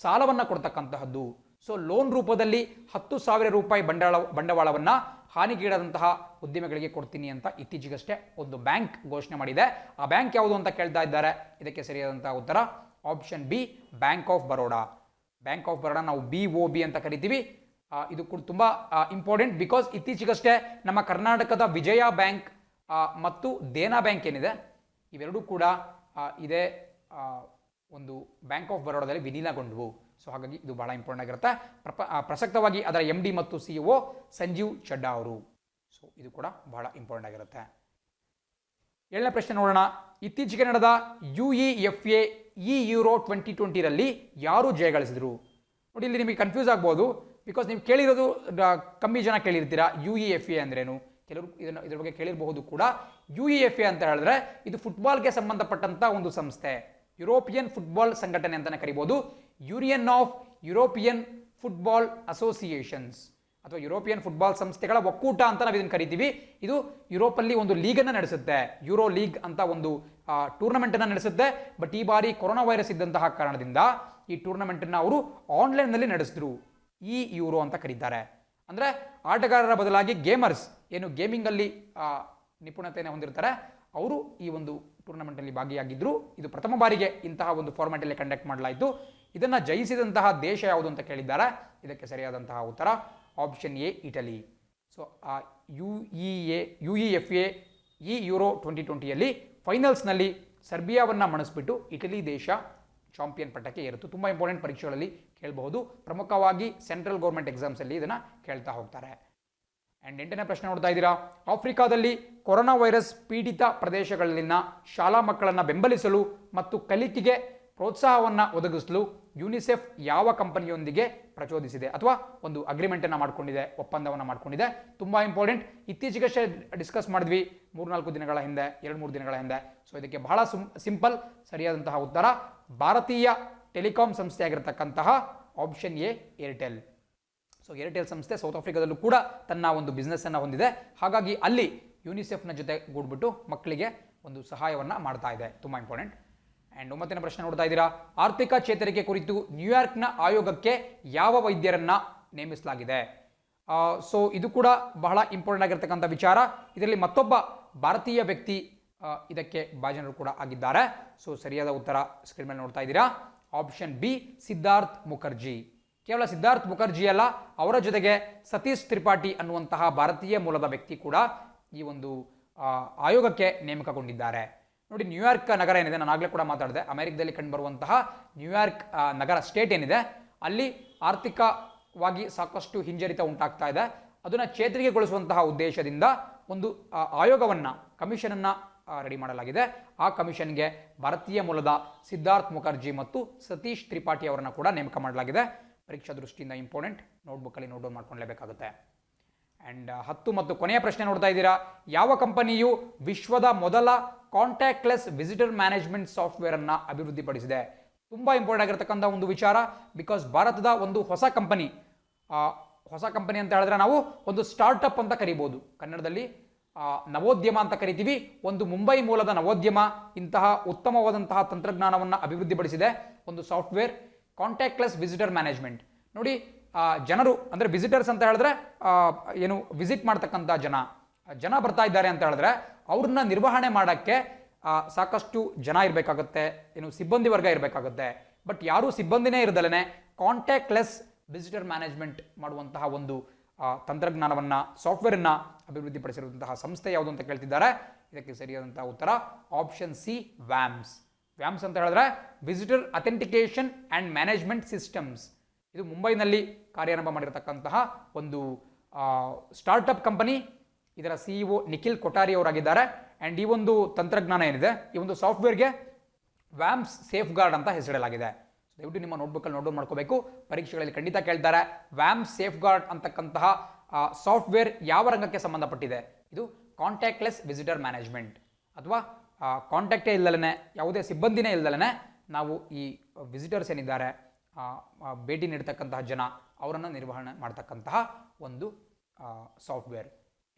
ಸಾಲವನ್ನು ಕೊಡ್ತಕ್ಕಂತಹದ್ದು. ಸೊ ಲೋನ್ ರೂಪದಲ್ಲಿ 10,000 ರೂಪಾಯಿ ಬಂಡವಾಳವನ್ನು ಹಾನಿಗೀಡಾದಂತಹ ಉದ್ಯಮಿಗಳಿಗೆ ಕೊಡ್ತೀನಿ ಅಂತ ಇತ್ತೀಚೆಗಷ್ಟೇ ಒಂದು ಬ್ಯಾಂಕ್ ಘೋಷಣೆ ಮಾಡಿದೆ. ಆ ಬ್ಯಾಂಕ್ ಯಾವುದು ಅಂತ ಕೇಳ್ತಾ ಇದ್ದಾರೆ. ಇದಕ್ಕೆ ಸರಿಯಾದಂತಹ ಉತ್ತರ option B, bank of Baroda. Bank of Baroda ನಾವು BOB ಅಂತ ಕರಿತೀವಿ. ಇದು ಕೂಡ ತುಂಬ ಇಂಪಾರ್ಟೆಂಟ್, ಬಿಕಾಸ್ ಇತ್ತೀಚೆಗಷ್ಟೇ ನಮ್ಮ ಕರ್ನಾಟಕದ ವಿಜಯ ಬ್ಯಾಂಕ್ ಮತ್ತು ದೇನಾ ಬ್ಯಾಂಕ್ ಏನಿದೆ ಇವೆರಡೂ ಕೂಡ ಇದೇ ಒಂದು ಬ್ಯಾಂಕ್ ಆಫ್ ಬರೋಡಾದಲ್ಲಿ ವಿಲೀನಗೊಂಡವು. ಸೊ ಹಾಗಾಗಿ ಇದು ಬಹಳ ಇಂಪಾರ್ಟೆಂಟ್ ಆಗಿರುತ್ತೆ. ಪ್ರಸಕ್ತವಾಗಿ ಅದರ MD ಮತ್ತು CEO ಸಂಜೀವ್ ಚಡ್ಡಾ ಅವರು. ಸೊ ಇದು ಕೂಡ ಬಹಳ ಇಂಪಾರ್ಟೆಂಟ್ ಆಗಿರುತ್ತೆ. 7ನೇ ಪ್ರಶ್ನೆ ನೋಡೋಣ. ಇತ್ತೀಚೆಗೆ ನಡೆದ UEFA ಯೂರೋ 2020ರಲ್ಲಿ ಯಾರು ಜಯಗಳಿಸಿದರು? ನೋಡಿ, ಇಲ್ಲಿ ನಿಮಗೆ ಕನ್ಫ್ಯೂಸ್ ಆಗ್ಬೋದು, ಬಿಕಾಸ್ ನೀವು ಕೇಳಿರೋದು ಕಮ್ಮಿ ಜನ ಕೇಳಿರ್ತೀರಾ UEFA ಅಂದ್ರೇನು. ಕೆಲವರು ಇದ್ರ ಬಗ್ಗೆ ಕೇಳಿರಬಹುದು ಕೂಡ. UEFA ಅಂತ ಹೇಳಿದ್ರೆ ಇದು ಫುಟ್ಬಾಲ್ಗೆ ಸಂಬಂಧಪಟ್ಟಂತ ಒಂದು ಸಂಸ್ಥೆ, ಯುರೋಪಿಯನ್ ಫುಟ್ಬಾಲ್ ಸಂಘಟನೆ ಅಂತಾನೆ ಕರಿಬಹುದು. Union of European football associations ಅಥವಾ ಯುರೋಪಿಯನ್ ಫುಟ್ಬಾಲ್ ಸಂಸ್ಥೆಗಳ ಒಕ್ಕೂಟ ಅಂತ ನಾವು ಇದನ್ನು ಕರಿತೀವಿ. ಇದು ಯುರೋಪಲ್ಲಿ ಒಂದು ಲೀಗನ್ನು ನಡೆಸುತ್ತೆ, ಯೂರೋ ಲೀಗ್ ಅಂತ ಒಂದು ಟೂರ್ನಮೆಂಟನ್ನು ನಡೆಸುತ್ತೆ. ಬಟ್ ಈ ಬಾರಿ ಕೊರೋನಾ ವೈರಸ್ ಇದ್ದಂತಹ ಕಾರಣದಿಂದ ಈ ಟೂರ್ನಮೆಂಟನ್ನು ಅವರು ಆನ್ಲೈನ್ನಲ್ಲಿ ನಡೆಸಿದ್ರು. ಈ ಯೂರೋ ಅಂತ ಕರೀತಾರೆ. ಅಂದರೆ ಆಟಗಾರರ ಬದಲಾಗಿ ಗೇಮರ್ಸ್ ಏನು ಗೇಮಿಂಗಲ್ಲಿ ನಿಪುಣತೆಯನ್ನು ಹೊಂದಿರ್ತಾರೆ ಅವರು ಈ ಒಂದು ಟೂರ್ನಮೆಂಟಲ್ಲಿ ಭಾಗಿಯಾಗಿದ್ದರು. ಇದು ಪ್ರಥಮ ಬಾರಿಗೆ ಇಂತಹ ಒಂದು ಫಾರ್ಮ್ಯಾಟಲ್ಲಿ ಕಂಡಕ್ಟ್ ಮಾಡಲಾಯಿತು. ಇದನ್ನು ಜಯಿಸಿದಂತಹ ದೇಶ ಯಾವುದು ಅಂತ ಕೇಳಿದ್ದಾರೆ. ಇದಕ್ಕೆ ಸರಿಯಾದಂತಹ ಉತ್ತರ option A, Italy. So UEFA ಈ ಯೂರೋ 2020ಯಲ್ಲಿ ಫೈನಲ್ಸ್ನಲ್ಲಿ ಸರ್ಬಿಯಾವನ್ನು ಮಣಿಸ್ಬಿಟ್ಟು ಇಟಲಿ ದೇಶ ಚಾಂಪಿಯನ್ ಪಟ್ಟಕ್ಕೆ ಏರಿತು. ತುಂಬ ಇಂಪಾರ್ಟೆಂಟ್ ಪರೀಕ್ಷೆಗಳಲ್ಲಿ ಕೇಳಬಹುದು. ಪ್ರಮುಖವಾಗಿ ಸೆಂಟ್ರಲ್ ಗೌರ್ಮೆಂಟ್ ಎಕ್ಸಾಮ್ಸಲ್ಲಿ ಇದನ್ನು ಕೇಳ್ತಾ ಹೋಗ್ತಾರೆ. ಆ್ಯಂಡ್ 8ನೇ ಪ್ರಶ್ನೆ ನೋಡ್ತಾ ಇದ್ದೀರಾ. ಆಫ್ರಿಕಾದಲ್ಲಿ ಕೊರೋನಾ ವೈರಸ್ ಪೀಡಿತ ಪ್ರದೇಶಗಳಲ್ಲಿನ ಶಾಲಾ ಮಕ್ಕಳನ್ನು ಬೆಂಬಲಿಸಲು ಮತ್ತು ಕಲಿಕೆಗೆ ಪ್ರೋತ್ಸಾಹವನ್ನು ಒದಗಿಸಲು ಯುನಿಸೆಫ್ ಯಾವ ಕಂಪನಿಯೊಂದಿಗೆ ಪ್ರಚೋದಿಸಿದೆ ಅಥವಾ ಒಂದು ಅಗ್ರಿಮೆಂಟನ್ನು ಮಾಡಿಕೊಂಡಿದೆ, ಒಪ್ಪಂದವನ್ನು ಮಾಡಿಕೊಂಡಿದೆ? ತುಂಬ ಇಂಪಾರ್ಟೆಂಟ್. ಇತ್ತೀಚೆಗಷ್ಟೇ ಡಿಸ್ಕಸ್ ಮಾಡಿದ್ವಿ 3-4 ದಿನಗಳ ಹಿಂದೆ, 2-3 ದಿನಗಳ ಹಿಂದೆ. ಸೊ ಇದಕ್ಕೆ ಬಹಳ ಸಿಂಪಲ್ ಸರಿಯಾದಂತಹ ಉತ್ತರ ಭಾರತೀಯ ಟೆಲಿಕಾಂ ಸಂಸ್ಥೆ ಆಗಿರತಕ್ಕಂತಹ option A, Airtel. So Airtel ಸಂಸ್ಥೆ ಸೌತ್ ಆಫ್ರಿಕಾದಲ್ಲೂ ಕೂಡ ತನ್ನ ಒಂದು ಬಿಸ್ನೆಸ್ಸನ್ನು ಹೊಂದಿದೆ. ಹಾಗಾಗಿ ಅಲ್ಲಿ ಯುನಿಸೆಫ್ನ ಜೊತೆ ಗೂಡ್ಬಿಟ್ಟು ಮಕ್ಕಳಿಗೆ ಒಂದು ಸಹಾಯವನ್ನು ಮಾಡ್ತಾ ಇದೆ. ತುಂಬ ಇಂಪಾರ್ಟೆಂಟ್. ಆ್ಯಂಡ್ 9ನೇ ಪ್ರಶ್ನೆ ನೋಡ್ತಾ ಇದ್ದೀರಾ. ಆರ್ಥಿಕ ಚೇತರಿಕೆ ಕುರಿತು ನ್ಯೂಯಾರ್ಕ್ನ ಆಯೋಗಕ್ಕೆ ಯಾವ ವೈದ್ಯರನ್ನು ನೇಮಿಸಲಾಗಿದೆ? ಸೊ ಇದು ಕೂಡ ಬಹಳ ಇಂಪಾರ್ಟೆಂಟ್ ಆಗಿರ್ತಕ್ಕಂಥ ವಿಚಾರ. ಇದರಲ್ಲಿ ಮತ್ತೊಬ್ಬ ಭಾರತೀಯ ವ್ಯಕ್ತಿ ಇದಕ್ಕೆ ಭಾಜನರು ಕೂಡ ಆಗಿದ್ದಾರೆ. ಸೊ ಸರಿಯಾದ ಉತ್ತರ ಸ್ಕ್ರೀನ್ ಮೇಲೆ ನೋಡ್ತಾ ಇದ್ದೀರಾ ಆಪ್ಷನ್ ಬಿ, ಸಿದ್ಧಾರ್ಥ್ ಮುಖರ್ಜಿ. ಕೇವಲ ಸಿದ್ಧಾರ್ಥ್ ಮುಖರ್ಜಿ ಅಲ್ಲ, ಅವರ ಜೊತೆಗೆ ಸತೀಶ್ ತ್ರಿಪಾಠಿ ಅನ್ನುವಂತಹ ಭಾರತೀಯ ಮೂಲದ ವ್ಯಕ್ತಿ ಕೂಡ ಈ ಒಂದು ಆಯೋಗಕ್ಕೆ ನೇಮಕಗೊಂಡಿದ್ದಾರೆ. ನೋಡಿ, ನ್ಯೂಯಾರ್ಕ್ ನಗರ ಏನಿದೆ, ನಾನು ಆಗಲೇ ಕೂಡ ಮಾತಾಡಿದೆ, ಅಮೆರಿಕದಲ್ಲಿ ಕಂಡುಬರುವಂತಹ ನ್ಯೂಯಾರ್ಕ್ ನಗರ ಸ್ಟೇಟ್ ಏನಿದೆ ಅಲ್ಲಿ ಆರ್ಥಿಕವಾಗಿ ಸಾಕಷ್ಟು ಹಿಂಜರಿತ ಉಂಟಾಗ್ತಾ ಇದೆ. ಅದನ್ನು ಚೇತರಿಕೆಗೊಳಿಸುವಂತಹ ಉದ್ದೇಶದಿಂದ ಒಂದು ಆಯೋಗವನ್ನು, ಕಮಿಷನನ್ನು ರೆಡಿ ಮಾಡಲಾಗಿದೆ. ಆ ಕಮಿಷನ್ಗೆ ಭಾರತೀಯ ಮೂಲದ ಸಿದ್ಧಾರ್ಥ್ ಮುಖರ್ಜಿ ಮತ್ತು ಸತೀಶ್ ತ್ರಿಪಾಠಿ ಅವರನ್ನು ಕೂಡ ನೇಮಕ ಮಾಡಲಾಗಿದೆ. ಪರೀಕ್ಷಾ ದೃಷ್ಟಿಯಿಂದ ಇಂಪಾರ್ಟೆಂಟ್, ನೋಟ್ಬುಕ್ಕಲ್ಲಿ ನೋಟ್ ಡೌನ್ ಮಾಡ್ಕೊಳ್ಳೇಬೇಕಾಗುತ್ತೆ. ಆ್ಯಂಡ್ 10 ಮತ್ತು ಕೊನೆಯ ಪ್ರಶ್ನೆ ನೋಡ್ತಾ ಇದ್ದೀರಾ. ಯಾವ ಕಂಪನಿಯು ವಿಶ್ವದ ಮೊದಲ ಕಾಂಟ್ಯಾಕ್ಟ್ಲೆಸ್ ವಿಸಿಟರ್ ಮ್ಯಾನೇಜ್ಮೆಂಟ್ ಸಾಫ್ಟ್ವೇರನ್ನು ಅಭಿವೃದ್ಧಿಪಡಿಸಿದೆ? ತುಂಬ ಇಂಪಾರ್ಟೆಂಟ್ ಆಗಿರತಕ್ಕಂಥ ಒಂದು ವಿಚಾರ, ಬಿಕಾಸ್ ಭಾರತದ ಒಂದು ಹೊಸ ಕಂಪನಿ ಅಂತ ಹೇಳಿದ್ರೆ ನಾವು ಒಂದು ಸ್ಟಾರ್ಟಪ್ ಅಂತ ಕರಿಬೋದು. ಕನ್ನಡದಲ್ಲಿ ನವೋದ್ಯಮ ಅಂತ ಕರಿತೀವಿ. ಒಂದು ಮುಂಬೈ ಮೂಲದ ನವೋದ್ಯಮ ಇಂತಹ ಉತ್ತಮವಾದಂತಹ ತಂತ್ರಜ್ಞಾನವನ್ನು ಅಭಿವೃದ್ಧಿಪಡಿಸಿದೆ. ಒಂದು ಸಾಫ್ಟ್ವೇರ್ ಕಾಂಟ್ಯಾಕ್ಟ್ಲೆಸ್ ವಿಸಿಟರ್ ಮ್ಯಾನೇಜ್ಮೆಂಟ್. ನೋಡಿ, ಜನರು ಅಂದರೆ ವಿಸಿಟರ್ಸ್ ಅಂತ ಹೇಳಿದ್ರೆ ಏನು ವಿಸಿಟ್ ಮಾಡ್ತಕ್ಕಂಥ ಜನ ಬರ್ತಾ ಇದ್ದಾರೆ ಅಂತ ಹೇಳಿದ್ರೆ ಅವ್ರನ್ನ ನಿರ್ವಹಣೆ ಮಾಡೋಕ್ಕೆ ಸಾಕಷ್ಟು ಜನ ಇರಬೇಕಾಗುತ್ತೆ, ಏನು ಸಿಬ್ಬಂದಿ ವರ್ಗ ಇರಬೇಕಾಗುತ್ತೆ. ಬಟ್ ಯಾರೂ ಸಿಬ್ಬಂದಿನೇ ಇರದಲೇ ಕಾಂಟ್ಯಾಕ್ಟ್ಲೆಸ್ ವಿಸಿಟರ್ ಮ್ಯಾನೇಜ್ಮೆಂಟ್ ಮಾಡುವಂತಹ ಒಂದು ತಂತ್ರಜ್ಞಾನವನ್ನು, ಸಾಫ್ಟ್ವೇರನ್ನು ಅಭಿವೃದ್ಧಿಪಡಿಸಿರುವಂತಹ ಸಂಸ್ಥೆ ಯಾವುದು ಅಂತ ಕೇಳ್ತಿದ್ದಾರೆ. ಇದಕ್ಕೆ ಸರಿಯಾದಂತಹ ಉತ್ತರ ಆಪ್ಷನ್ ಸಿ, ವ್ಯಾಮ್ಸ್. ವ್ಯಾಮ್ಸ್ ಅಂತ ಹೇಳಿದ್ರೆ visitor authentication and management systems. ಇದು ಮುಂಬೈನಲ್ಲಿ ಕಾರ್ಯಾರಂಭ ಮಾಡಿರತಕ್ಕಂತಹ ಒಂದು ಸ್ಟಾರ್ಟಪ್ ಕಂಪನಿ. ಇದರ CEO ನಿಖಿಲ್ ಕೊಠಾರಿ ಅವರಾಗಿದ್ದಾರೆ. ಆ್ಯಂಡ್ ಈ ಒಂದು ತಂತ್ರಜ್ಞಾನ ಏನಿದೆ, ಈ ಒಂದು ಸಾಫ್ಟ್ವೇರ್ಗೆ ವ್ಯಾಮ್ಸ್ ಸೇಫ್ ಗಾರ್ಡ್ ಅಂತ ಹೆಸರಿಡಲಾಗಿದೆ. ದಯವಿಟ್ಟು ನಿಮ್ಮ ನೋಟ್ಬುಕ್ಕಲ್ಲಿ ನೋಟ್ ಮಾಡ್ಕೋಬೇಕು, ಪರೀಕ್ಷೆಗಳಲ್ಲಿ ಖಂಡಿತ ಕೇಳ್ತಾರೆ. ವ್ಯಾಮ್ಸ್ ಸೇಫ್ ಗಾರ್ಡ್ ಅಂತಕ್ಕಂತಹ ಸಾಫ್ಟ್ವೇರ್ ಯಾವ ರಂಗಕ್ಕೆ ಸಂಬಂಧಪಟ್ಟಿದೆ? ಇದು ಕಾಂಟ್ಯಾಕ್ಟ್ಲೆಸ್ ವಿಸಿಟರ್ ಮ್ಯಾನೇಜ್ಮೆಂಟ್, ಅಥವಾ ಕಾಂಟ್ಯಾಕ್ಟೇ ಇಲ್ಲದಲೇ, ಯಾವುದೇ ಸಿಬ್ಬಂದಿನೇ ಇಲ್ಲದಲೇ ನಾವು ಈ ವಿಸಿಟರ್ಸ್ ಏನಿದ್ದಾರೆ, ಭೇಟಿ ನೀಡ್ತಕ್ಕಂತಹ ಜನ, ಅವರನ್ನು ನಿರ್ವಹಣೆ ಮಾಡ್ತಕ್ಕಂತಹ ಒಂದು ಸಾಫ್ಟ್ವೇರ್.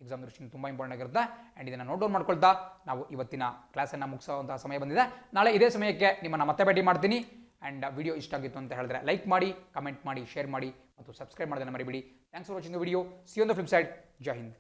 ಎಕ್ಸಾಮ್ ದೃಷ್ಟಿಯಿಂದ ತುಂಬ ಇಂಪಾರ್ಟೆಂಟ್ ಆಗಿರುತ್ತೆ. ಆ್ಯಂಡ್ ಇದನ್ನು ನೋಟ್ ಡೌನ್ ಮಾಡ್ಕೊಳ್ತಾ ನಾವು ಇವತ್ತಿನ ಕ್ಲಾಸನ್ನು ಮುಗಿಸುವಂತಹ ಸಮಯ ಬಂದಿದೆ. ನಾಳೆ ಇದೇ ಸಮಯಕ್ಕೆ ನಿಮ್ಮನ್ನು ಮತ್ತೆ ಭೇಟಿ ಮಾಡ್ತೀನಿ. ಆ್ಯಂಡ್ ವಿಡಿಯೋ ಇಷ್ಟ ಆಗಿತ್ತು ಅಂತ ಹೇಳಿದ್ರೆ ಲೈಕ್ ಮಾಡಿ, ಕಮೆಂಟ್ ಮಾಡಿ, ಶೇರ್ ಮಾಡಿ, ಮತ್ತು ಸಬ್ಸ್ಕ್ರೈಬ್ ಮಾಡೋದನ್ನು ಮರಿಬೇಡಿ. Thanks for watching the video. C on the flip side. Jai Hind.